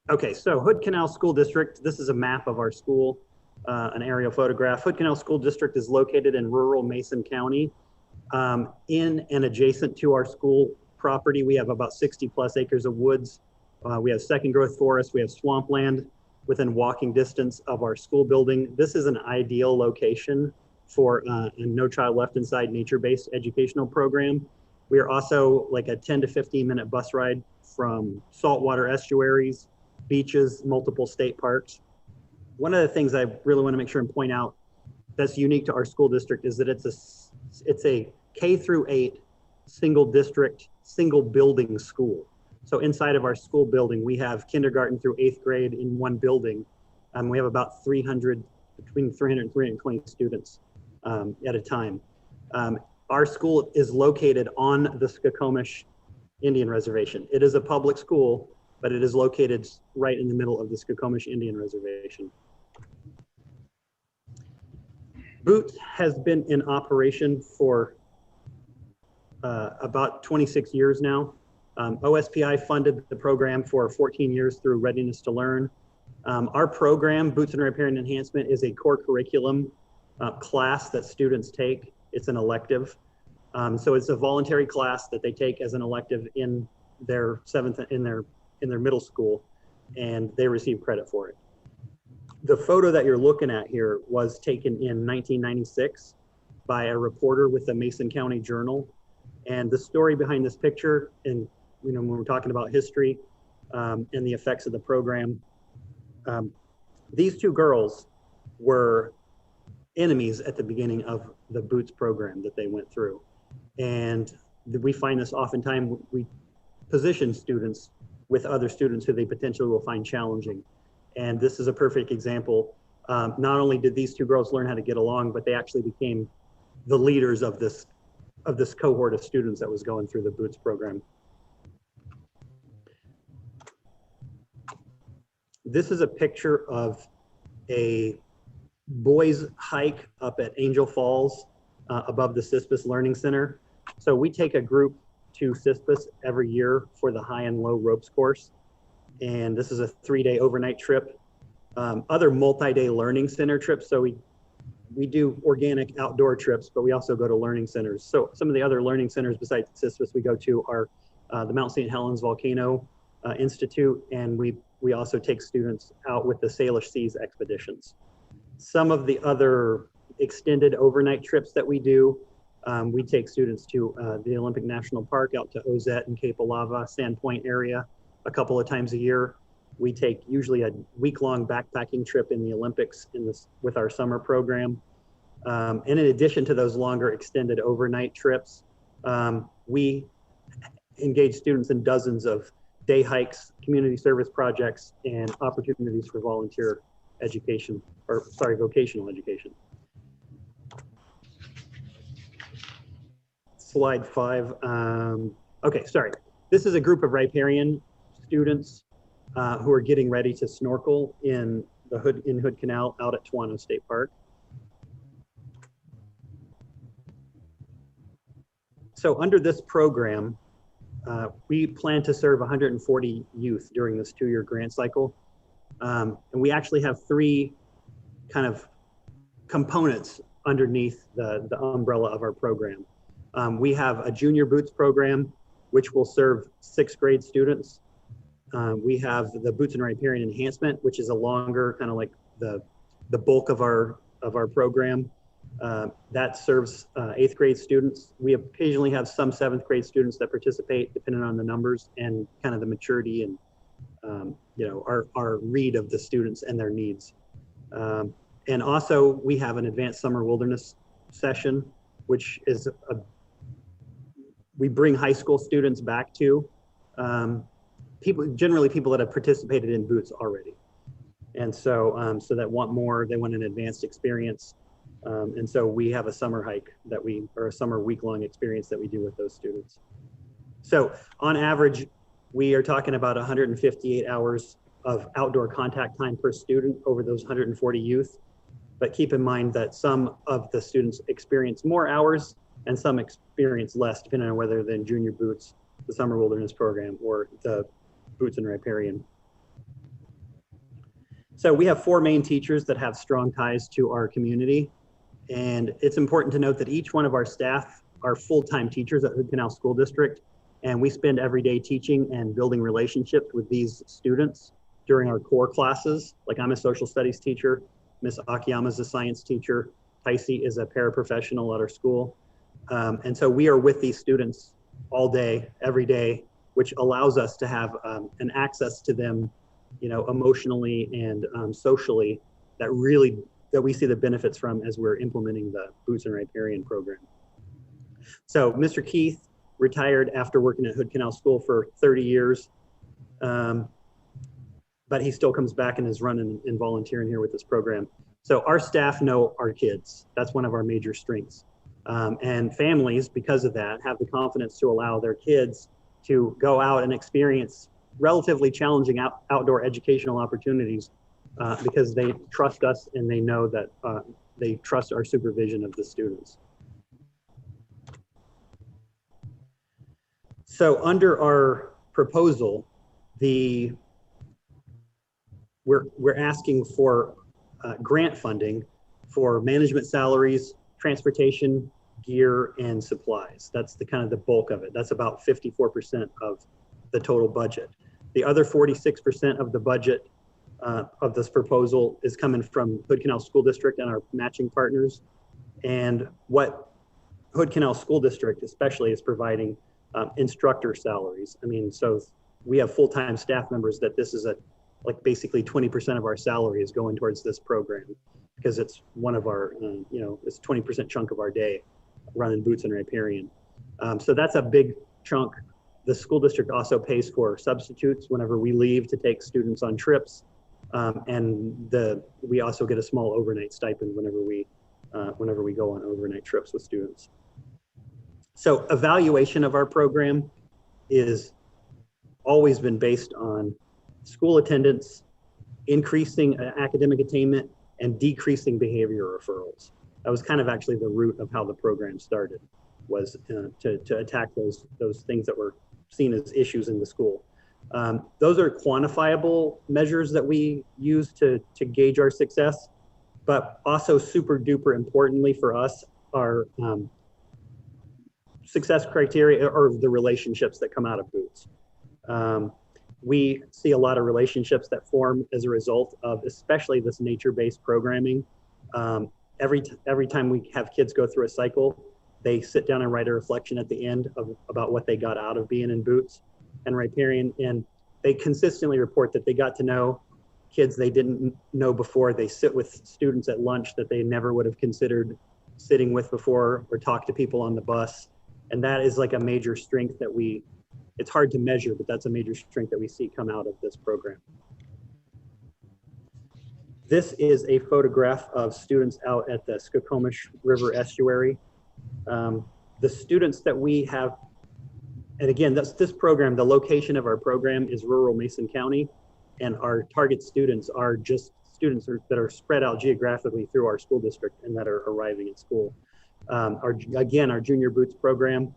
Okay, so Hood Canal School District, this is a map of our school, an aerial photograph. Hood Canal School District is located in rural Mason County. In and adjacent to our school property, we have about 60 plus acres of woods. We have second growth forest, we have swampland within walking distance of our school building. This is an ideal location for a No Child Left Inside nature-based educational program. We are also like a 10 to 15 minute bus ride from saltwater estuaries, beaches, multiple state parks. One of the things I really want to make sure and point out that's unique to our school district is that it's a K through 8 single district, single building school. So inside of our school building, we have kindergarten through 8th grade in one building. We have about between 300 and 320 students at a time. Our school is located on the Skokomish Indian Reservation. It is a public school, but it is located right in the middle of the Skokomish Indian Reservation. Boots has been in operation for about 26 years now. OSPI funded the program for 14 years through Readiness to Learn. Our program, Boots and Riparian Enhancement, is a core curriculum class that students take. It's an elective. So it's a voluntary class that they take as an elective in their in their middle school, and they receive credit for it. The photo that you're looking at here was taken in 1996 by a reporter with the Mason County Journal. And the story behind this picture, and when we're talking about history and the effects of the program, these two girls were enemies at the beginning of the Boots program that they went through. And we find this oftentimes, we position students with other students who they potentially will find challenging. And this is a perfect example. Not only did these two girls learn how to get along, but they actually became the leaders of this cohort of students that was going through the Boots program. This is a picture of a boys hike up at Angel Falls above the CISPAS Learning Center. So we take a group to CISPAS every year for the high and low ropes course. And this is a 3-day overnight trip. Other multi-day learning center trips. So we do organic outdoor trips, but we also go to learning centers. So some of the other learning centers besides CISPAS we go to are the Mount St. Helens Volcano Institute, and we also take students out with the Salish Seas expeditions. Some of the other extended overnight trips that we do, we take students to the Olympic National Park, out to Ozette and Cape Alava, Sandpoint area a couple of times a year. We take usually a week-long backpacking trip in the Olympics with our summer program. And in addition to those longer extended overnight trips, we engage students in dozens of day hikes, community service projects, and opportunities for volunteer education, vocational education. Slide 5. Okay, sorry. This is a group of riparian students who are getting ready to snorkel in in Hood Canal out at Tawano State Park. So under this program, we plan to serve 140 youth during this 2-year grant cycle. And we actually have 3 kind of components underneath the umbrella of our program. We have a junior boots program, which will serve 6th grade students. We have the boots and riparian enhancement, which is a longer kind of like the bulk of our program. That serves 8th grade students. We occasionally have some 7th grade students that participate, depending on the numbers and kind of the maturity and our read of the students and their needs. And also we have an advanced summer wilderness session, which is we bring high school students back to generally people that have participated in boots already. And so that want more, they want an advanced experience. And so we have a summer hike or a summer week-long experience that we do with those students. So on average, we are talking about 158 hours of outdoor contact time per student over those 140 youth. But keep in mind that some of the students experience more hours and some experience less, depending on whether they're in junior boots, the summer wilderness program, or the boots and riparian. So we have 4 main teachers that have strong ties to our community. And it's important to note that each one of our staff are full-time teachers at Hood Canal School District. And we spend every day teaching and building relationships with these students during our core classes. Like I'm a social studies teacher, Miss Akiyama is a science teacher, Taisi is a paraprofessional at our school. And so we are with these students all day, every day, which allows us to have an access to them, emotionally and socially that we see the benefits from as we're implementing the Boots and Riparian program. So Mr. Keith retired after working at Hood Canal School for 30 years, but he still comes back and is running and volunteering here with this program. So our staff know our kids. That's one of our major strengths. And families, because of that, have the confidence to allow their kids to go out and experience relatively challenging outdoor educational opportunities because they trust us and they know that they trust our supervision of the students. So under our proposal, we're asking for grant funding for management salaries, transportation, gear, and supplies. That's the kind of the bulk of it. That's about 54% of the total budget. The other 46% of the budget of this proposal is coming from Hood Canal School District and our matching partners. And what Hood Canal School District especially is providing instructor salaries. I mean, so we have full-time staff members that this is like basically 20% of our salary is going towards this program because it's one of our, it's 20% chunk of our day running Boots and Riparian. So that's a big chunk. The school district also pays for substitutes whenever we leave to take students on trips. And we also get a small overnight stipend whenever we go on overnight trips with students. So evaluation of our program is always been based on school attendance, increasing academic attainment, and decreasing behavior referrals. That was kind of actually the root of how the program started, was to attack those things that were seen as issues in the school. Those are quantifiable measures that we use to gauge our success, but also super duper importantly for us are success criteria or the relationships that come out of Boots. We see a lot of relationships that form as a result of especially this nature-based programming. Every time we have kids go through a cycle, they sit down and write a reflection at the end about what they got out of being in Boots and Riparian, and they consistently report that they got to know kids they didn't know before. They sit with students at lunch that they never would have considered sitting with before, or talk to people on the bus. And that is like a major strength that it's hard to measure, but that's a major strength that we see come out of this program. This is a photograph of students out at the Skokomish River estuary. The students that we have, and again, this program, the location of our program is rural Mason County, and our target students are just students that are spread out geographically through our school district and that are arriving at school. Our Junior Boots program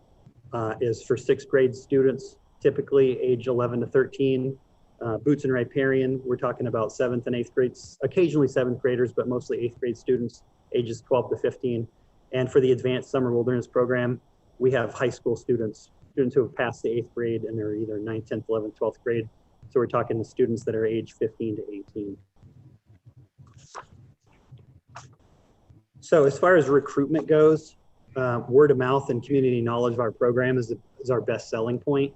is for 6th grade students, typically age 11 to 13. Boots and Riparian, we're talking about 7th and 8th grades, occasionally 7th graders, but mostly 8th grade students, ages 12 to 15. And for the Advanced Summer Wilderness program, we have high school students who have passed the 8th grade and they're either 9th, 10th, 11th, 12th grade. So we're talking the students that are age 15 to 18. So as far as recruitment goes, word of mouth and community knowledge of our program is our best selling point.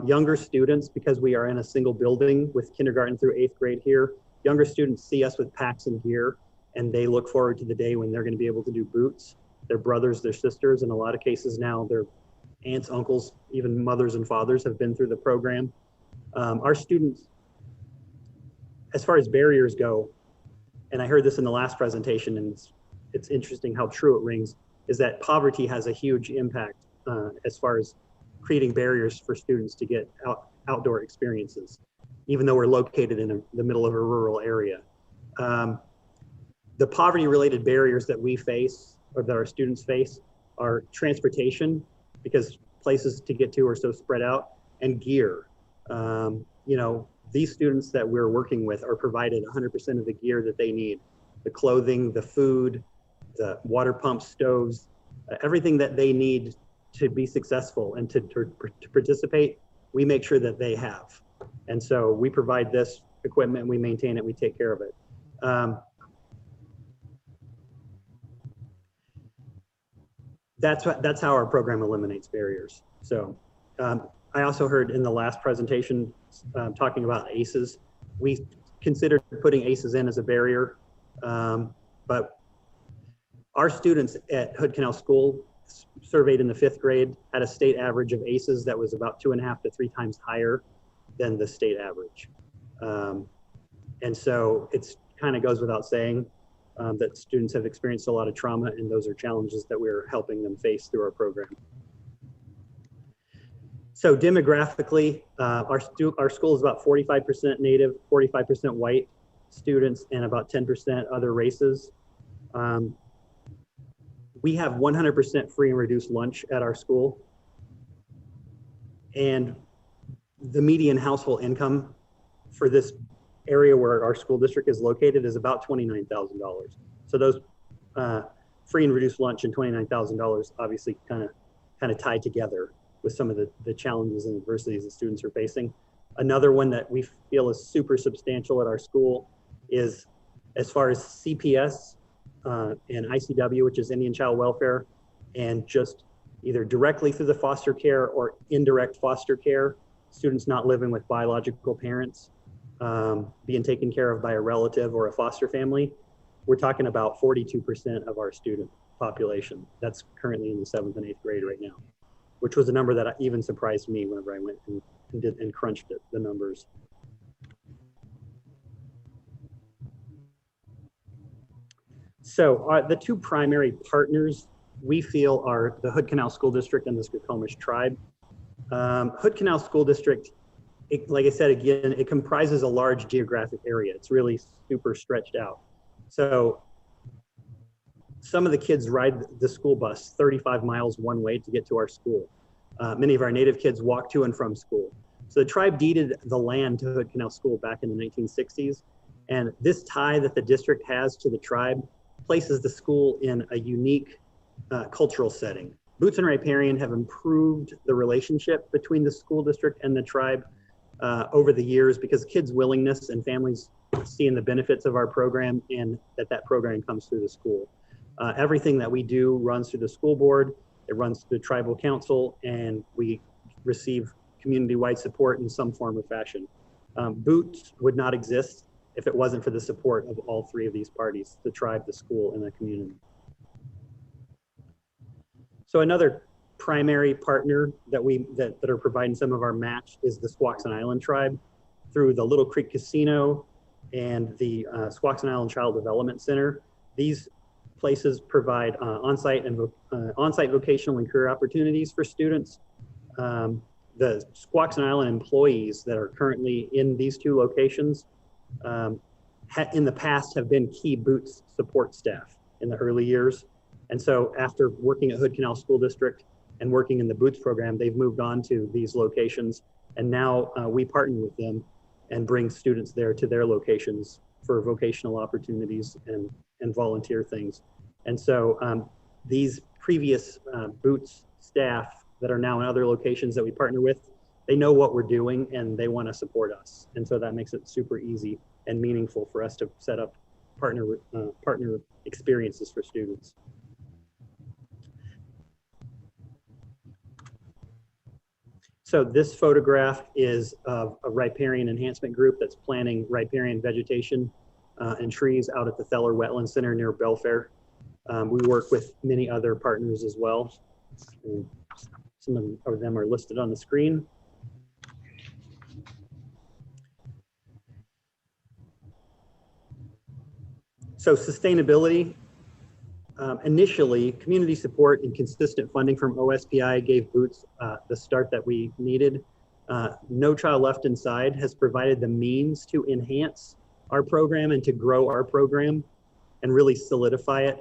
Younger students, because we are in a single building with kindergarten through 8th grade here, younger students see us with packs and gear, and they look forward to the day when they're going to be able to do boots. Their brothers, their sisters, in a lot of cases now, their aunts, uncles, even mothers and fathers have been through the program. Our students, as far as barriers go, and I heard this in the last presentation, and it's interesting how true it rings, is that poverty has a huge impact as far as creating barriers for students to get outdoor experiences, even though we're located in the middle of a rural area. The poverty-related barriers that we face, or that our students face, are transportation, because places to get to are so spread out, and gear. You know, these students that we're working with are provided 100% of the gear that they need: the clothing, the food, the water pumps, stoves, everything that they need to be successful and to participate, we make sure that they have. And so we provide this equipment, we maintain it, we take care of it. That's how our program eliminates barriers. So I also heard in the last presentation talking about ACEs. We considered putting ACEs in as a barrier, but our students at Hood Canal School, surveyed in the 5th grade, had a state average of ACEs that was about 2.5 to 3 times higher than the state average. And so it's kind of goes without saying that students have experienced a lot of trauma, and those are challenges that we're helping them face through our program. So demographically, our school is about 45% Native, 45% white students, and about 10% other races. We have 100% free and reduced lunch at our school. And the median household income for this area where our school district is located is about $29,000. So those free and reduced lunch and $29,000 obviously kind of tied together with some of the challenges and adversities that students are facing. Another one that we feel is super substantial at our school is, as far as CPS and ICW, which is Indian Child Welfare, and just either directly through the foster care or indirect foster care, students not living with biological parents, being taken care of by a relative or a foster family, we're talking about 42% of our student population. That's currently in the 7th and 8th grade right now, which was a number that even surprised me whenever I went and crunched the numbers. So the two primary partners we feel are the Hood Canal School District and the Skokomish Tribe. Hood Canal School District, like I said, again, it comprises a large geographic area. It's really super stretched out. So some of the kids ride the school bus 35 miles one way to get to our school. Many of our Native kids walk to and from school. So the tribe deeded the land to Hood Canal School back in the 1960s. And this tie that the district has to the tribe places the school in a unique cultural setting. Boots and Riparian have improved the relationship between the school district and the tribe over the years, because kids' willingness and families seeing the benefits of our program, and that program comes through the school. Everything that we do runs through the school board, it runs through the tribal council, and we receive community-wide support in some form or fashion. Boots would not exist if it wasn't for the support of all three of these parties: the tribe, the school, and the community. So another primary partner that are providing some of our match is the Squaxin Island tribe through the Little Creek Casino and the Squaxin Island Child Development Center. These places provide on-site vocational and career opportunities for students. The Squaxin Island employees that are currently in these two locations in the past have been key Boots support staff in the early years. And so after working at Hood Canal School District and working in the Boots program, they've moved on to these locations. And now we partner with them and bring students there to their locations for vocational opportunities and volunteer things. And so these previous Boots staff that are now in other locations that we partner with, they know what we're doing and they want to support us. And so that makes it super easy and meaningful for us to set up partner experiences for students. So this photograph is of a riparian enhancement group that's planting riparian vegetation and trees out at the Theller Wetland Center near Belfair. We work with many other partners as well. And some of them are listed on the screen. So sustainability, initially community support and consistent funding from OSPI gave Boots the start that we needed. No Child Left Inside has provided the means to enhance our program and to grow our program and really solidify it.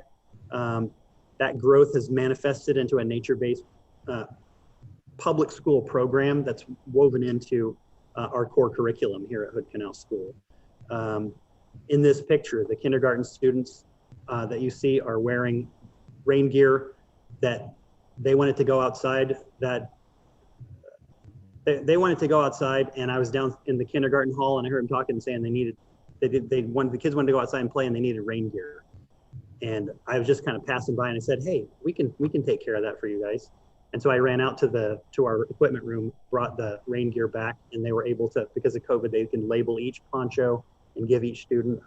That growth has manifested into a nature-based public school program that's woven into our core curriculum here at Hood Canal School. In this picture, the kindergarten students that you see are wearing rain gear that they wanted to go outside, they wanted to go outside, and I was down in the kindergarten hall and I heard them talking and saying the kids wanted to go outside and play and they needed rain gear. And I was just kind of passing by and I said, hey, we can take care of that for you guys. And so I ran out to our equipment room, brought the rain gear back, and they were able to, because of COVID, they can label each poncho and give each student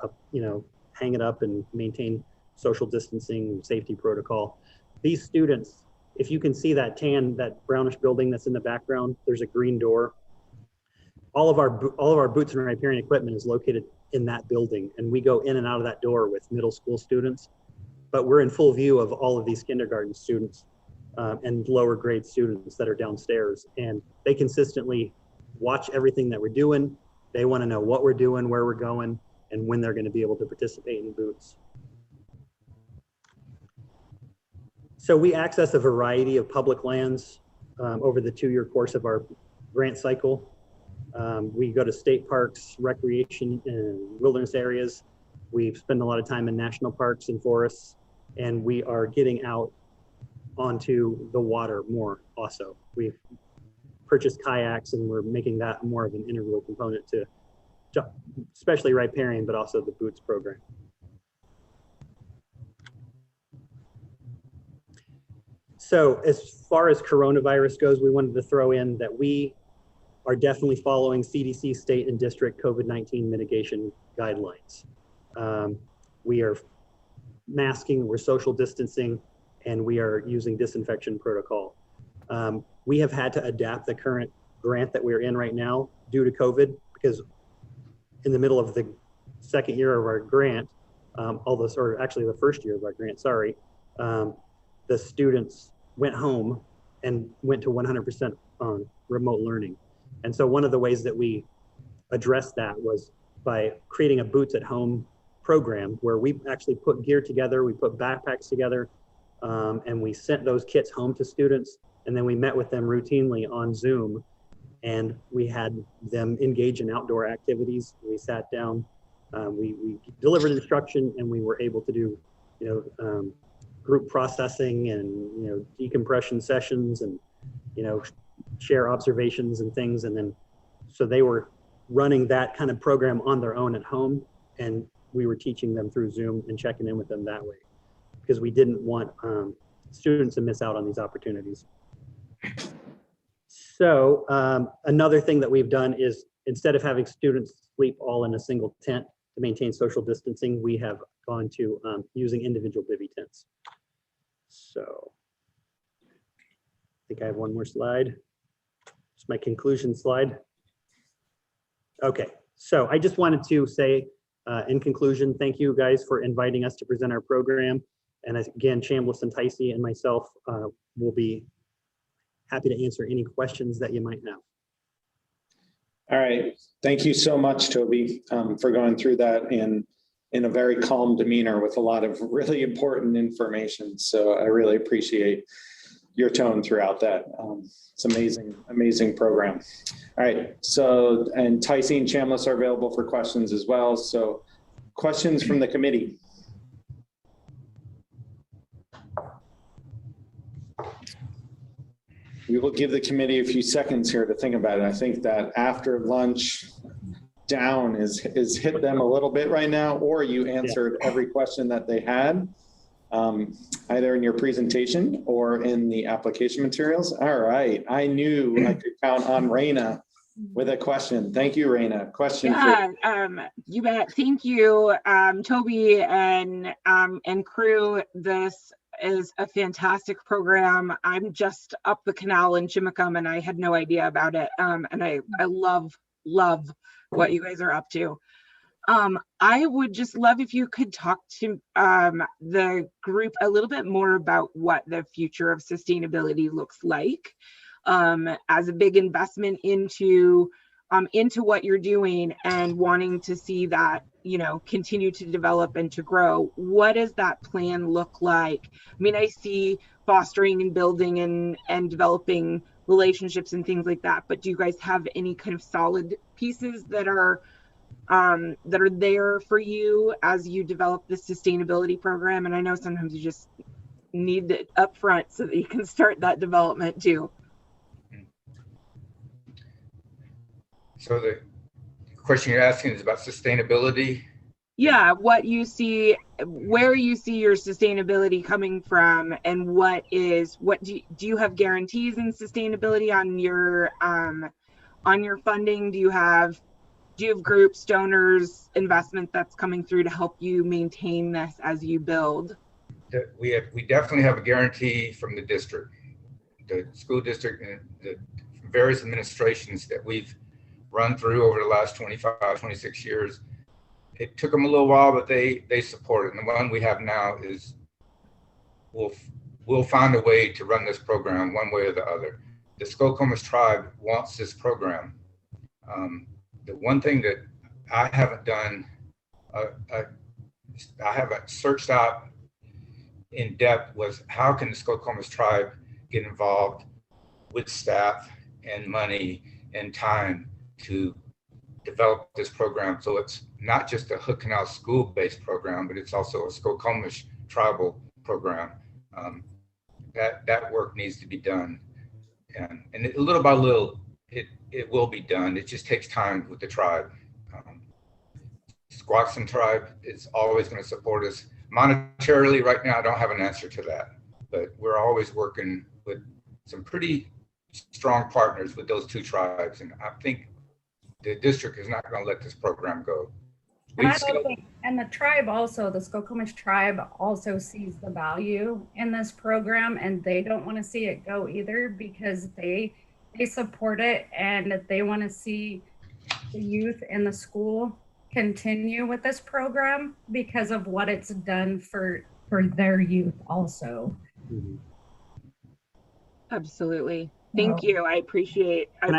hang it up and maintain social distancing, safety protocol. These students, if you can see that that brownish building that's in the background, there's a green door. All of our Boots and riparian equipment is located in that building, and we go in and out of that door with middle school students. But we're in full view of all of these kindergarten students and lower grade students that are downstairs, and they consistently watch everything that we're doing. They want to know what we're doing, where we're going, and when they're going to be able to participate in Boots. So we access a variety of public lands over the 2-year course of our grant cycle. We go to state parks, recreation, and wilderness areas. We spend a lot of time in national parks and forests, and we are getting out onto the water more also. We've purchased kayaks and we're making that more of an integral component to especially riparian, but also the Boots program. So as far as coronavirus goes, we wanted to throw in that we are definitely following CDC state and district COVID-19 mitigation guidelines. We are masking, we're social distancing, and we are using disinfection protocol. We have had to adapt the current grant that we're in right now due to COVID, because in the middle of the second year of our grant, actually the first year of our grant, sorry, the students went home and went to 100% on remote learning. And so one of the ways that we addressed that was by creating a Boots at Home program where we actually put gear together, we put backpacks together, and we sent those kits home to students. And then we met with them routinely on Zoom, and we had them engage in outdoor activities. We sat down, we delivered instruction, and we were able to do, group processing and, decompression sessions and, share observations and things. And then, so they were running that kind of program on their own at home, and we were teaching them through Zoom and checking in with them that way, because we didn't want students to miss out on these opportunities. So another thing that we've done is, instead of having students sleep all in a single tent to maintain social distancing, we have gone to using individual bivy tents. So I think I have one more slide. It's my conclusion slide. Okay, so I just wanted to say in conclusion, thank you guys for inviting us to present our program. And again, Chambliss and Ticey and myself will be happy to answer any questions that you might have. All right, thank you so much, Toby, for going through that. And in a very calm demeanor with a lot of really important information. So I really appreciate your tone throughout that. It's amazing, amazing program. All right, so, and Ticey and Chambliss are available for questions as well. So questions from the committee. We will give the committee a few seconds here to think about it. I think that after lunch down is hit them a little bit right now, or you answered every question that they had, either in your presentation or in the application materials. All right, I knew I could count on Raina with a question. Thank you, Raina. Question for you bet. Thank you, Toby and crew. This is a fantastic program. I'm just up the canal in Chimacum and I had no idea about it. And I love what you guys are up to. I would just love if you could talk to the group a little bit more about what the future of sustainability looks like as a big investment into what you're doing and wanting to see that, you know, continue to develop and to grow. What does that plan look like? I mean, I see fostering and building and developing relationships and things like that, but do you guys have any kind of solid pieces that are there for you as you develop the sustainability program? And I know sometimes you just need it up front so that you can start that development too. So the question you're asking is about sustainability? Yeah, what you see, where you see your sustainability coming from, and what do you have guarantees in sustainability on your funding? Do you have groups, donors, investment that's coming through to help you maintain this as you build? We definitely have a guarantee from the district, the school district, and the various administrations that we've run through over the last 25, 26 years. It took them a little while, but they support it. And the one we have now is we'll find a way to run this program one way or the other. The Skokomish tribe wants this program. The one thing that I haven't done, I haven't searched out in depth was how can the Skokomish tribe get involved with staff and money and time to develop this program. So it's not just a Hood Canal school-based program, but it's also a Skokomish tribal program. That work needs to be done. And little by little, it will be done. It just takes time with the tribe. Squaxin tribe is always going to support us. Monetarily, right now, I don't have an answer to that, but we're always working with some pretty strong partners with those two tribes. And I think the district is not going to let this program go. And the tribe also, the Skokomish tribe also sees the value in this program, and they don't want to see it go either, because they support it and they want to see the youth in the school continue with this program because of what it's done for their youth also. Absolutely. Thank you. I appreciate Can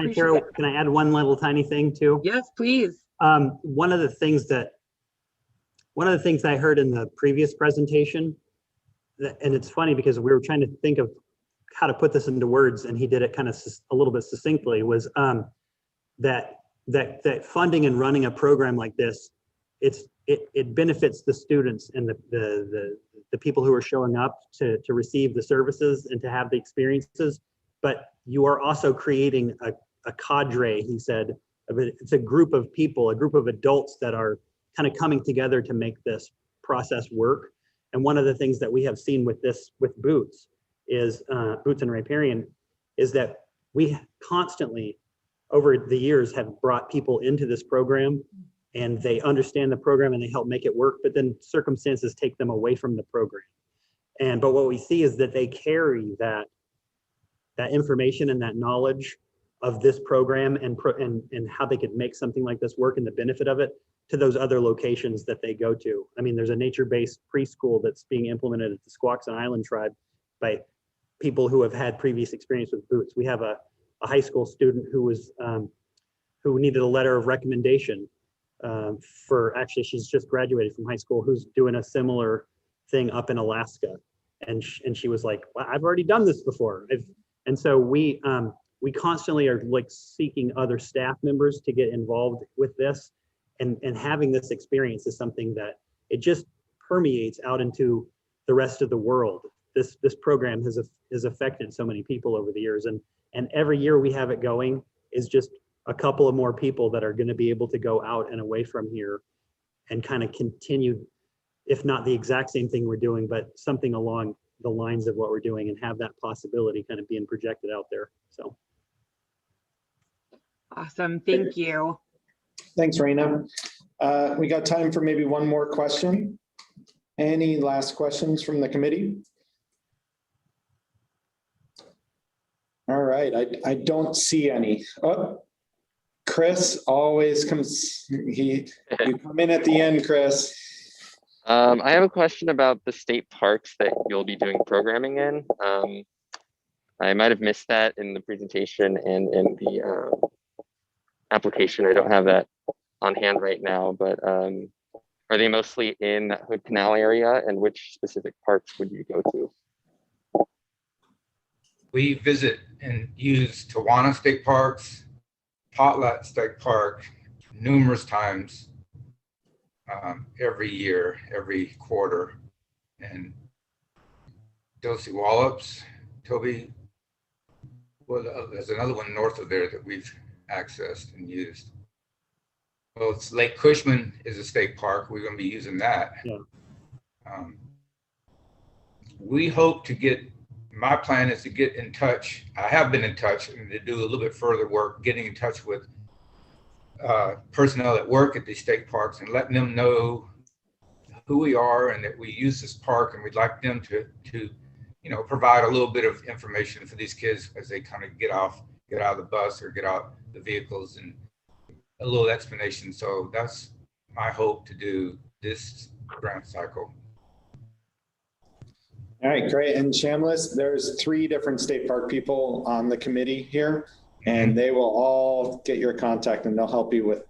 I add one little tiny thing too? Yes, please. One of the things I heard in the previous presentation, and it's funny because we were trying to think of how to put this into words, and he did it kind of a little bit succinctly, was that funding and running a program like this, it benefits the students and the people who are showing up to receive the services and to have the experiences, but you are also creating a cadre, he said. It's a group of people, a group of adults that are kind of coming together to make this process work. And one of the things that we have seen with Boots is Boots and Riparian, is that we constantly over the years have brought people into this program, and they understand the program and they help make it work, but then circumstances take them away from the program. But what we see is that they carry that information and that knowledge of this program and how they could make something like this work and the benefit of it to those other locations that they go to. I mean, there's a nature-based preschool that's being implemented at the Squaxin Island tribe by people who have had previous experience with Boots. We have a high school student who was who needed a letter of recommendation for actually, she's just graduated from high school, who's doing a similar thing up in Alaska. And she was like, well, I've already done this before. And so we constantly are like seeking other staff members to get involved with this. And having this experience is something that it just permeates out into the rest of the world. This program has affected so many people over the years. And every year we have it going is just a couple of more people that are going to be able to go out and away from here and kind of continue, if not the exact same thing we're doing, but something along the lines of what we're doing, and have that possibility kind of being projected out there. So. Awesome. Thank you. Thanks, Raina. We got time for maybe one more question. Any last questions from the committee? All right, I don't see any. Oh, Chris always comes, you come in at the end, Chris. I have a question about the state parks that you'll be doing programming in. I might have missed that in the presentation and in the application. I don't have that on hand right now, but are they mostly in that Hood Canal area, and which specific parks would you go to? We visit and use Tawana State Parks, Potlatch State Park numerous times every year, every quarter. And Dosey Wallops, Toby, well, there's another one north of there that we've accessed and used. Well, it's Lake Cushman is a state park. We're going to be using that. Yeah. We hope to get, my plan is to get in touch. I have been in touch and to do a little bit further work, getting in touch with personnel that work at these state parks and letting them know who we are and that we use this park, and we'd like them to provide a little bit of information for these kids as they kind of get out of the bus or get out the vehicles, and a little explanation. So that's my hope to do this grant cycle. All right, great. And Shamlis, there's 3 different state park people on the committee here, and they will all get your contact and they'll help you with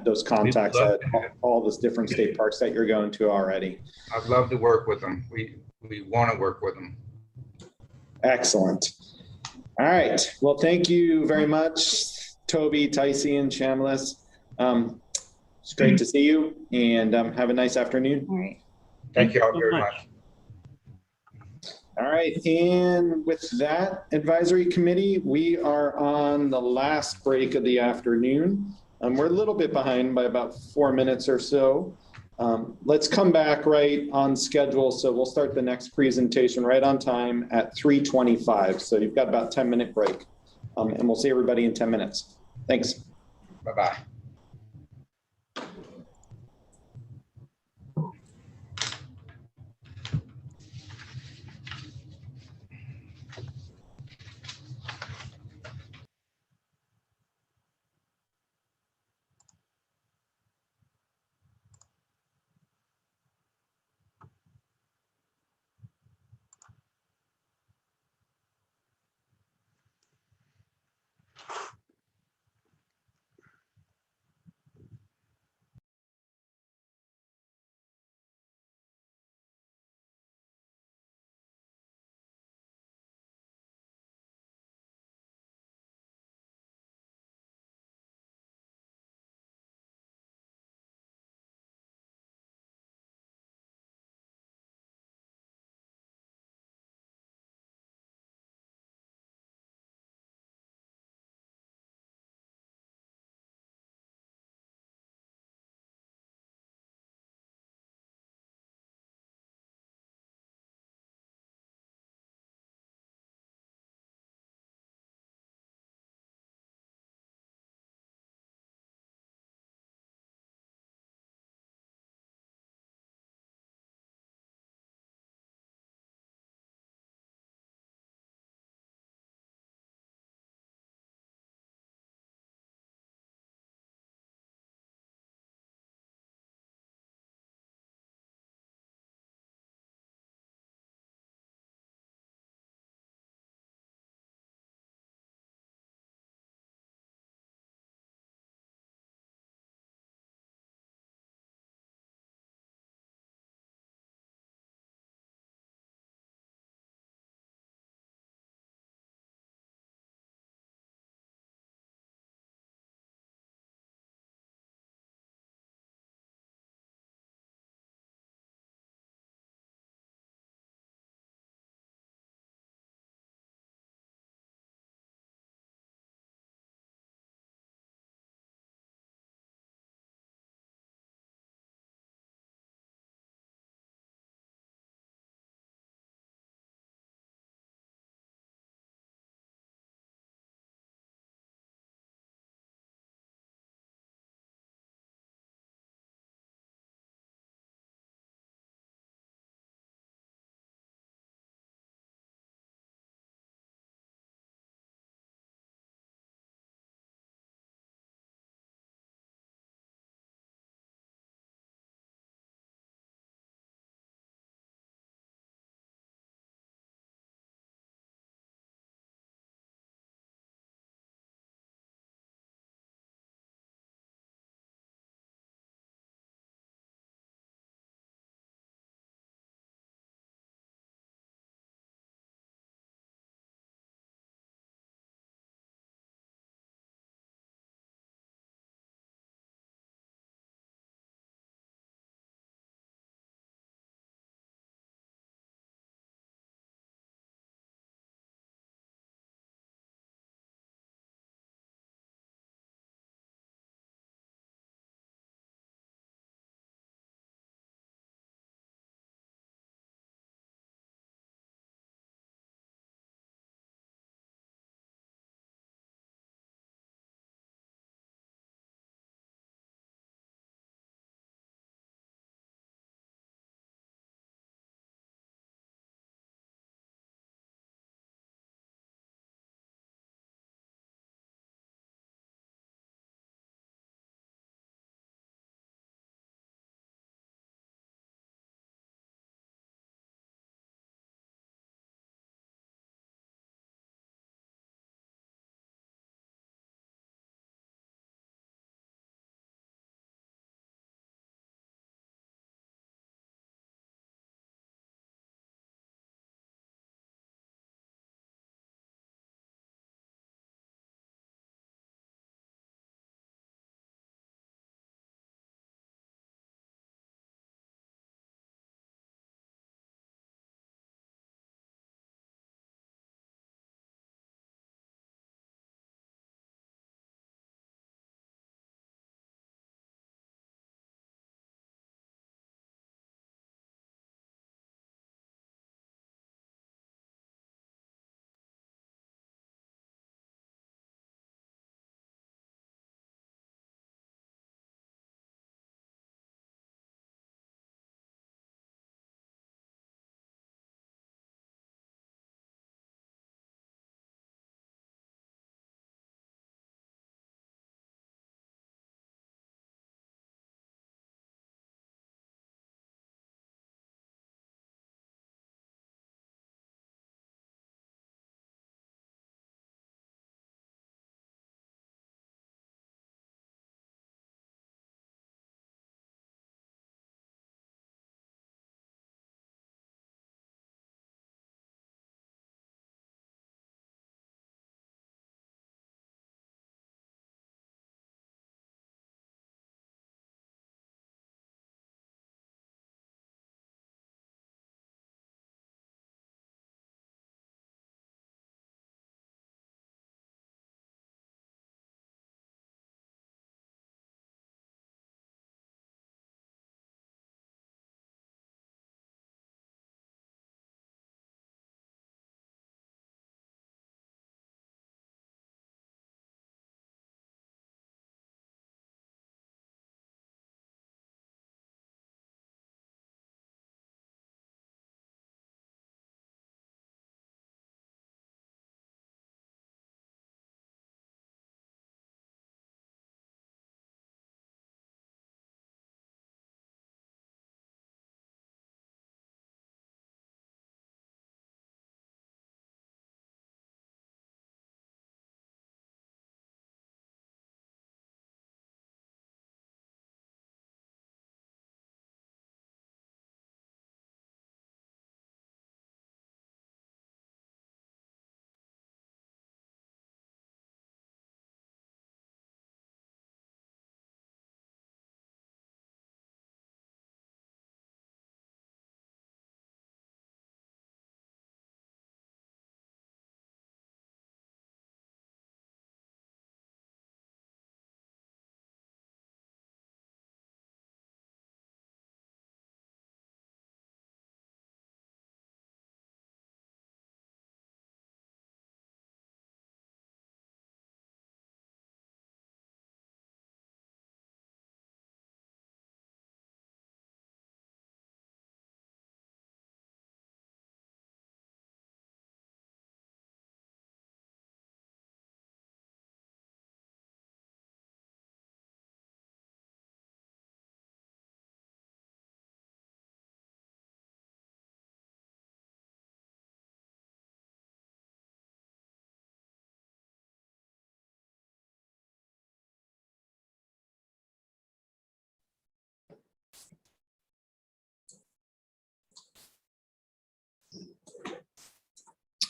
those contacts at all those different state parks that you're going to already. I'd love to work with them. We want to work with them. Excellent. All right. Well, thank you very much, Toby, Ticey, and Shamlis. It's great to see you, and have a nice afternoon. All right. Thank you all very much. All right, and with that advisory committee, we are on the last break of the afternoon. We're a little bit behind by about 4 minutes or so. Let's come back right on schedule. So we'll start the next presentation right on time at 3:25. So you've got about 10-minute break, and we'll see everybody in 10 minutes. Thanks. Bye-bye.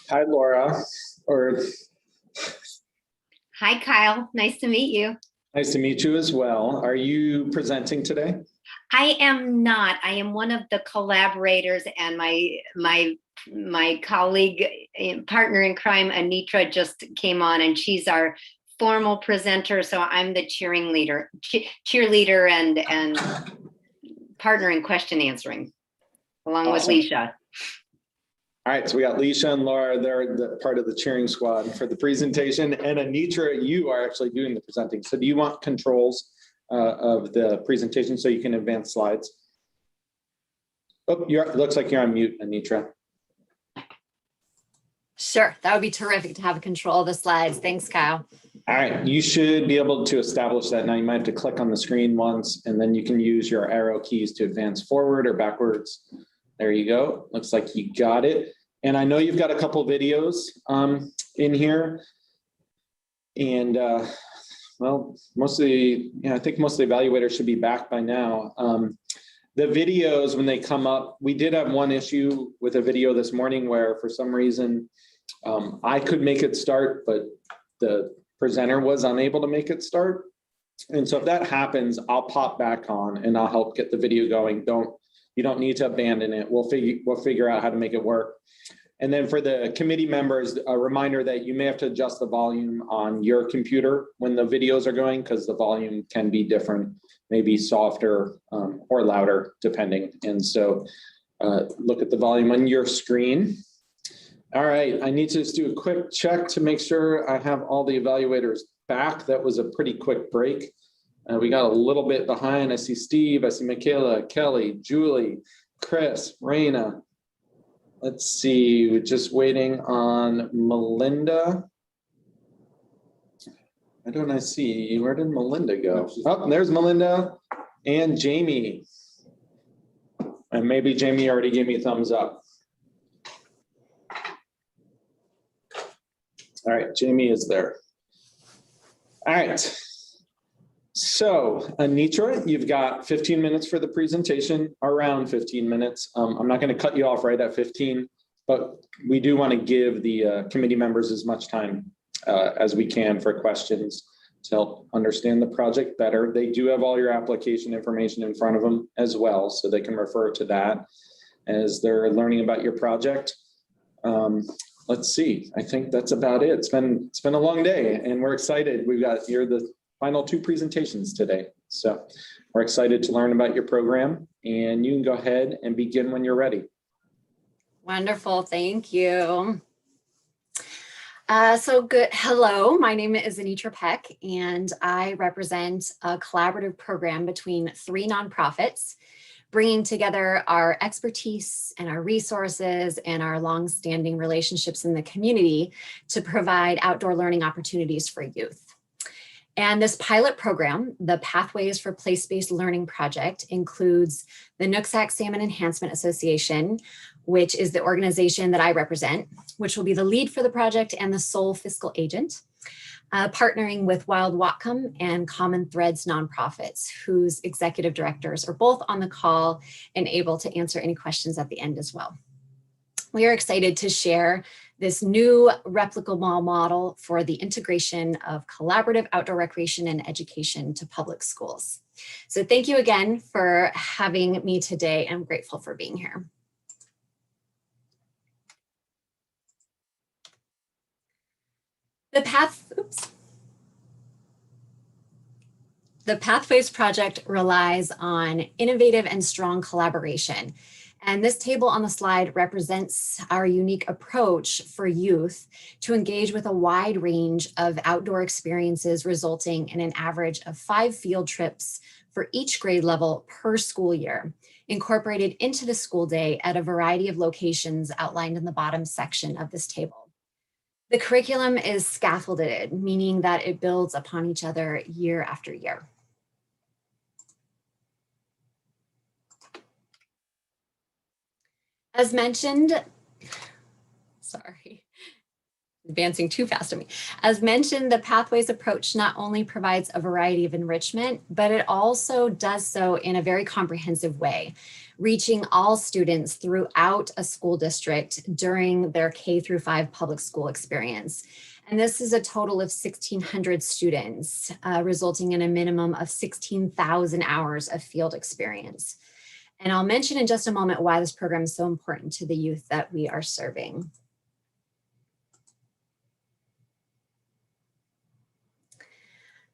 Hi, Laura. Or Hi, Kyle. Nice to meet you. nice to meet you as well. Are you presenting today? I am not. I am one of the collaborators, and my colleague, partner in crime, Anitra, just came on, and she's our formal presenter. So I'm the cheerleader and partner in question answering, along with Awesome. Leisha. All right, so we got Leisha and Laura, they're part of the cheering squad for the presentation, and Anitra, you are actually doing the presenting. So do you want controls of the presentation so you can advance slides? Oh, looks like you're on mute, Anitra. Sure, that would be terrific to have control of the slides. Thanks, Kyle. All right, you should be able to establish that now. You might have to click on the screen once, and then you can use your arrow keys to advance forward or backwards. There you go. Looks like you got it. And I know you've got a couple videos in here. And well, mostly, I think most of the evaluators should be back by now. The videos, when they come up, we did have one issue with a video this morning where for some reason I could make it start, but the presenter was unable to make it start. And so if that happens, I'll pop back on and I'll help get the video going. You don't need to abandon it. We'll figure out how to make it work. And then for the committee members, a reminder that you may have to adjust the volume on your computer when the videos are going, because the volume can be different, maybe softer or louder, depending. And so look at the volume on your screen. All right, I need to just do a quick check to make sure I have all the evaluators back. That was a pretty quick break. We got a little bit behind. I see Steve, I see Michaela, Kelly, Julie, Chris, Raina. Let's see, we're just waiting on Melinda. Why don't I see, where did Melinda go? Oh, there's Melinda and Jamie. And maybe Jamie already gave me a thumbs up. All right, Jamie is there. All right. So Anitra, you've got 15 minutes for the presentation, around 15 minutes. I'm not going to cut you off right at 15, but we do want to give the committee members as much time as we can for questions to help understand the project better. They do have all your application information in front of them as well, so they can refer to that as they're learning about your project. Let's see, I think that's about it. It's been a long day and we're excited. We've got here the final two presentations today. So we're excited to learn about your program, and you can go ahead and begin when you're ready. Wonderful, thank you. Hello, my name is Anitra Peck, and I represent a collaborative program between 3 nonprofits, bringing together our expertise and our resources and our longstanding relationships in the community to provide outdoor learning opportunities for youth. And this pilot program, the Pathways for Place-Based Learning Project, includes the Nooksack Salmon Enhancement Association, which is the organization that I represent, which will be the lead for the project and the sole fiscal agent, partnering with Wild Whatcom and Common Threads nonprofits, whose executive directors are both on the call and able to answer any questions at the end as well. We are excited to share this new replicable model for the integration of collaborative outdoor recreation and education to public schools. So thank you again for having me today. I'm grateful for being here. The Pathways project relies on innovative and strong collaboration. And this table on the slide represents our unique approach for youth to engage with a wide range of outdoor experiences, resulting in an average of 5 field trips for each grade level per school year, incorporated into the school day at a variety of locations outlined in the bottom section of this table. The curriculum is scaffolded, meaning that it builds upon each other year after year. As mentioned, advancing too fast on me. As mentioned, the Pathways approach not only provides a variety of enrichment, but it also does so in a very comprehensive way, reaching all students throughout a school district during their K through 5 public school experience. And this is a total of 1,600 students, resulting in a minimum of 16,000 hours of field experience. And I'll mention in just a moment why this program is so important to the youth that we are serving.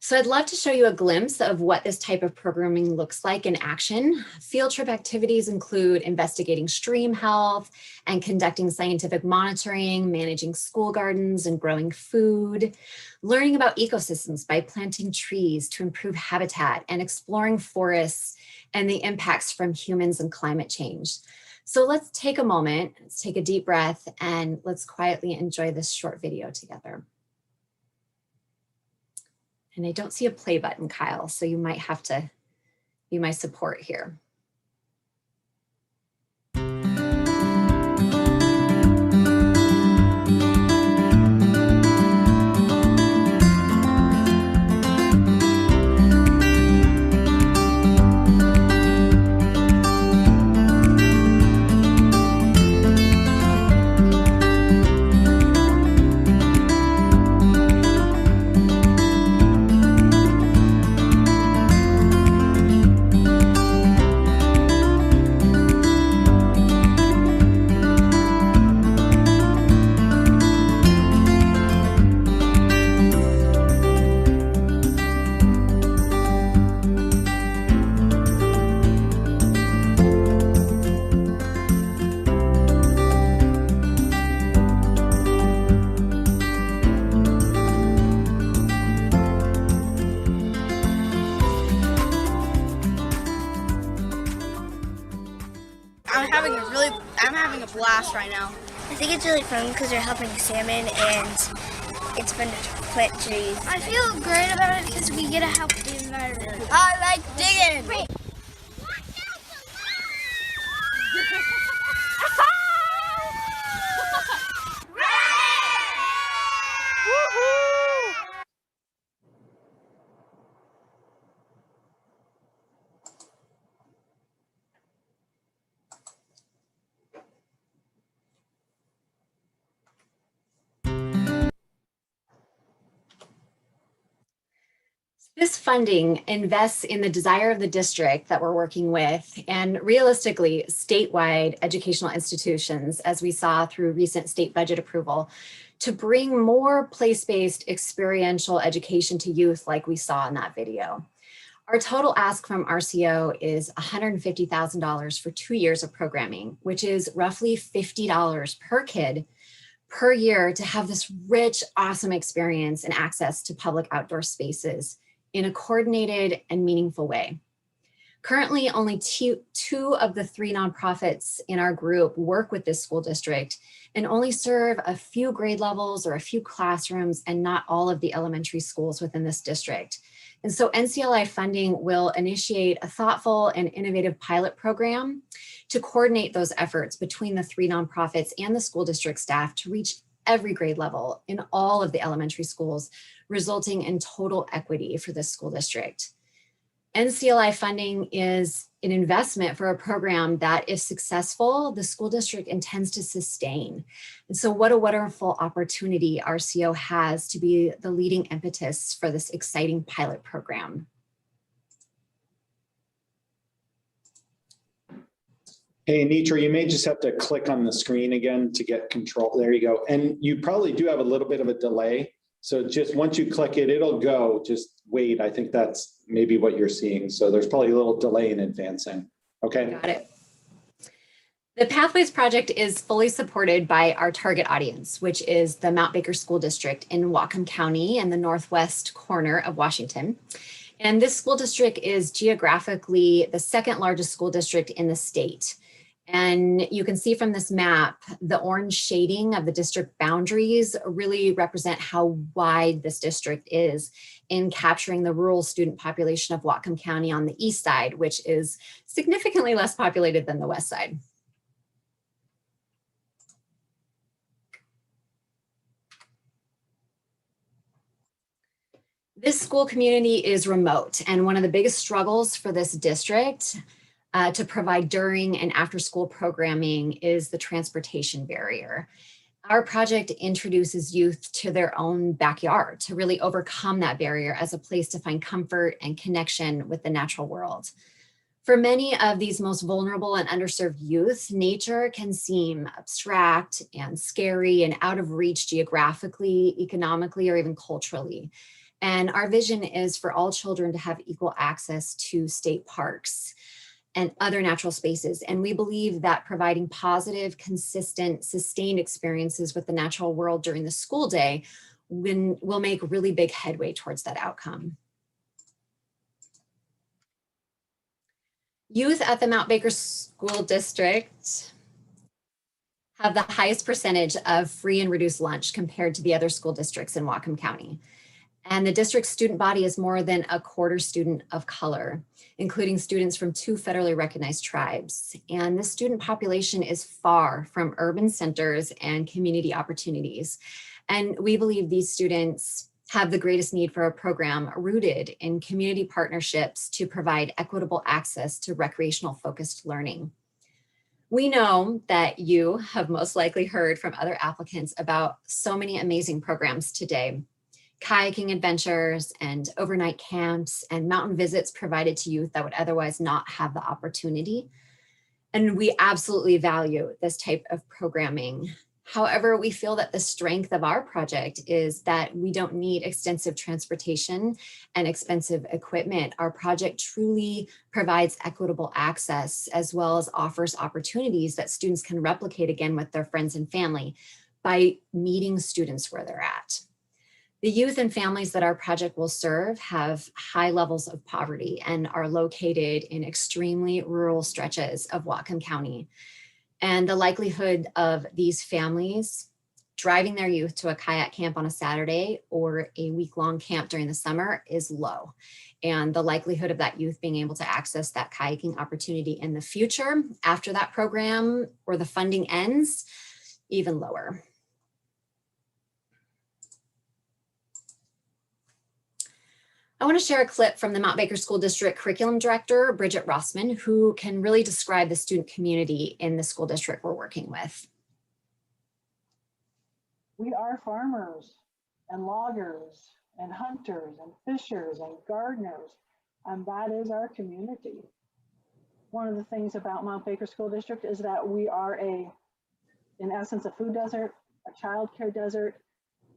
So I'd love to show you a glimpse of what this type of programming looks like in action. Field trip activities include investigating stream health and conducting scientific monitoring, managing school gardens and growing food, learning about ecosystems by planting trees to improve habitat, and exploring forests and the impacts from humans and climate change. So let's take a moment, let's take a deep breath, and let's quietly enjoy this short video together. And I don't see a play button, Kyle, so you might have to be my support here. I'm having a blast right now. I think it's really fun because you're helping salmon and it's fun to plant trees. I feel great about it because we get to help the environment. I like digging. Wait. This funding invests in the desire of the district that we're working with and realistically statewide educational institutions, as we saw through recent state budget approval, to bring more place-based experiential education to youth like we saw in that video. Our total ask from RCO is $150,000 for 2 years of programming, which is roughly $50 per kid per year to have this rich, awesome experience and access to public outdoor spaces in a coordinated and meaningful way. Currently, only two of the 3 nonprofits in our group work with this school district and only serve a few grade levels or a few classrooms and not all of the elementary schools within this district. And so NCLI funding will initiate a thoughtful and innovative pilot program to coordinate those efforts between the 3 nonprofits and the school district staff to reach every grade level in all of the elementary schools, resulting in total equity for this school district. NCLI funding is an investment for a program that, if successful, the school district intends to sustain. And so what a wonderful opportunity RCO has to be the leading impetus for this exciting pilot program. Hey, Nitra, you may just have to click on the screen again to get control. There you go. And you probably do have a little bit of a delay. So just once you click it, it'll go. Just wait. I think that's maybe what you're seeing. So there's probably a little delay in advancing. Okay. Got it. The Pathways Project is fully supported by our target audience, which is the Mount Baker School District in Whatcom County and the northwest corner of Washington. And this school district is geographically the 2nd largest school district in the state. And you can see from this map, the orange shading of the district boundaries really represent how wide this district is in capturing the rural student population of Whatcom County on the east side, which is significantly less populated than the west side. This school community is remote, and one of the biggest struggles for this district to provide during and after school programming is the transportation barrier. Our project introduces youth to their own backyard to really overcome that barrier as a place to find comfort and connection with the natural world. For many of these most vulnerable and underserved youth, nature can seem abstract and scary and out of reach geographically, economically, or even culturally. And our vision is for all children to have equal access to state parks and other natural spaces. And we believe that providing positive, consistent, sustained experiences with the natural world during the school day will make really big headway towards that outcome. Youth at the Mount Baker School District have the highest percentage of free and reduced lunch compared to the other school districts in Whatcom County. And the district's student body is more than a quarter student of color, including students from 2 federally recognized tribes. And this student population is far from urban centers and community opportunities. And we believe these students have the greatest need for a program rooted in community partnerships to provide equitable access to recreational focused learning. We know that you have most likely heard from other applicants about so many amazing programs today. Kayaking adventures and overnight camps and mountain visits provided to youth that would otherwise not have the opportunity. And we absolutely value this type of programming. However, we feel that the strength of our project is that we don't need extensive transportation and expensive equipment. Our project truly provides equitable access as well as offers opportunities that students can replicate again with their friends and family by meeting students where they're at. The youth and families that our project will serve have high levels of poverty and are located in extremely rural stretches of Whatcom County. And the likelihood of these families driving their youth to a kayak camp on a Saturday or a week-long camp during the summer is low. And the likelihood of that youth being able to access that kayaking opportunity in the future after that program or the funding ends, even lower. I want to share a clip from the Mount Baker School District Curriculum Director, Bridget Rossman, who can really describe the student community in the school district we're working with. We are farmers and loggers and hunters and fishers and gardeners, and that is our community. One of the things about Mount Baker School District is that we are in essence, a food desert, a childcare desert,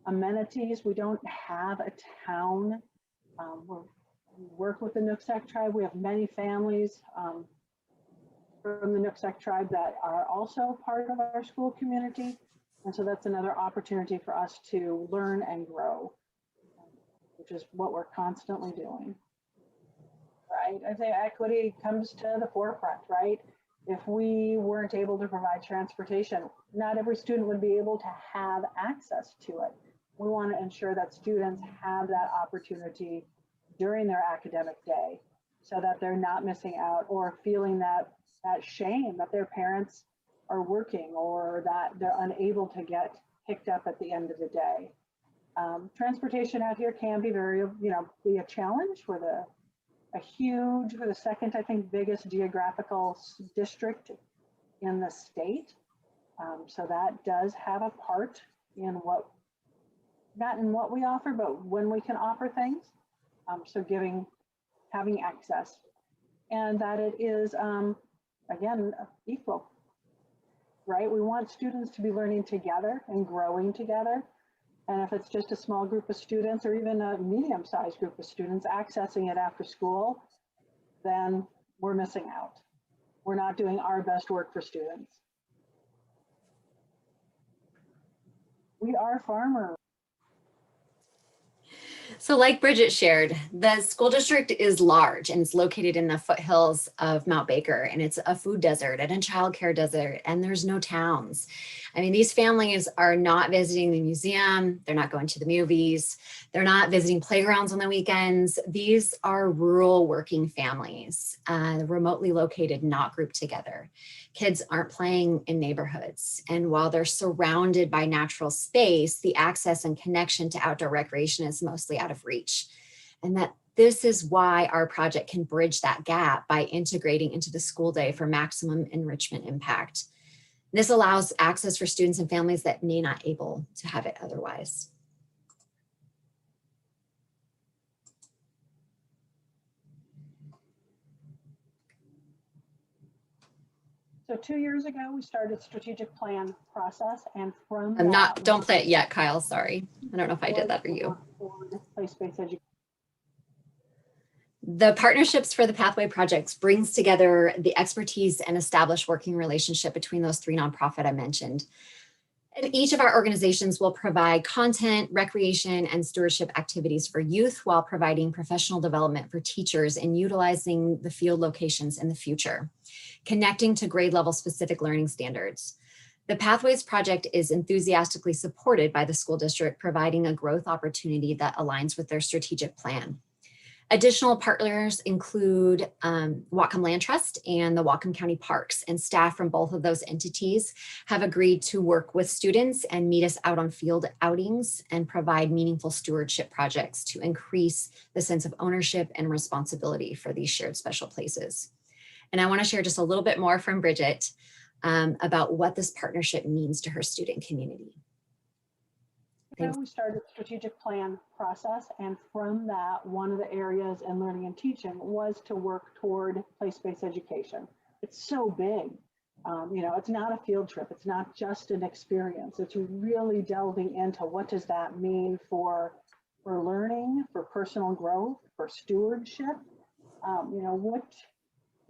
amenities. We don't have a town. We work with the Nooksack tribe. We have many families from the Nooksack tribe that are also part of our school community. And so that's another opportunity for us to learn and grow, which is what we're constantly doing. Right? I say equity comes to the forefront, right? If we weren't able to provide transportation, not every student would be able to have access to it. We want to ensure that students have that opportunity during their academic day so that they're not missing out or feeling that shame that their parents are working or that they're unable to get picked up at the end of the day. Transportation out here can be be a challenge for the second, I think, biggest geographical district in the state. So that does have a part in not in what we offer, but when we can offer things. So having access, and that it is, again, equal, right? We want students to be learning together and growing together. And if it's just a small group of students or even a medium-sized group of students accessing it after school, then we're missing out. We're not doing our best work for students. We are farmers. So like Bridget shared, the school district is large and it's located in the foothills of Mount Baker, and it's a food desert and a childcare desert, and there's no towns. I mean, these families are not visiting the museum. They're not going to the movies. They're not visiting playgrounds on the weekends. These are rural working families, remotely located, not grouped together. Kids aren't playing in neighborhoods. And while they're surrounded by natural space, the access and connection to outdoor recreation is mostly out of reach. And that This is why our project can bridge that gap by integrating into the school day for maximum enrichment impact. This allows access for students and families that may not able to have it otherwise. So 2 years ago, we started strategic plan process, and from Don't play it yet, Kyle, sorry. I don't know if I did that for you. Place-based education. The Partnerships for the Pathway projects brings together the expertise and established working relationship between those three nonprofit I mentioned. And each of our organizations will provide content, recreation, and stewardship activities for youth while providing professional development for teachers and utilizing the field locations in the future, connecting to grade level specific learning standards. The Pathways project is enthusiastically supported by the school district, providing a growth opportunity that aligns with their strategic plan. Additional partners include Whatcom Land Trust and the Whatcom County Parks, and staff from both of those entities have agreed to work with students and meet us out on field outings and provide meaningful stewardship projects to increase the sense of ownership and responsibility for these shared special places. And I want to share just a little bit more from Bridget about what this partnership means to her student community. Then we started strategic plan process, and from that, one of the areas in learning and teaching was to work toward place-based education. It's so big. You know, it's not a field trip. It's not just an experience. It's really delving into what does that mean for learning, for personal growth, for stewardship. You know,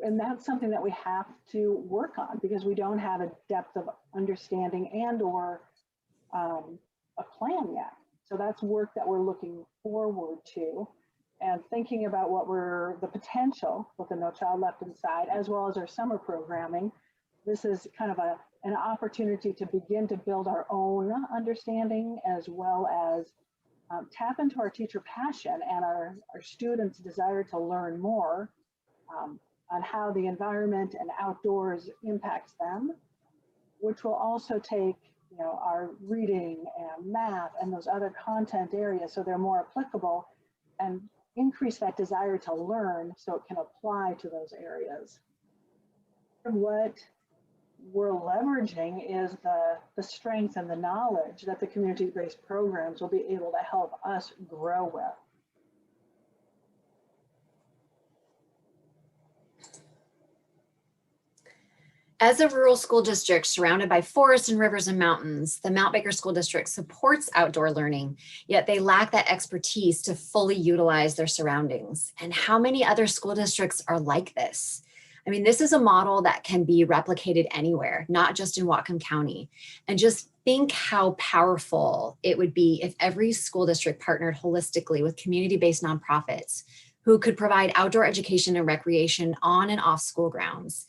and that's something that we have to work on because we don't have a depth of understanding and or a plan yet. So that's work that we're looking forward to and thinking about what the potential with the No Child Left Inside, as well as our summer programming. This is kind of an opportunity to begin to build our own understanding, as well as tap into our teacher passion and our students' desire to learn more on how the environment and outdoors impacts them, which will also take our reading and math and those other content areas so they're more applicable and increase that desire to learn so it can apply to those areas. And what we're leveraging is the strength and the knowledge that the community-based programs will be able to help us grow with. As a rural school district surrounded by forests and rivers and mountains, the Mount Baker School District supports outdoor learning, yet they lack that expertise to fully utilize their surroundings. And how many other school districts are like this? I mean, this is a model that can be replicated anywhere, not just in Whatcom County. And just think how powerful it would be if every school district partnered holistically with community-based nonprofits who could provide outdoor education and recreation on and off school grounds.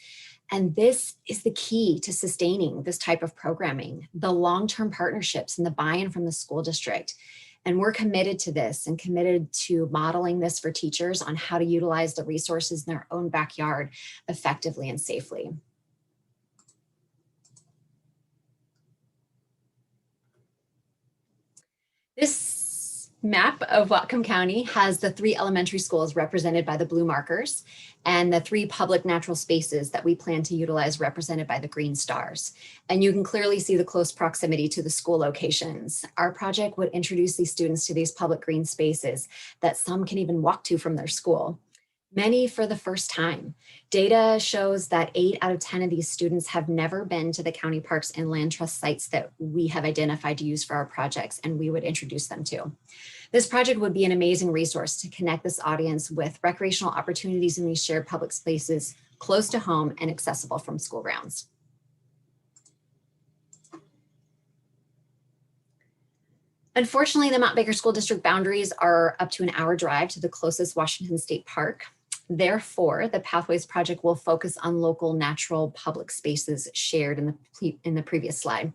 And this is the key to sustaining this type of programming, the long-term partnerships and the buy-in from the school district. And we're committed to this and committed to modeling this for teachers on how to utilize the resources in their own backyard effectively and safely. This map of Whatcom County has the 3 elementary schools represented by the blue markers and the 3 public natural spaces that we plan to utilize represented by the green stars. And you can clearly see the close proximity to the school locations. Our project would introduce these students to these public green spaces that some can even walk to from their school, many for the first time. Data shows that 8 out of 10 of these students have never been to the county parks and land trust sites that we have identified to use for our projects, and we would introduce them to. This project would be an amazing resource to connect this audience with recreational opportunities in these shared public spaces close to home and accessible from school grounds. Unfortunately, the Mount Baker School District boundaries are up to an hour drive to the closest Washington State Park. Therefore, the Pathways project will focus on local natural public spaces shared in the previous slide.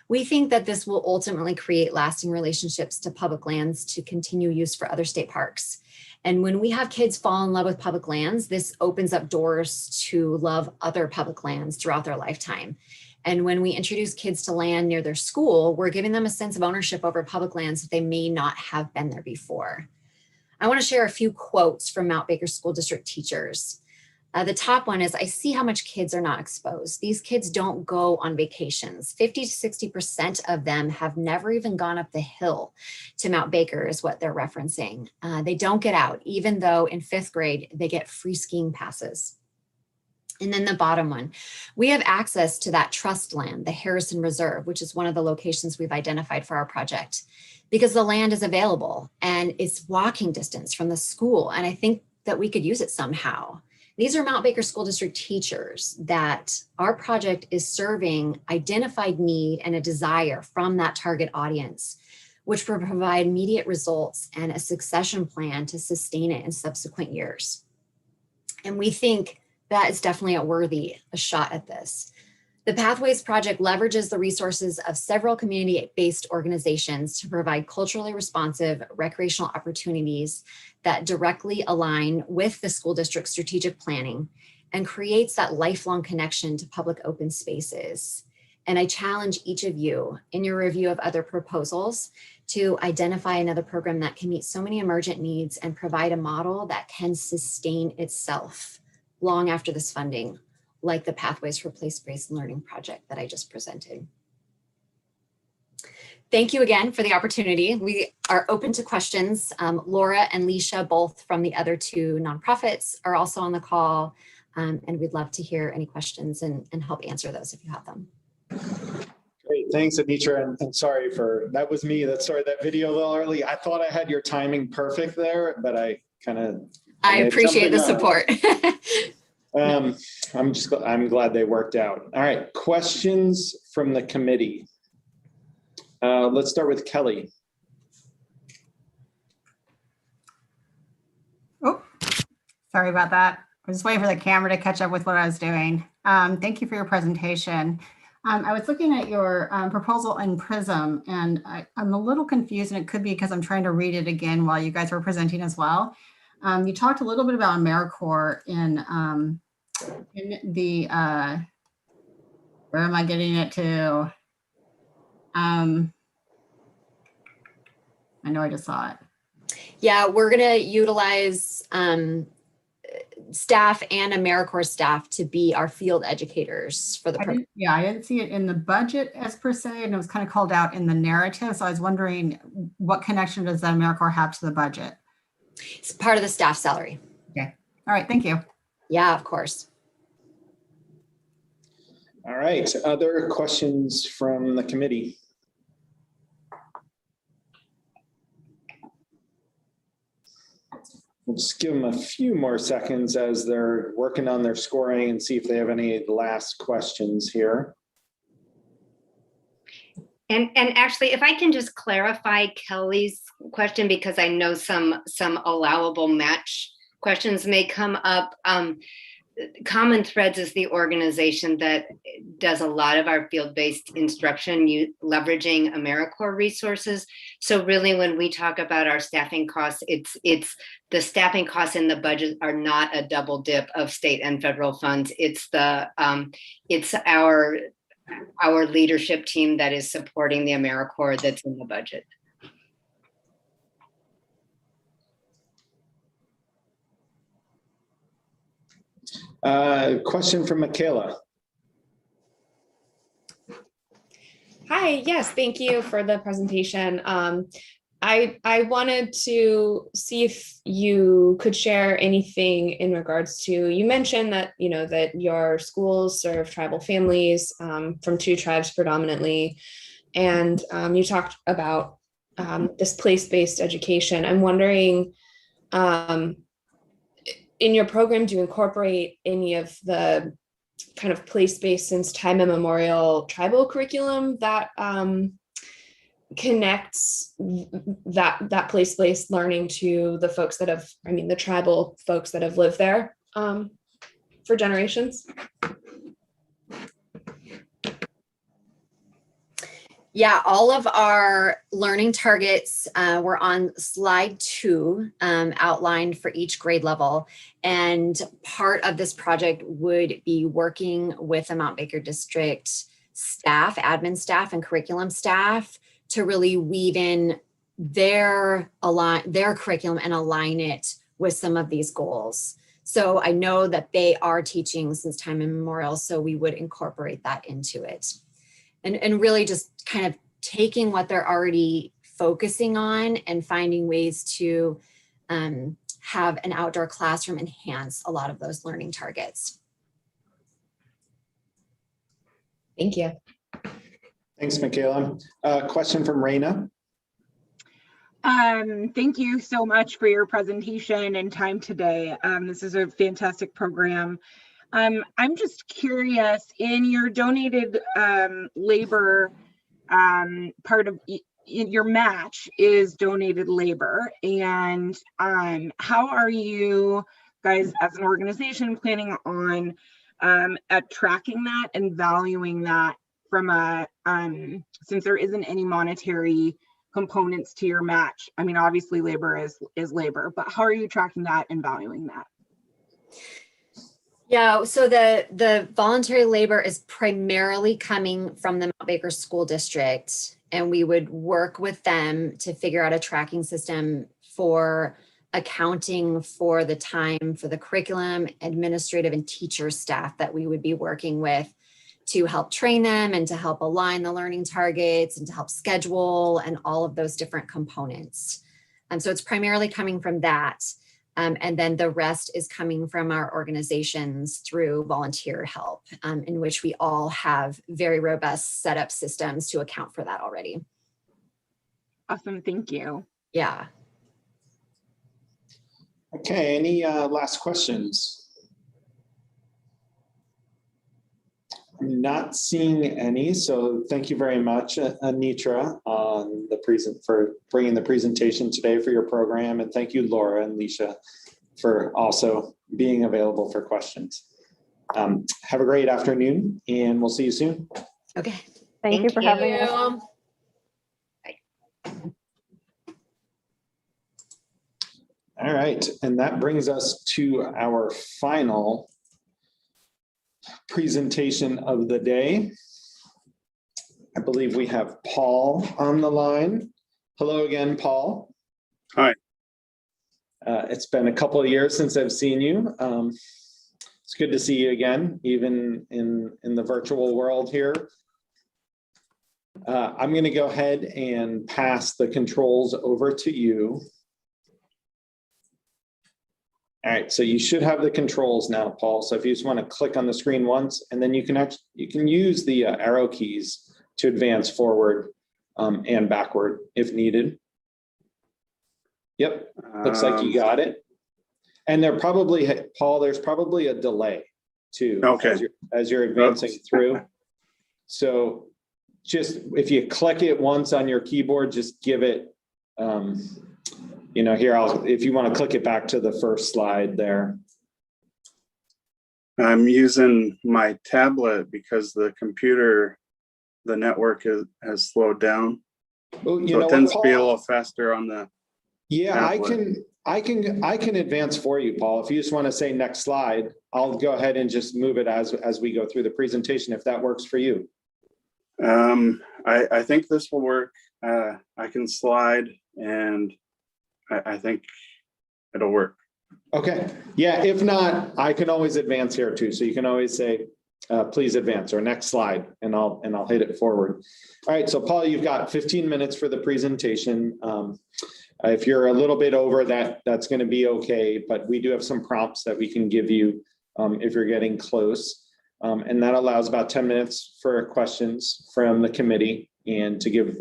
We think that this will ultimately create lasting relationships to public lands to continue use for other state parks. And when we have kids fall in love with public lands, this opens up doors to love other public lands throughout their lifetime. And when we introduce kids to land near their school, we're giving them a sense of ownership over public lands that they may not have been there before. I want to share a few quotes from Mount Baker School District teachers. The top one is, I see how much kids are not exposed. These kids don't go on vacations. 50 to 60% of them have never even gone up the hill to Mount Baker is what they're referencing. They don't get out, even though in 5th grade, they get free skiing passes. And then the bottom one, we have access to that trust land, the Harrison Reserve, which is one of the locations we've identified for our project, because the land is available and it's walking distance from the school. And I think that we could use it somehow. These are Mount Baker School District teachers that our project is serving identified need and a desire from that target audience, which will provide immediate results and a succession plan to sustain it in subsequent years. And we think that is definitely a shot at this. The Pathways Project leverages the resources of several community-based organizations to provide culturally responsive recreational opportunities that directly align with the school district strategic planning and creates that lifelong connection to public open spaces. And I challenge each of you in your review of other proposals to identify another program that can meet so many emergent needs and provide a model that can sustain itself long after this funding, like the Pathways for Place-Based Learning project that I just presented. Thank you again for the opportunity. We are open to questions. Laura and Leisha, both from the other 2 nonprofits, are also on the call, and we'd love to hear any questions and help answer those if you have them. Great, thanks, Anitra, and sorry for, that was me, that video a little early. I thought I had your timing perfect there, but I appreciate the support. I'm glad they worked out. All right, questions from the committee. Let's start with Kelly. Oh, sorry about that. I was just waiting for the camera to catch up with what I was doing. Thank you for your presentation. I was looking at your proposal in PRISM, and I'm a little confused, and it could be because I'm trying to read it again while you guys were presenting as well. You talked a little bit about AmeriCorps in the, where am I getting it to? I know I just saw it. Yeah, we're gonna utilize staff and AmeriCorps staff to be our field educators for the program. Yeah, I didn't see it in the budget as per se, and it was kind of called out in the narrative. So I was wondering, what connection does the AmeriCorps have to the budget? It's part of the staff salary. Okay. All right. Thank you. Yeah, of course. All right. Other questions from the committee? We'll just give them a few more seconds as they're working on their scoring and see if they have any last questions here. And actually, if I can just clarify Kelly's question, because I know some allowable match questions may come up. Common Threads is the organization that does a lot of our field-based instruction, leveraging AmeriCorps resources. So really, when we talk about our staffing costs, it's the staffing costs in the budget are not a double dip of state and federal funds. It's our leadership team that is supporting the AmeriCorps that's in the budget. Question from Michaela. Hi, yes, thank you for the presentation. I wanted to see if you could share anything in regards to, you mentioned that, that your schools serve tribal families from 2 tribes predominantly, and you talked about this place-based education. I'm wondering, in your program, do you incorporate any of the kind of place-based since time immemorial tribal curriculum that connects that place-based learning to the folks that have, the tribal folks that have lived there for generations? Yeah, all of our learning targets were on slide 2, outlined for each grade level. And part of this project would be working with the Mount Baker District staff, admin staff, and curriculum staff to really weave in their curriculum and align it with some of these goals. So I know that they are teaching since time immemorial, so we would incorporate that into it. And really just kind of taking what they're already focusing on and finding ways to have an outdoor classroom enhance a lot of those learning targets. Thank you. Thanks, Michaela. Question from Raina. Thank you so much for your presentation and time today. This is a fantastic program. I'm just curious, in your donated labor, part of your match is donated labor, and how are you guys as an organization planning on at tracking that and valuing that from a since there isn't any monetary components to your match? I mean, obviously labor is labor, but how are you tracking that and valuing that? Yeah, so the voluntary labor is primarily coming from the Mount Baker School District, and we would work with them to figure out a tracking system for accounting for the time for the curriculum, administrative and teacher staff that we would be working with to help train them and to help align the learning targets and to help schedule and all of those different components. So it's primarily coming from that. And then the rest is coming from our organizations through volunteer help, in which we all have very robust setup systems to account for that already. Awesome, thank you. Yeah. Okay, any last questions? I'm not seeing any, so thank you very much, Anitra, on for bringing the presentation today for your program, and thank you, Laura and Leisha, for also being available for questions. Have a great afternoon, and we'll see you soon. Okay. Thank you for having us. All right, and that brings us to our final presentation of the day. I believe we have Paul on the line. Hello again, Paul. Hi. It's been a couple of years since I've seen you. It's good to see you again, even in the virtual world here. I'm going to go ahead and pass the controls over to you. All right, so you should have the controls now, Paul. So if you just want to click on the screen once, and then you can use the arrow keys to advance forward and backward if needed. Yep, looks like you got it. And there probably, Paul, there's probably a delay too. Okay. As you're advancing through. So just if you click it once on your keyboard, just give it. Here, if you want to click it back to the first slide there. I'm using my tablet because the computer, the network has slowed down. Well, so it tends to be a little faster on the tablet. I can advance for you, Paul. If you just want to say next slide, I'll go ahead and just move it as we go through the presentation, if that works for you. I think this will work. I can slide, and I think it'll work. Okay. Yeah. If not, I can always advance here too. So you can always say, please advance or next slide, and I'll hit it forward. All right. So Paul, you've got 15 minutes for the presentation. If you're a little bit over that, that's going to be okay. But we do have some prompts that we can give you if you're getting close. And that allows about 10 minutes for questions from the committee and to give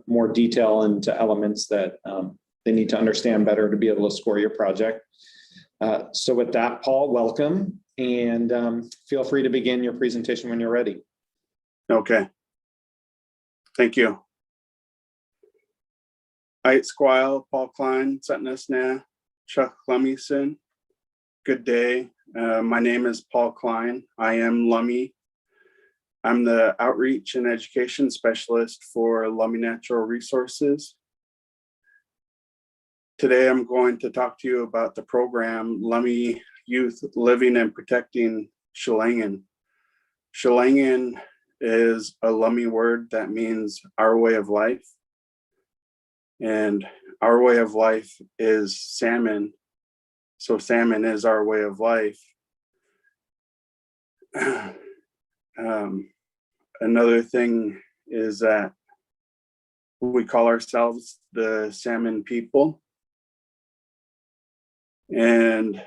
more detail into elements that they need to understand better to be able to score your project. So with that, Paul, welcome, and feel free to begin your presentation when you're ready. Okay. Thank you. Ait Squile, Paul Klein, Setnesna, Chuck Lumison. Good day. My name is Paul Klein. I am Lummi. I'm the Outreach and Education Specialist for Lummi Natural Resources. Today, I'm going to talk to you about the program Lummi Youth Living and Protecting Shilangin. Shilangin is a Lummi word that means our way of life. And our way of life is salmon. So salmon is our way of life. Another thing is that we call ourselves the salmon people. And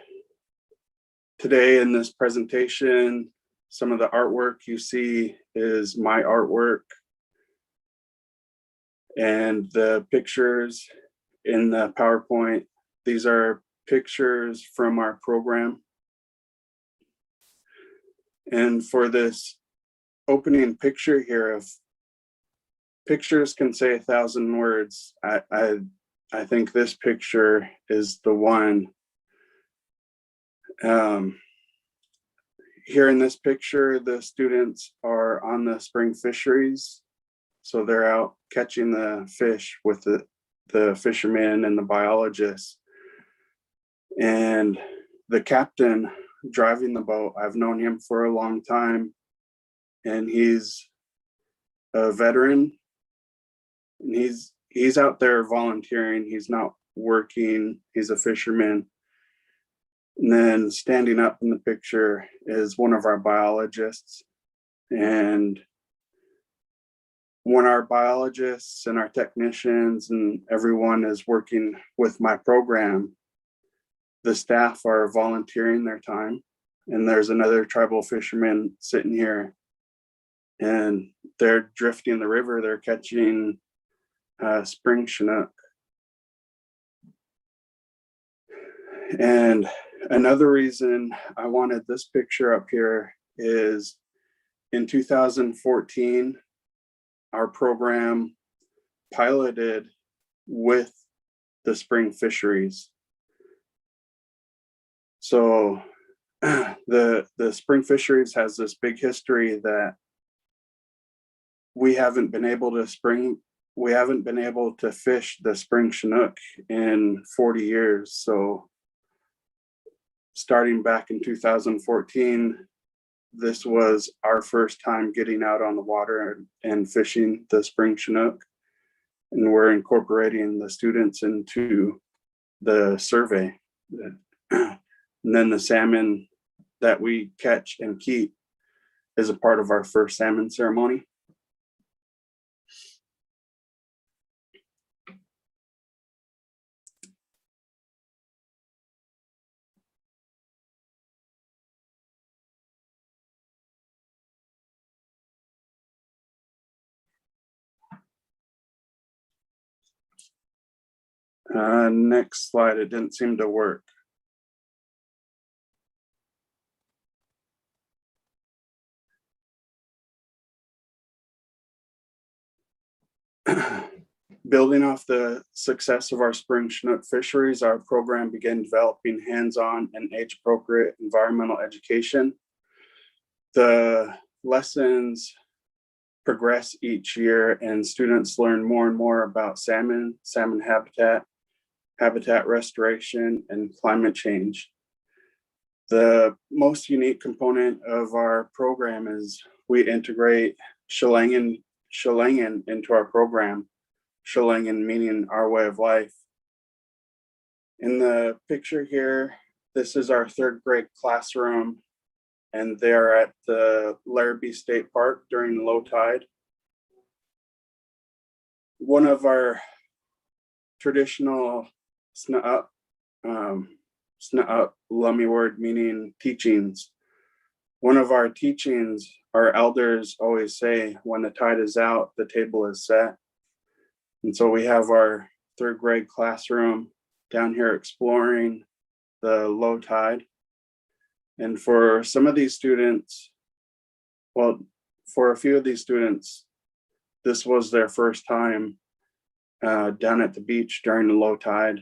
today in this presentation, some of the artwork you see is my artwork. And the pictures in the PowerPoint, these are pictures from our program. And for this opening picture here, of pictures can say 1,000 words, I think this picture is the one. Here in this picture, the students are on the spring fisheries. So they're out catching the fish with the fishermen and the biologists. And the captain driving the boat, I've known him for a long time, and he's a veteran. And he's out there volunteering. He's not working. He's a fisherman. And then standing up in the picture is one of our biologists. And when our biologists and our technicians and everyone is working with my program, the staff are volunteering their time. And there's another tribal fisherman sitting here, and they're drifting the river. They're catching spring Chinook. And another reason I wanted this picture up here is in 2014, our program piloted with the spring fisheries. So the spring fisheries has this big history that we haven't been able to fish the spring Chinook in 40 years. So starting back in 2014, this was our first time getting out on the water and fishing the spring Chinook. And we're incorporating the students into the survey. And then the salmon that we catch and keep is a part of our first salmon ceremony. Next slide, it didn't seem to work. Building off the success of our spring Chinook fisheries, our program began developing hands-on and age-appropriate environmental education. The lessons progress each year, and students learn more and more about salmon habitat, habitat restoration, and climate change. The most unique component of our program is we integrate Shillelagh into our program. Shillelagh meaning our way of life. In the picture here, this is our 3rd grade classroom, and they're at the Larrabee State Park during low tide. One of our traditional sna'up Lummi word meaning teachings. One of our teachings, our elders always say, when the tide is out, the table is set. And so we have our 3rd grade classroom down here exploring the low tide. And for some of these students, well, for a few of these students, this was their first time down at the beach during the low tide.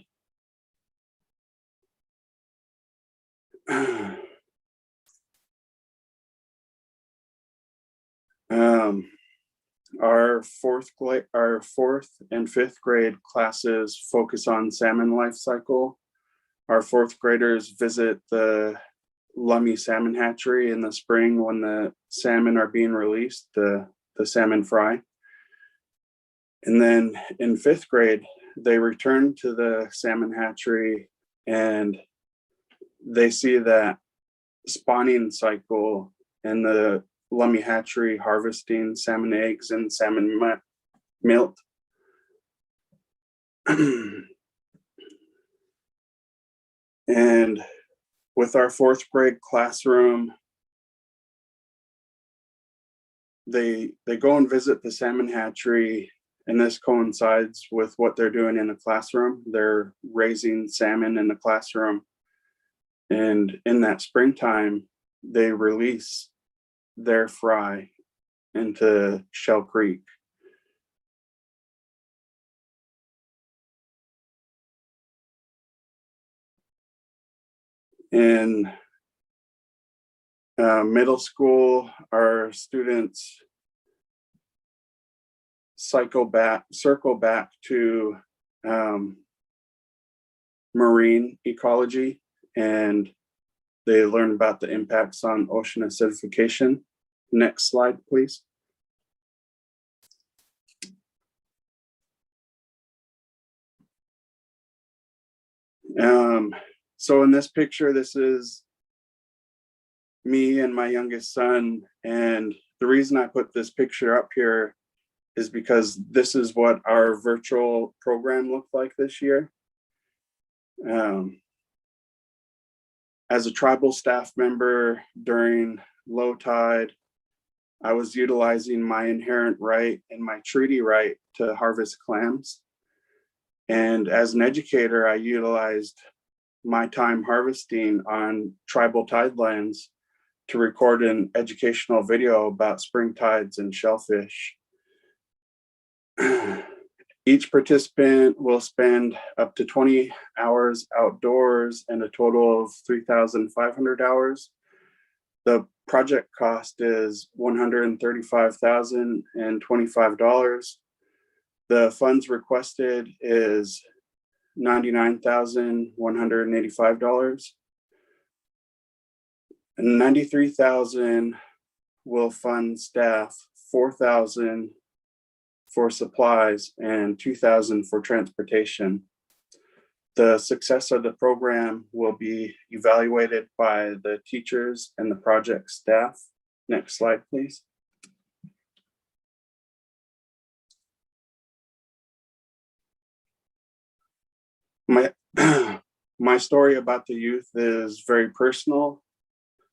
Our 4th and 5th grade classes focus on salmon life cycle. Our 4th graders visit the Lummi salmon hatchery in the spring when the salmon are being released, the salmon fry. And then in 5th grade, they return to the salmon hatchery and they see that spawning cycle and the Lummi hatchery harvesting salmon eggs and salmon milk. And with our 4th grade classroom, they go and visit the salmon hatchery, and this coincides with what they're doing in the classroom. They're raising salmon in the classroom, and in that springtime, they release their fry into Shell Creek. In middle school, our students circle back to marine ecology, and they learn about the impacts on ocean acidification. Next slide, please. So in this picture, this is me and my youngest son. And the reason I put this picture up here is because this is what our virtual program looked like this year. As a tribal staff member during low tide, I was utilizing my inherent right and my treaty right to harvest clams. And as an educator, I utilized my time harvesting on tribal tidelands to record an educational video about spring tides and shellfish. Each participant will spend up to 20 hours outdoors and a total of 3,500 hours. The project cost is $135,025. The funds requested is $99,185. And $93,000 will fund staff, $4,000 for supplies, and $2,000 for transportation. The success of the program will be evaluated by the teachers and the project staff. Next slide, please. My story about the youth is very personal.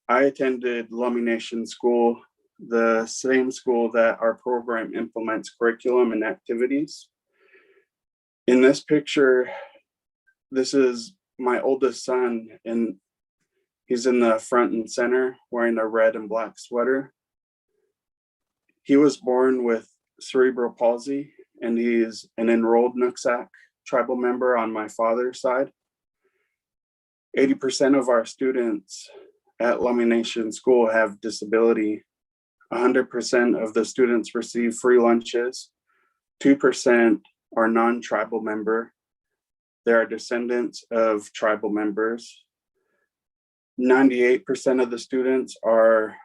I attended Lummi Nation School, the same school that our program implements curriculum and activities. In this picture, this is my oldest son, and he's in the front and center wearing a red and black sweater. He was born with cerebral palsy, and he's an enrolled Nooksack tribal member on my father's side. 80% of our students at Lummi Nation School have disability. 100% of the students receive free lunches. 2% are non-tribal member. They are descendants of tribal members. 98% of the students are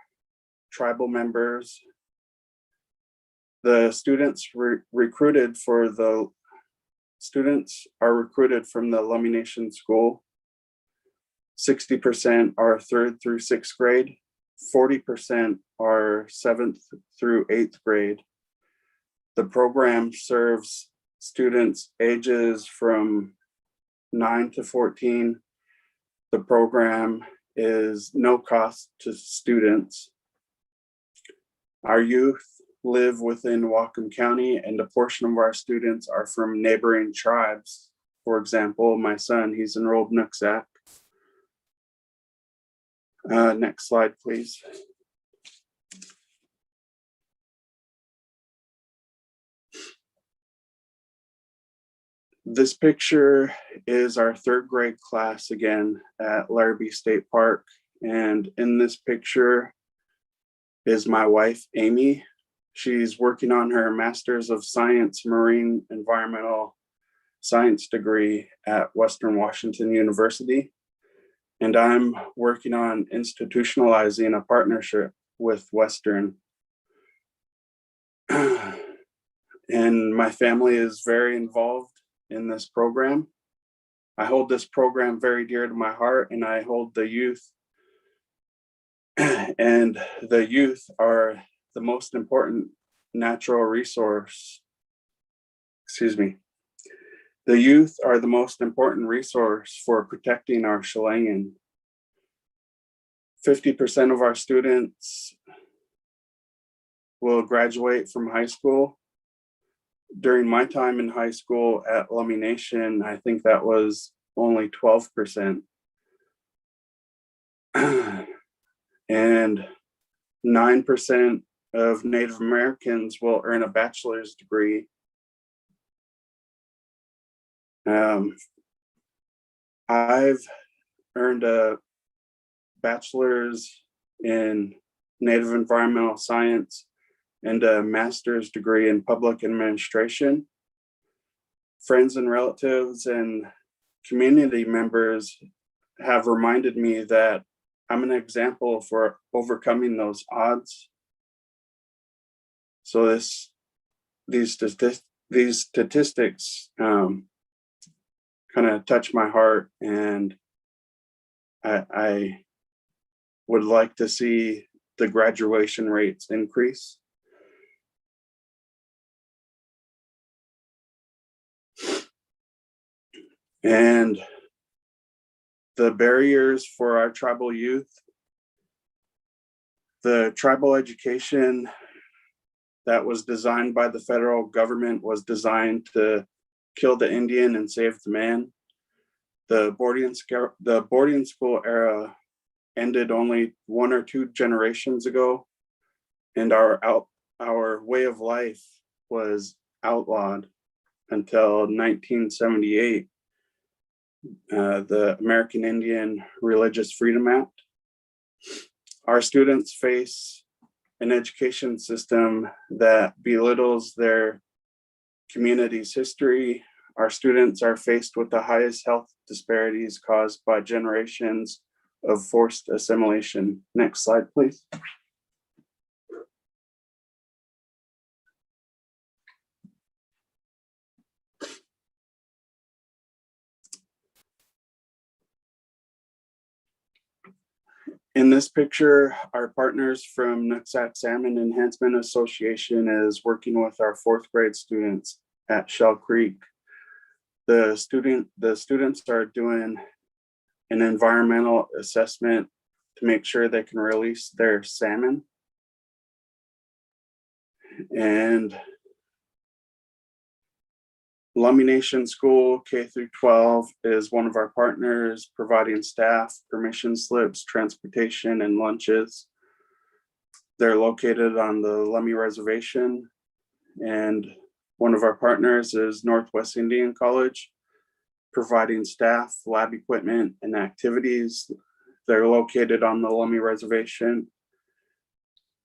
tribal members. The students recruited from the Lummi Nation School. 60% are 3rd through 6th grade. 40% are 7th through 8th grade. The program serves students ages from 9 to 14. The program is no cost to students. Our youth live within Whatcom County, and a portion of our students are from neighboring tribes. For example, my son, he's enrolled Nooksack. Next slide, please. This picture is our 3rd grade class again at Larrabee State Park. And in this picture is my wife, Amy. She's working on her Master's of Science Marine Environmental Science degree at Western Washington University. And I'm working on institutionalizing a partnership with Western. And my family is very involved in this program. I hold this program very dear to my heart, and I hold the youth. And the youth are the most important natural resource. Excuse me. The youth are the most important resource for protecting our Chelangen. 50% of our students will graduate from high school. During my time in high school at Lummi Nation, I think that was only 12%. And 9% of Native Americans will earn a bachelor's degree. I've earned a bachelor's in Native Environmental Science and a master's degree in public administration. Friends and relatives and community members have reminded me that I'm an example for overcoming those odds. So these statistics kind of touch my heart, and I would like to see the graduation rates increase. And the barriers for our tribal youth, the tribal education that was designed by the federal government was designed to kill the Indian and save the man. The boarding school era ended only 1 or 2 generations ago, and our way of life was outlawed until 1978. The American Indian Religious Freedom Act. Our students face an education system that belittles their community's history. Our students are faced with the highest health disparities caused by generations of forced assimilation. Next slide, please. In this picture, our partners from Nooksack Salmon Enhancement Association is working with our 4th grade students at Shell Creek. The students are doing an environmental assessment to make sure they can release their salmon. And Lummi Nation School K-12 is one of our partners, providing staff, permission slips, transportation, and lunches. They're located on the Lummi Reservation, and one of our partners is Northwest Indian College, providing staff, lab equipment, and activities. They're located on the Lummi Reservation.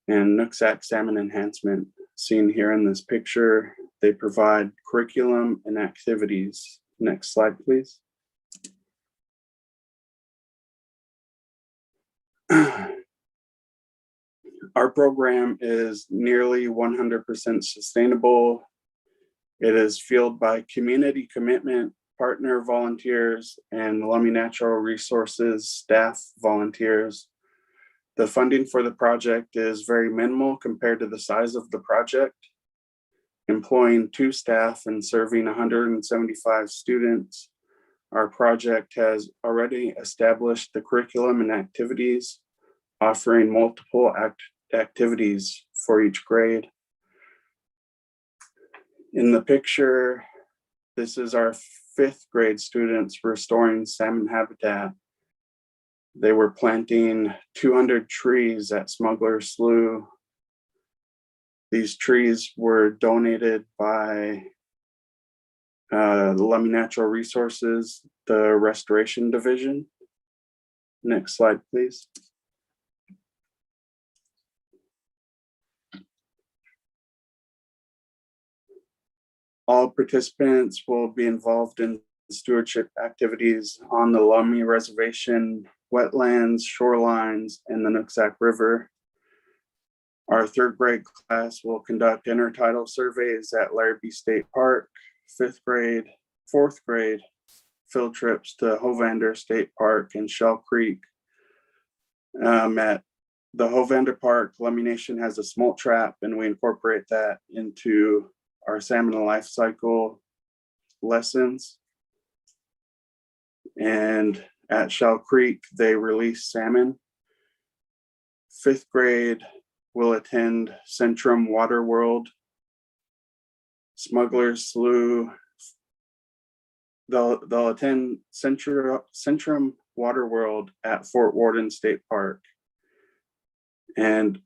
And Nooksack Salmon Enhancement, seen here in this picture, they provide curriculum and activities. Next slide, please. Our program is nearly 100% sustainable. It is fueled by community commitment, partner volunteers, and Lummi Natural Resources staff volunteers. The funding for the project is very minimal compared to the size of the project. Employing 2 staff and serving 175 students, our project has already established the curriculum and activities, offering multiple activities for each grade. In the picture, this is our 5th grade students restoring salmon habitat. They were planting 200 trees at Smuggler Slough. These trees were donated by the Lummi Natural Resources, the Restoration Division. Next slide, please. All participants will be involved in stewardship activities on the Lummi Reservation, wetlands, shorelines, and the Nooksack River. Our 3rd grade class will conduct intertidal surveys at Larrabee State Park. 5th grade fourth grade field trips to Hovander State Park and Shell Creek. At the Hovander Park, Lummi Nation has a smolt trap, and we incorporate that into our salmon life cycle lessons. And at Shell Creek, they release salmon. Fifth grade will attend Centrum Water World, Smuggler's Slough. They'll attend Centrum Water World at Fort Worden State Park. And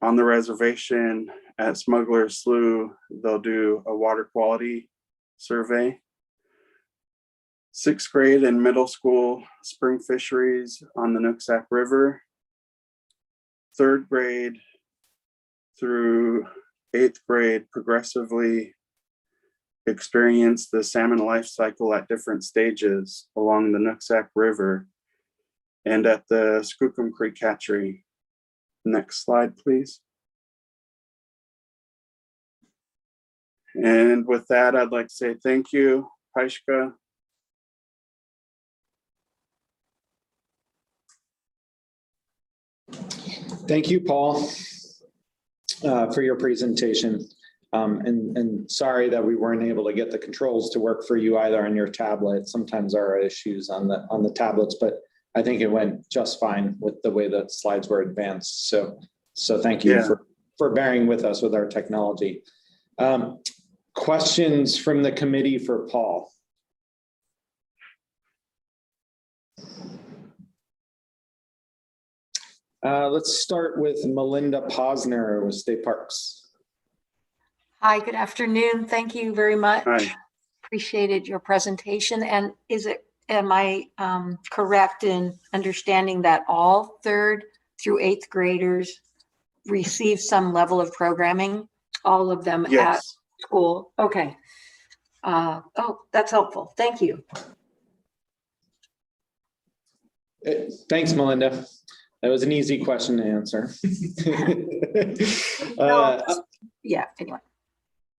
on the reservation at Smuggler's Slough, they'll do a water quality survey. Sixth grade and middle school, spring fisheries on the Nooksack River. Third grade through eighth grade progressively experience the salmon life cycle at different stages along the Nooksack River and at the Skookum Creek Hatchery. Next slide, please. And with that, I'd like to say thank you, Paishka. Thank you, Paul, for your presentation. And sorry that we weren't able to get the controls to work for you either on your tablet. Sometimes there are issues on the tablets, but I think it went just fine with the way the slides were advanced. So thank you for bearing with us with our technology. Questions from the committee for Paul? Let's start with Melinda Posner with State Parks. Hi, good afternoon. Thank you very much. Hi. Appreciated your presentation. And am I correct in understanding that all third through eighth graders receive some level of programming? All of them at school? Okay. Oh, that's helpful. Thank you. Thanks, Melinda. That was an easy question to answer. Yeah, anyway.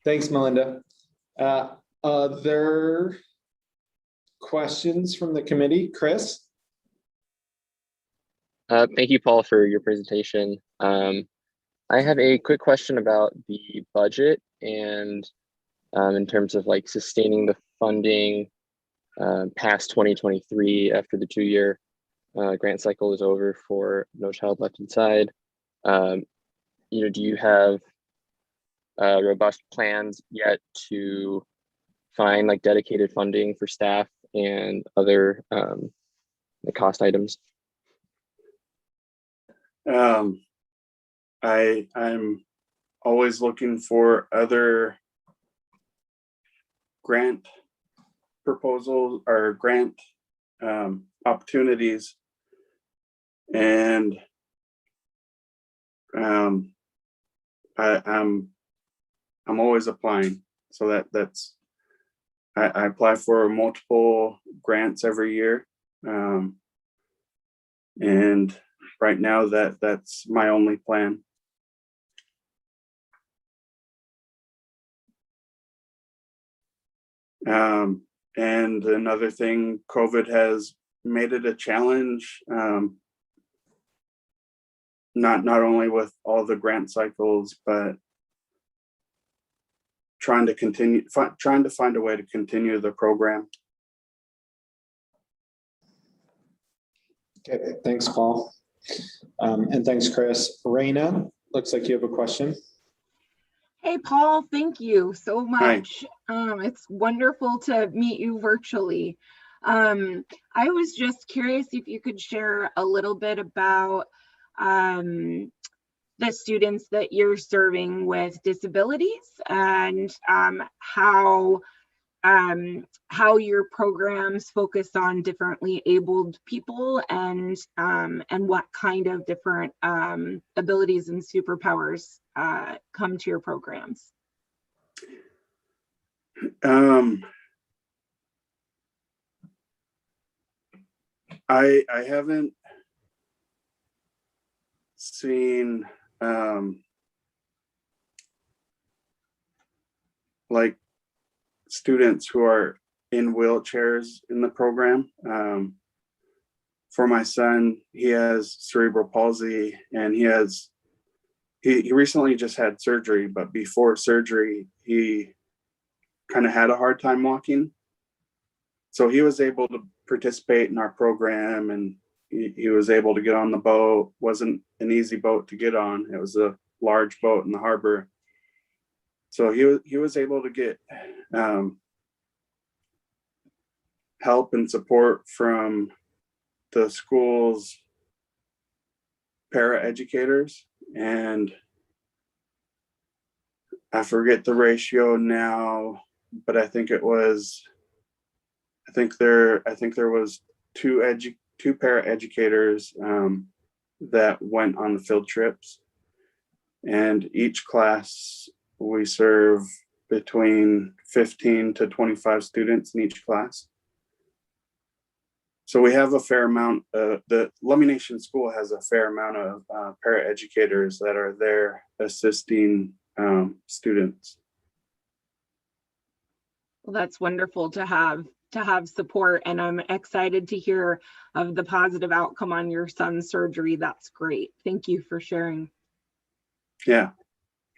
Thanks, Melinda. Other questions from the committee? Chris? Thank you, Paul, for your presentation. I have a quick question about the budget and in terms of like sustaining the funding past 2023 after the 2-year grant cycle is over for No Child Left Inside. Do you have robust plans yet to find like dedicated funding for staff and other the cost items? I'm always looking for other grant proposals or grant opportunities, and I'm always applying. So that's I apply for multiple grants every year, and right now that's my only plan. And another thing, COVID has made it a challenge, not only with all the grant cycles, but trying to find a way to continue the program. Okay, thanks, Paul. And thanks, Chris. Raina, looks like you have a question. Hey, Paul, thank you so much. It's wonderful to meet you virtually. I was just curious if you could share a little bit about the students that you're serving with disabilities and how your programs focus on differently abled people and what kind of different abilities and superpowers come to your programs. I haven't seen like students who are in wheelchairs in the program. For my son, he has cerebral palsy, and he recently just had surgery, but before surgery, he kind of had a hard time walking. So he was able to participate in our program, and he was able to get on the boat. Wasn't an easy boat to get on. It was a large boat in the harbor. So he was able to get help and support from the school's para-educators, and I forget the ratio now, but I think there was two para-educators that went on the field trips, and each class we serve between 15 to 25 students in each class. So we have a fair amount. The Lummi Nation School has a fair amount of para-educators that are there assisting students. Well, that's wonderful to have support, and I'm excited to hear of the positive outcome on your son's surgery. That's great. Thank you for sharing. Yeah,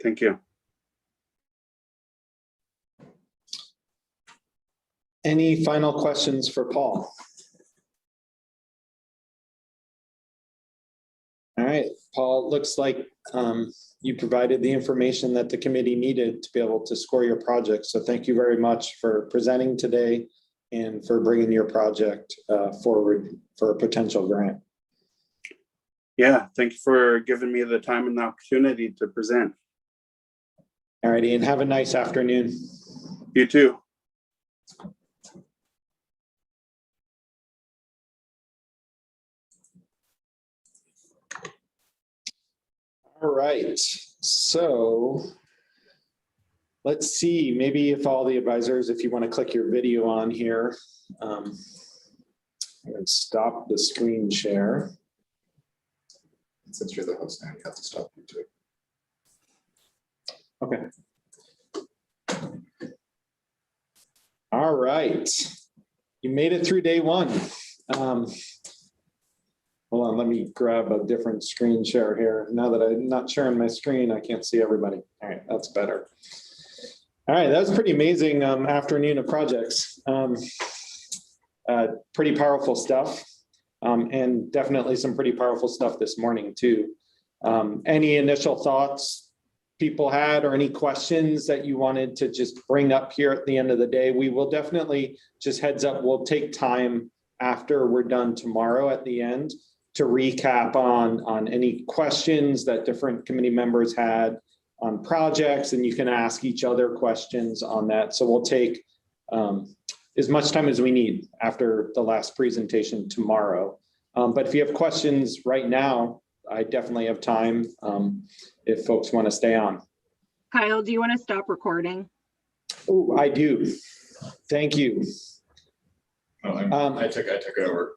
thank you. Any final questions for Paul? All right, Paul, looks like you provided the information that the committee needed to be able to score your project. So thank you very much for presenting today and for bringing your project forward for a potential grant. Yeah, thank you for giving me the time and the opportunity to present. All righty, and have a nice afternoon. You too. All right, so let's see, maybe if all the advisors, if you want to click your video on here, and stop the screen share. Since you're the host now, you have to stop you too. Okay. All right, you made it through day one. Hold on, let me grab a different screen share here. Now that I'm not sharing my screen, I can't see everybody. All right, that's better. All right, that was pretty amazing afternoon of projects. Pretty powerful stuff, and definitely some pretty powerful stuff this morning too. Any initial thoughts people had, or any questions that you wanted to just bring up here at the end of the day? We will definitely, just heads up, we'll take time after we're done tomorrow at the end to recap on any questions that different committee members had on projects, and you can ask each other questions on that. So we'll take as much time as we need after the last presentation tomorrow. But if you have questions right now, I definitely have time if folks want to stay on. Kyle, do you want to stop recording? Oh, I do. Thank you. Oh, I took it over.